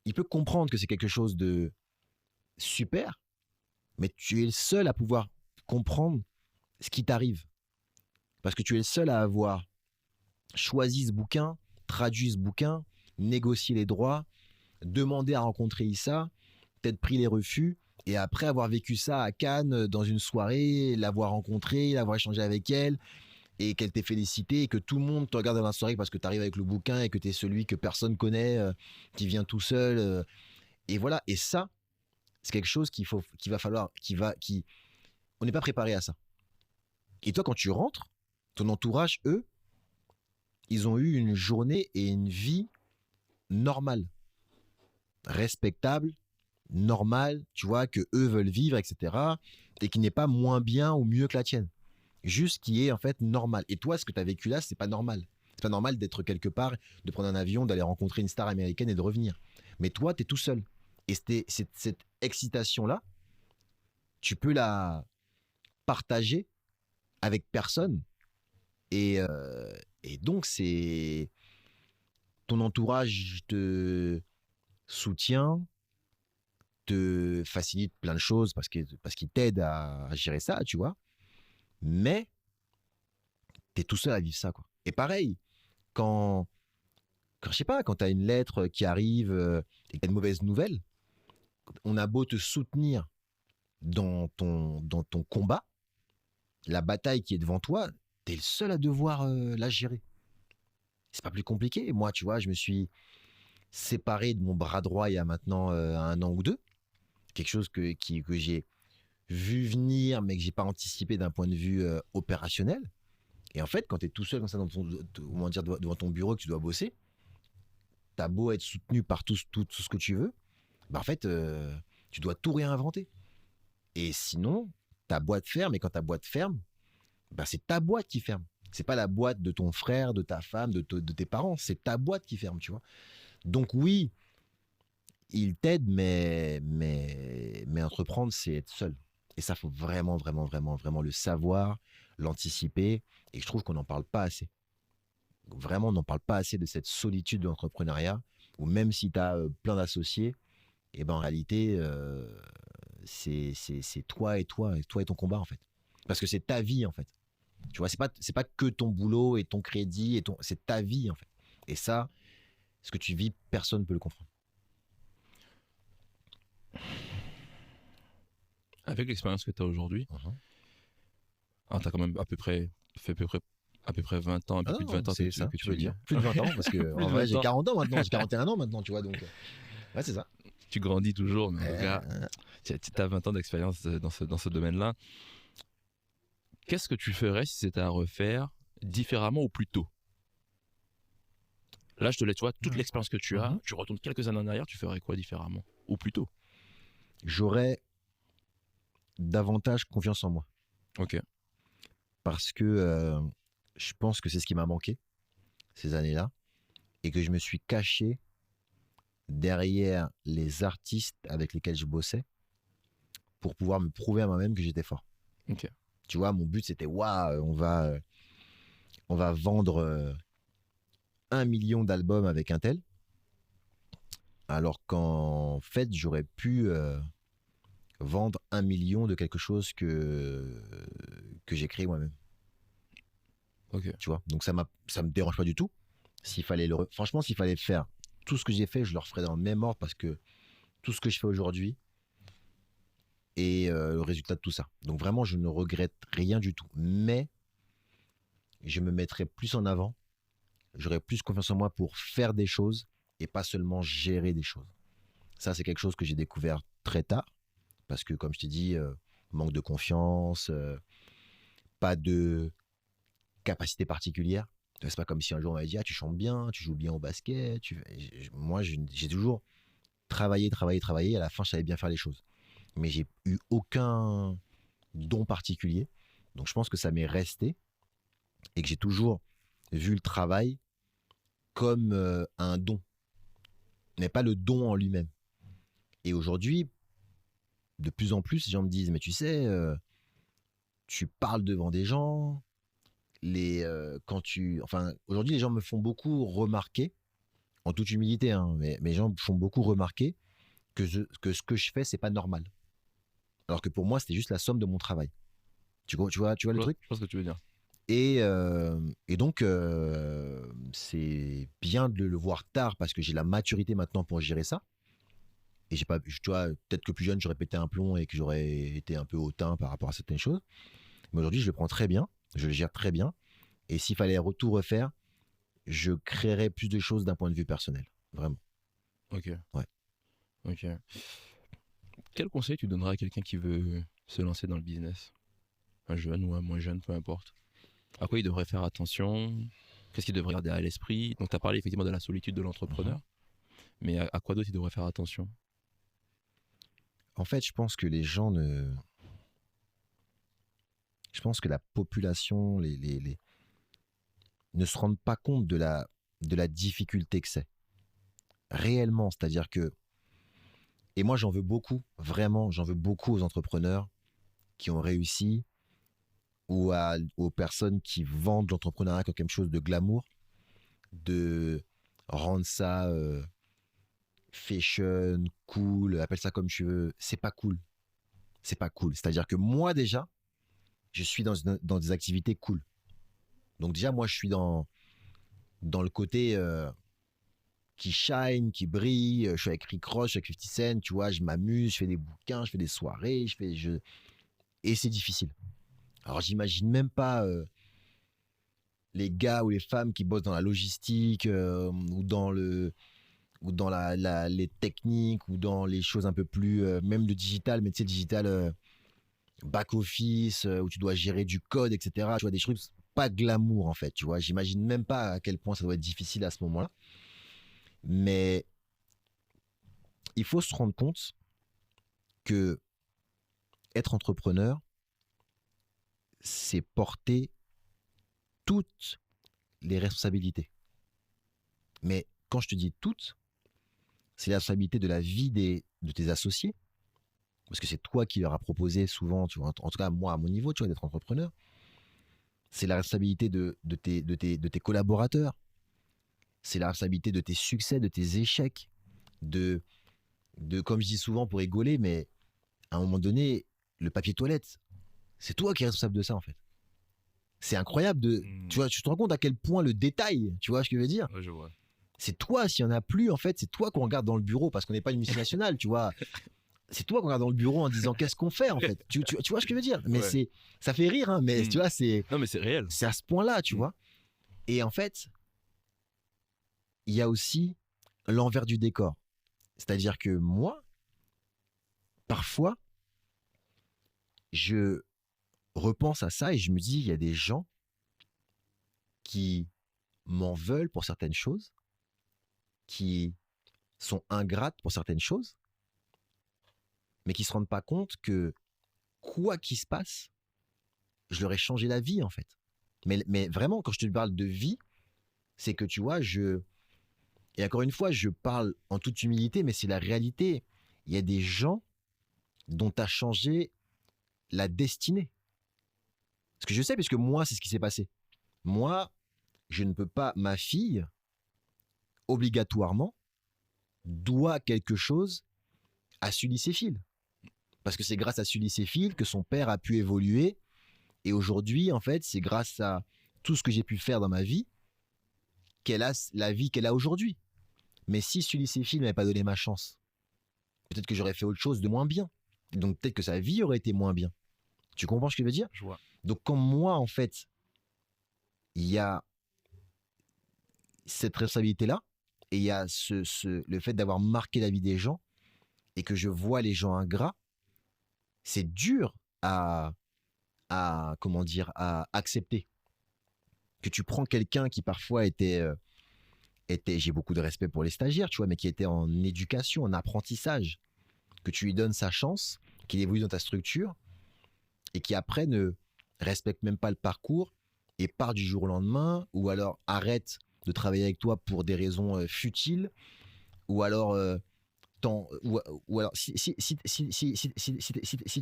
il peut comprendre que c'est quelque chose de super, mais tu es le seul à pouvoir comprendre ce qui t'arrive. Parce que tu es le seul à avoir choisi ce bouquin, traduit ce bouquin, négocié les droits, demandé à rencontrer Issa, peut-être pris les refus, et après avoir vécu ça à Cannes dans une soirée, l'avoir rencontrée, l'avoir échangé avec elle, et qu'elle t'ait félicité, et que tout le monde te regarde dans la soirée parce que tu arrives avec le bouquin et que tu es celui que personne connaît, qui vient tout seul. Et voilà, et ça, c'est quelque chose on n'est pas préparé à ça. Et toi, quand tu rentres, ton entourage, eux, ils ont eu une journée et une vie normale, respectable, normale, tu vois, que eux veulent vivre, etc. Et qui n'est pas moins bien ou mieux que la tienne. Juste qui est en fait normal. Et toi, ce que tu as vécu là, c'est pas normal. C'est pas normal d'être quelque part, de prendre un avion, d'aller rencontrer une star américaine et de revenir. Mais toi, tu es tout seul. Et cette excitation-là, tu peux la partager avec personne. Et, et donc, c'est ton entourage te soutient, te facilite plein de choses parce qu'il t'aide à gérer ça, tu vois. Mais t'es tout seul à vivre ça, quoi. Et pareil, quand je sais pas, quand t'as une lettre qui arrive et que t'as une mauvaise nouvelle, on a beau te soutenir dans ton combat, la bataille qui est devant toi, t'es le seul à devoir la gérer. C'est pas plus compliqué. Moi, tu vois, je me suis séparé de mon bras droit il y a maintenant 1 an ou 2. Quelque chose que j'ai vu venir, mais que j'ai pas anticipé d'un point de vue opérationnel. Et en fait, quand tu es tout seul comme ça comment dire, devant ton bureau, que tu dois bosser, t'as beau être soutenu par tout ce que tu veux, bah en fait, tu dois tout réinventer. Et sinon, ta boîte ferme, et quand ta boîte ferme, bah c'est ta boîte qui ferme. C'est pas la boîte de ton frère, de ta femme, de tes parents, c'est ta boîte qui ferme, tu vois. Donc oui, il t'aide, mais entreprendre, c'est être seul. Et ça, faut vraiment, vraiment, vraiment, vraiment le savoir, l'anticiper. Et je trouve qu'on n'en parle pas assez. Vraiment, on n'en parle pas assez de cette solitude de l'entrepreneuriat, où même si tu as plein d'associés, et ben en réalité, c'est toi et ton combat, en fait. Parce que c'est ta vie, en fait. Tu vois, c'est pas que ton boulot et ton crédit, c'est ta vie, en fait. Et ça, ce que tu vis, personne ne peut le comprendre. Avec l'expérience que tu as aujourd'hui, Mhm. tu as quand même fait à peu près 20 ans, un Ah peu plus de non, 20 ans c'est ça, que tu tu peux fais dire. bien. Plus de 20 ans, parce que Plus en de vrai, 20 j'ai ans. 40 ans maintenant, j'ai 41 ans maintenant, tu vois, donc ouais, c'est ça. Tu grandis toujours, mais en tout cas, Euh, tu as 20 ans d'expérience dans ce domaine-là. Qu'est-ce que tu ferais si c'était à refaire différemment ou plus tôt? Là, je te laisse, tu vois, toute l'expérience que tu as, mhm. tu retournes quelques années en arrière, tu ferais quoi différemment? Ou plus tôt? J'aurais davantage confiance en moi, Ok. parce que je pense que c'est ce qui m'a manqué ces années-là, et que je me suis caché derrière les artistes avec lesquels je bossais pour pouvoir me prouver à moi-même que j'étais fort. Ok. Tu vois, mon but c'était, waouh, on va vendre 1 million d'albums avec un tel, alors qu'en fait, j'aurais pu vendre 1 million de quelque chose que j'ai créé moi-même. Ok. Tu vois, donc ça me dérange pas du tout. Franchement, s'il fallait faire tout ce que j'ai fait, je le referais dans le même ordre, parce que tout ce que je fais aujourd'hui est le résultat de tout ça. Donc vraiment, je ne regrette rien du tout. Mais je me mettrais plus en avant, j'aurais plus confiance en moi pour faire des choses et pas seulement gérer des choses. Ça, c'est quelque chose que j'ai découvert très tard, parce que, comme je t'ai dit, manque de confiance, pas de capacité particulière. C'est pas comme si un jour on m'avait dit, ah, tu chantes bien, tu joues bien au basket. Moi, j'ai toujours travaillé, travaillé, travaillé. À la fin, je savais bien faire les choses. Mais j'ai eu aucun don particulier. Donc, je pense que ça m'est resté, et que j'ai toujours vu le travail comme un don, mais pas le don en lui-même. Et aujourd'hui, de plus en plus, les gens me disent, mais tu sais, tu parles devant des gens, enfin, aujourd'hui, les gens me font beaucoup remarquer, en toute humilité, hein, mais les gens me font beaucoup remarquer que ce que je fais, c'est pas normal. Alors que pour moi, c'était juste la somme de mon travail. Tu vois le truc? Je pense que tu veux dire. Et donc, c'est bien de le voir tard, parce que j'ai la maturité maintenant pour gérer ça. Et j'ai pas, tu vois, peut-être que plus jeune, j'aurais pété un plomb et que j'aurais été un peu hautain par rapport à certaines choses. Mais aujourd'hui, je le prends très bien, je le gère très bien. Et s'il fallait tout refaire, je créerais plus de choses d'un point de vue personnel. Vraiment. Ok. Ouais. Ok. Quel conseil tu donnerais à quelqu'un qui veut se lancer dans le business? Un jeune ou un moins jeune, peu importe. À quoi il devrait faire attention? Qu'est-ce qu'il devrait garder à l'esprit? Donc, tu as parlé effectivement de la solitude de Mhm. l'entrepreneur, mais à quoi d'autre il devrait faire attention? En fait, je pense que les gens ne. Je pense que la population ne se rendent pas compte de la difficulté que c'est. Réellement. C'est-à-dire que. Et moi, j'en veux beaucoup, vraiment, j'en veux beaucoup aux entrepreneurs qui ont réussi, aux personnes qui vendent l'entrepreneuriat comme quelque chose de glamour, de rendre ça fashion, cool, appelle ça comme tu veux. C'est pas cool. C'est pas cool. C'est-à-dire que moi, déjà, je suis dans des activités cool. Donc, déjà, moi, je suis dans le côté qui shine, qui brille. Je suis avec Rick Ross, je suis avec 50 Cent, tu vois, je m'amuse, je fais des bouquins, je fais des soirées, et c'est difficile. Alors, j'imagine même pas les gars ou les femmes qui bossent dans la logistique, ou dans les techniques, ou dans les choses un peu plus, même le digital, mais tu sais, digital, back-office, où tu dois gérer du code, etc. Tu vois, des trucs pas glamour, en fait, tu vois. J'imagine même pas à quel point ça doit être difficile à ce moment-là. Mais il faut se rendre compte que être entrepreneur, c'est porter toutes les responsabilités. Mais quand je te dis toutes, c'est la responsabilité de la vie de tes associés, parce que c'est toi qui leur as proposé souvent, tu vois, en tout cas moi à mon niveau, tu vois, d'être entrepreneur. C'est la responsabilité de tes collaborateurs, c'est la responsabilité de tes succès, de tes échecs, de, comme je dis souvent pour rigoler, mais à un moment donné, le papier toilette, c'est toi qui es responsable de ça en fait. C'est incroyable tu vois, tu te rends compte à quel point le détail, tu vois ce que je veux dire? Ouais, je vois. C'est toi, s'il n'y en a plus, en fait, c'est toi qu'on regarde dans le bureau parce qu'on n'est pas une multinationale, tu vois. C'est toi qu'on regarde dans le bureau en disant qu'est-ce qu'on fait en fait. Tu vois ce que je veux dire? Mais Ouais. ça fait rire, hein, mais tu vois, Non, mais c'est réel. c'est à ce point-là, tu vois. Et en fait, il y a aussi l'envers du décor. C'est-à-dire que moi, parfois, je repense à ça et je me dis, il y a des gens qui m'en veulent pour certaines choses, qui sont ingrates pour certaines choses, mais qui se rendent pas compte que quoi qu'il se passe, je leur ai changé la vie en fait. Mais vraiment, quand je te parle de vie, c'est que tu vois, et encore une fois, je parle en toute humilité, mais c'est la réalité. Il y a des gens dont tu as changé la destinée. Parce que je sais, puisque moi, c'est ce qui s'est passé. Moi, je ne peux pas, ma fille, obligatoirement, doit quelque chose à Sully Céphile. Parce que c'est grâce à Sully Céphile que son père a pu évoluer. Et aujourd'hui, en fait, c'est grâce à tout ce que j'ai pu faire dans ma vie qu'elle a la vie qu'elle a aujourd'hui. Mais si Sully Céphile ne m'avait pas donné ma chance, peut-être que j'aurais fait autre chose de moins bien. Donc peut-être que sa vie aurait été moins bien. Tu comprends ce que je veux dire? Je vois. Donc quand moi, en fait, il y a cette responsabilité-là, et il y a le fait d'avoir marqué la vie des gens, et que je vois les gens ingrats, c'est dur comment dire, à accepter. Que tu prends quelqu'un qui parfois j'ai beaucoup de respect pour les stagiaires, tu vois, mais qui était en éducation, en apprentissage, que tu lui donnes sa chance, qu'il évolue dans ta structure, et qui après ne respecte même pas le parcours et part du jour au lendemain, ou alors arrête de travailler avec toi pour des raisons futiles, ou alors ou alors si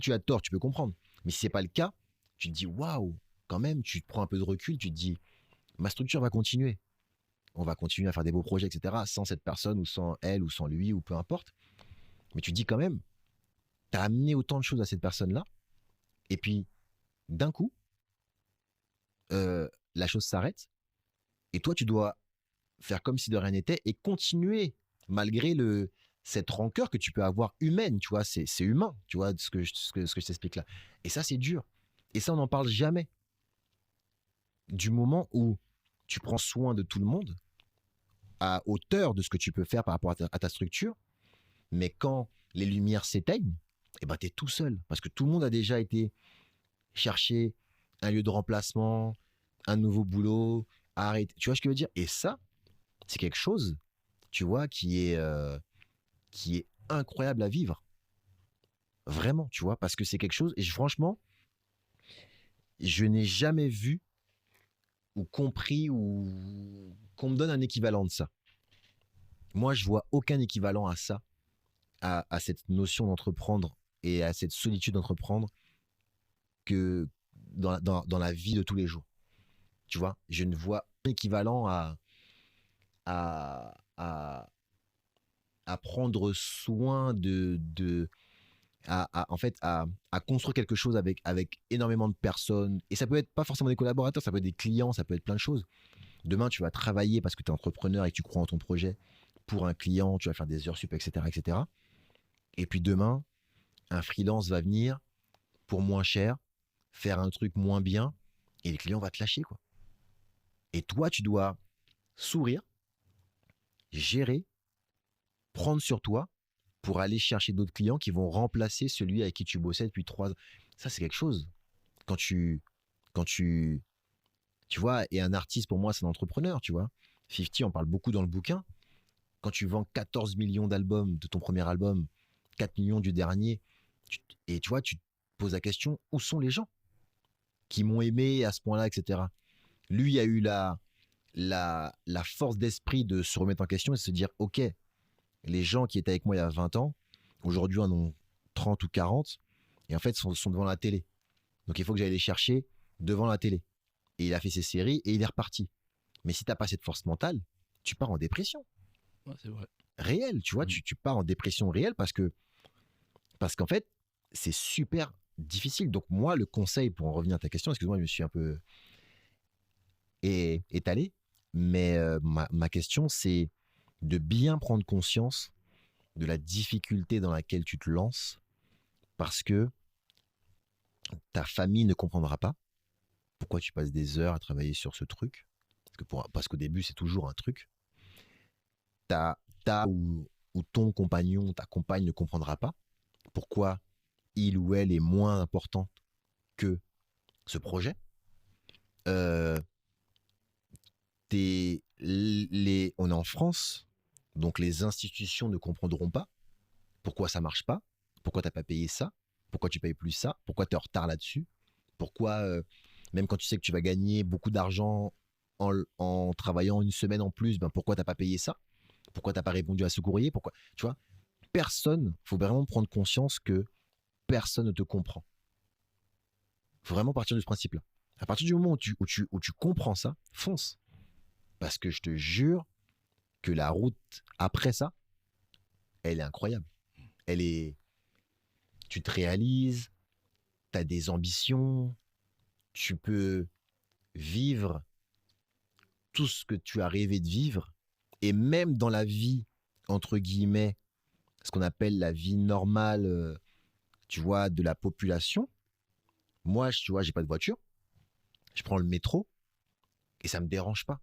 tu as tort, tu peux comprendre. Mais si c'est pas le cas, tu te dis waouh, quand même, tu te prends un peu de recul, tu te dis ma structure va continuer. On va continuer à faire des beaux projets, etc. sans cette personne ou sans elle ou sans lui ou peu importe. Mais tu te dis quand même, tu as amené autant de choses à cette personne-là. Et puis, d'un coup, la chose s'arrête. Et toi, tu dois faire comme si de rien n'était et continuer malgré cette rancœur que tu peux avoir humaine, tu vois, c'est humain, tu vois, ce que je t'explique là. Et ça, c'est dur. Et ça, on n'en parle jamais. Du moment où tu prends soin de tout le monde, à hauteur de ce que tu peux faire par rapport à ta structure, mais quand les lumières s'éteignent, eh ben, tu es tout seul. Parce que tout le monde a déjà été chercher un lieu de remplacement, un nouveau boulot, arrêter. Tu vois ce que je veux dire? Et ça, c'est quelque chose, tu vois, qui est incroyable à vivre. Vraiment, tu vois, parce que c'est quelque chose, et franchement, je n'ai jamais vu ou compris ou qu'on me donne un équivalent de ça. Moi, je vois aucun équivalent à ça, à cette notion d'entreprendre et à cette solitude d'entreprendre que dans la vie de tous les jours. Tu vois, je ne vois pas équivalent à, à, à prendre soin en fait, à construire quelque chose avec énormément de personnes. Et ça peut être pas forcément des collaborateurs, ça peut être des clients, ça peut être plein de choses. Demain, tu vas travailler parce que tu es entrepreneur et que tu crois en ton projet pour un client, tu vas faire des heures sup, etc., etc. Et puis demain, un freelance va venir pour moins cher, faire un truc moins bien, et le client va te lâcher, quoi. Et toi, tu dois sourire, gérer, prendre sur toi pour aller chercher d'autres clients qui vont remplacer celui avec qui tu bossais depuis 3 ans. Ça, c'est quelque chose. Quand tu vois, et un artiste, pour moi, c'est un entrepreneur, tu vois. 50 en parle beaucoup dans le bouquin. Quand tu vends 14 millions d'albums de ton premier album, 4 millions du dernier, et tu vois, tu te poses la question, où sont les gens qui m'ont aimé à ce point-là, etc. Lui a eu la force d'esprit de se remettre en question et de se dire, OK, les gens qui étaient avec moi il y a 20 ans, aujourd'hui en ont 30 ou 40, et en fait sont devant la télé. Donc il faut que j'aille les chercher devant la télé. Et il a fait ses séries et il est reparti. Mais si tu n'as pas cette force mentale, tu pars en dépression. Ouais, c'est vrai. Réelle, tu vois, tu pars en dépression réelle parce qu'en fait, c'est super difficile. Donc moi, le conseil, pour en revenir à ta question, excuse-moi, je me suis un peu étalé, mais ma question, c'est de bien prendre conscience de la difficulté dans laquelle tu te lances parce que ta famille ne comprendra pas pourquoi tu passes des heures à travailler sur ce truc. Parce qu'au début, c'est toujours un truc. Ta ou ton compagnon, ta compagne ne comprendra pas pourquoi il ou elle est moins important que ce projet. On est en France, donc les institutions ne comprendront pas pourquoi ça marche pas, pourquoi t'as pas payé ça, pourquoi tu payes plus ça, pourquoi tu es en retard là-dessus, pourquoi, même quand tu sais que tu vas gagner beaucoup d'argent en travaillant une semaine en plus, ben pourquoi t'as pas payé ça, pourquoi t'as pas répondu à ce courrier, pourquoi, tu vois, personne, faut vraiment prendre conscience que personne ne te comprend. Faut vraiment partir de ce principe-là. À partir du moment où tu comprends ça, fonce. Parce que je te jure que la route après ça, elle est incroyable. Tu te réalises, tu as des ambitions, tu peux vivre tout ce que tu as rêvé de vivre. Et même dans la vie, entre guillemets, ce qu'on appelle la vie normale, tu vois, de la population. Moi, tu vois, j'ai pas de voiture. Je prends le métro et ça me dérange pas.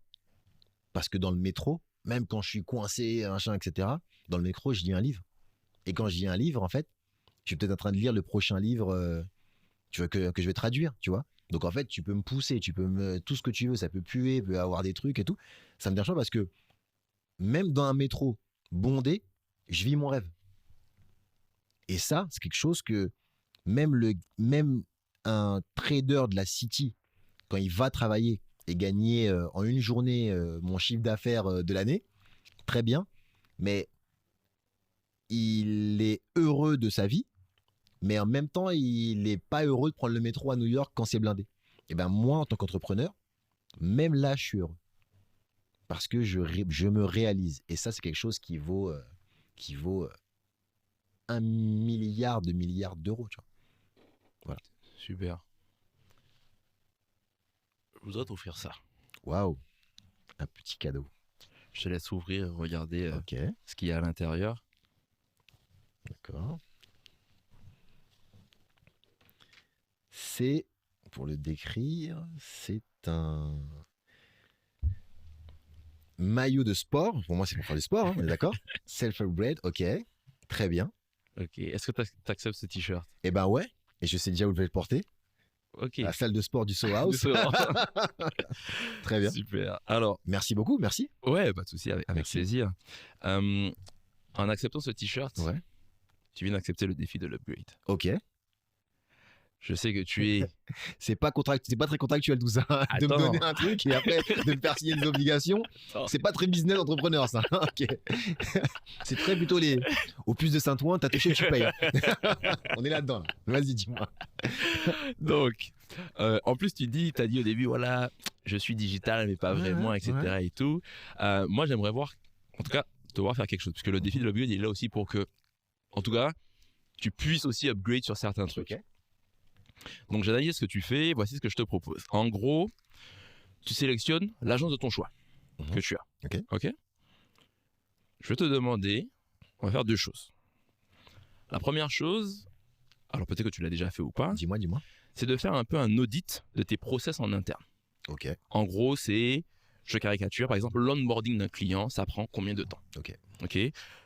Parce que dans le métro, même quand je suis coincé, machin, etc., dans le métro, je lis un livre. Et quand je lis un livre, en fait, je suis peut-être en train de lire le prochain livre tu vois, que je vais traduire, tu vois. Donc en fait, tu peux me pousser, tout ce que tu veux, ça peut puer, peut avoir des trucs et tout. Ça me dérange pas parce que même dans un métro bondé, je vis mon rêve. Et ça, c'est quelque chose que même un trader de la City, quand il va travailler et gagner en une journée mon chiffre d'affaires de l'année, très bien, mais il est heureux de sa vie, mais en même temps, il n'est pas heureux de prendre le métro à New York quand c'est blindé. Et ben moi, en tant qu'entrepreneur, même là, je suis heureux. Parce que je me réalise. Et ça, c'est quelque chose qui vaut 1 milliard de milliards d'euros. Tu vois. Voilà. Super. Je voudrais t'offrir ça. Waouh. Un petit cadeau. Je te laisse ouvrir, regarder Ok. ce qu'il y a à l'intérieur. D'accord. C'est, pour le décrire, c'est un maillot de sport. Pour moi, c'est pour faire du sport, hein, on est d'accord. Self-bread, ok. Très bien. Ok. Est-ce que tu acceptes ce t-shirt? Eh ben ouais. Et je sais déjà où je vais le porter. Ok. La salle de sport du Soho House. Très bien. Super. Alors. Merci beaucoup, merci. Ouais, pas de souci, avec plaisir. En acceptant ce t-shirt, ouais. Tu viens d'accepter le défi de l'upgrade. Ok. Je sais que tu es... c'est pas très contractuel tout ça. De me donner un truc et après de me faire signer des obligations. C'est pas très business entrepreneur ça. Ok. C'est très plutôt au plus de Saint-Ouen, t'as touché, tu payes. On est là-dedans. Là. Vas-y, dis-moi. Donc, en plus, t'as dit au début, voilà, je suis digital, mais pas vraiment, etc. Ouais. Et tout. Moi, j'aimerais voir, en tout cas, te voir faire quelque chose. Parce que le défi de l'upgrade, il est là aussi pour que, en tout cas, tu puisses aussi upgrade sur certains trucs. Okay. Donc, j'analyse ce que tu fais, voici ce que je te propose. En gros, tu sélectionnes l'agence de ton choix que tu as. Ok. Je vais te demander, on va faire 2 choses. La première chose, alors peut-être que tu l'as déjà fait ou pas. Dis-moi. C'est de faire un peu un audit de tes process en interne. Ok. En gros, je caricature, par exemple, l'onboarding d'un client, ça prend combien de temps? Ok.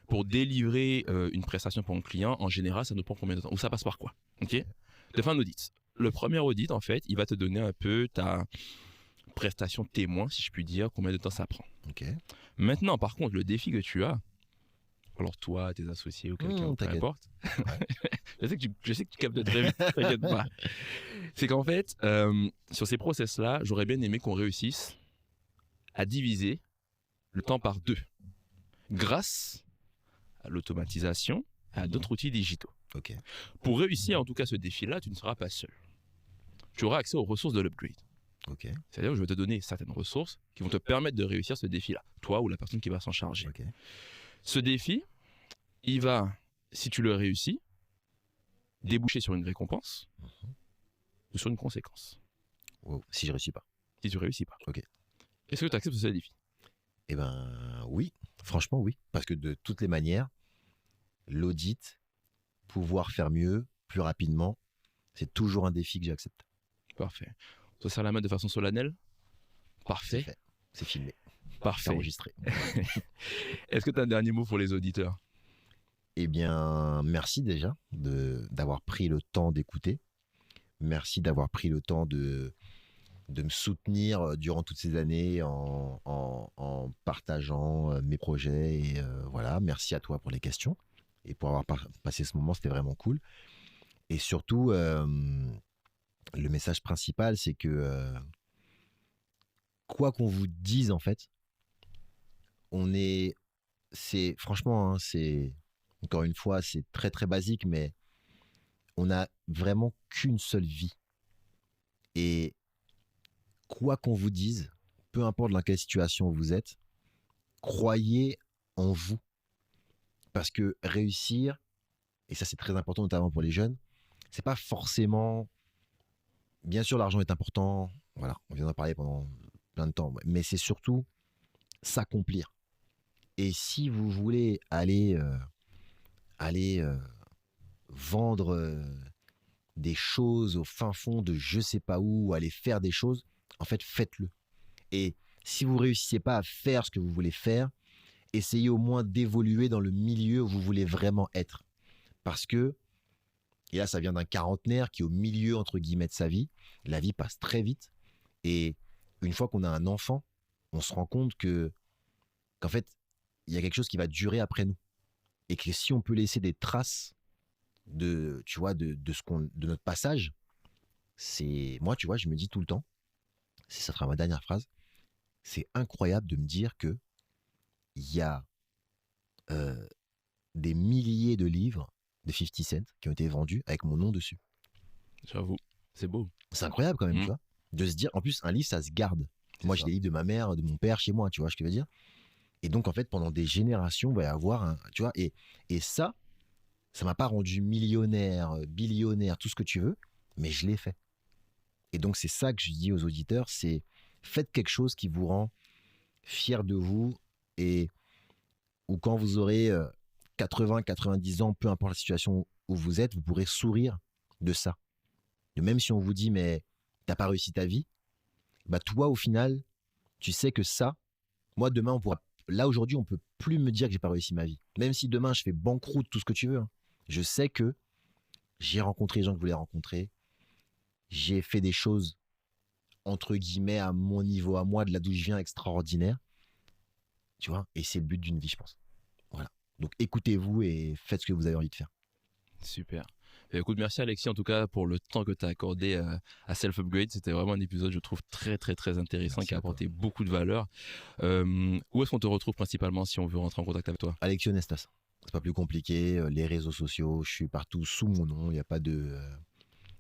Pour délivrer une prestation pour un client, en général, ça nous prend combien de temps? Ou ça passe par quoi? Ok. de faire un audit. Le premier audit, en fait, il va te donner un peu ta prestation témoin, si je puis dire, combien de temps ça prend. Ok. Maintenant, par contre, le défi que tu as, alors toi, tes associés ou quelqu'un, peu T'inquiète. importe, je sais que tu captes très vite, t'inquiète pas. C'est qu'en fait, sur ces process-là, j'aurais bien aimé qu'on réussisse à diviser le temps par 2, grâce à l'automatisation et à d'autres outils digitaux. Ok. Pour réussir en tout cas ce défi-là, tu ne seras pas seul. Tu auras accès aux ressources de l'upgrade. Ok. C'est-à-dire que je vais te donner certaines ressources qui vont te permettre de réussir ce défi-là, toi ou la personne qui va s'en charger. Ok. Ce défi, il va, si tu le réussis, déboucher sur une récompense ou sur une conséquence. Wow. Si je réussis pas. Si tu réussis pas. Ok. Est-ce que tu acceptes ce défi? Eh ben oui. Franchement oui. Parce que de toutes les manières, l'audit, pouvoir faire mieux, plus rapidement, c'est toujours un défi que j'accepte. Parfait. On se serre la main de façon solennelle? C'est Parfait. fait. C'est filmé. C'est Parfait. enregistré. Est-ce que tu as un dernier mot pour les auditeurs? Eh bien, merci déjà d'avoir pris le temps d'écouter. Merci d'avoir pris le temps de me soutenir durant toutes ces années en partageant mes projets. Et voilà, merci à toi pour les questions et pour avoir passé ce moment, c'était vraiment cool. Et surtout, le message principal, c'est que quoi qu'on vous dise, en fait, c'est franchement, hein, c'est encore une fois, c'est très très basique, mais on n'a vraiment qu'une seule vie. Et quoi qu'on vous dise, peu importe dans quelle situation vous êtes, croyez en vous. Parce que réussir, et ça c'est très important notamment pour les jeunes, c'est pas forcément... Bien sûr, l'argent est important, voilà, on vient d'en parler pendant plein de temps, mais c'est surtout s'accomplir. Et si vous voulez aller vendre des choses au fin fond de je sais pas où, aller faire des choses, en fait, faites-le. Et si vous réussissez pas à faire ce que vous voulez faire, essayez au moins d'évoluer dans le milieu où vous voulez vraiment être. Parce que, et là ça vient d'un quarantenaire qui est au milieu entre guillemets de sa vie, la vie passe très vite. Et une fois qu'on a un enfant, on se rend compte qu'en fait, il y a quelque chose qui va durer après nous. Et que si on peut laisser des traces de notre passage, c'est moi, tu vois, je me dis tout le temps, ça sera ma dernière phrase, c'est incroyable de me dire que il y a des milliers de livres de 50 Cent qui ont été vendus avec mon nom dessus. J'avoue, c'est beau. C'est incroyable quand même, tu vois, de se dire, en plus, un livre, ça se garde. Moi, j'ai des livres de ma mère, de mon père chez moi, tu vois ce que je veux dire. Et donc, en fait, pendant des générations, il va y avoir un, tu vois, et ça m'a pas rendu millionnaire, billionnaire, tout ce que tu veux, mais je l'ai fait. Et donc, c'est ça que je dis aux auditeurs, c'est faites quelque chose qui vous rend fier de vous ou quand vous aurez 80, 90 ans, peu importe la situation où vous êtes, vous pourrez sourire de ça. Et même si on vous dit, mais t'as pas réussi ta vie, bah toi, au final, tu sais que ça, moi, demain, là, aujourd'hui, on peut plus me dire que j'ai pas réussi ma vie. Même si demain, je fais banqueroute, tout ce que tu veux, hein, je sais que j'ai rencontré les gens que je voulais rencontrer, j'ai fait des choses, entre guillemets, à mon niveau, à moi, de là d'où je viens, extraordinaire. Tu vois, et c'est le but d'une vie, je pense. Voilà. Donc, écoutez-vous et faites ce que vous avez envie de faire. Super. Et écoute, merci Alexis en tout cas pour le temps que tu as accordé à Self Upgrade. C'était vraiment un épisode, je trouve, très très très intéressant, merci qui a apporté beaucoup de valeur. Où est-ce qu'on te retrouve principalement si on veut rentrer en contact avec toi? Alexis Onestas. C'est pas plus compliqué. Les réseaux sociaux, je suis partout sous mon nom. Il n'y a pas de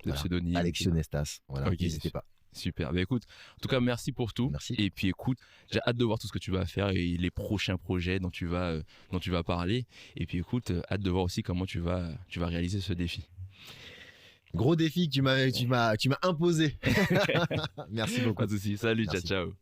pseudonyme. Alexis Onestas. Voilà, okay, n'hésitez pas. Super. Bah, écoute, en tout cas, merci pour tout. Merci. Et puis écoute, j'ai hâte de voir tout ce que tu vas faire et les prochains projets dont tu vas parler. Et puis écoute, hâte de voir aussi comment tu vas réaliser ce défi. Gros défi que tu m'as imposé. Merci beaucoup. Pas de soucis. Salut, merci. Ciao.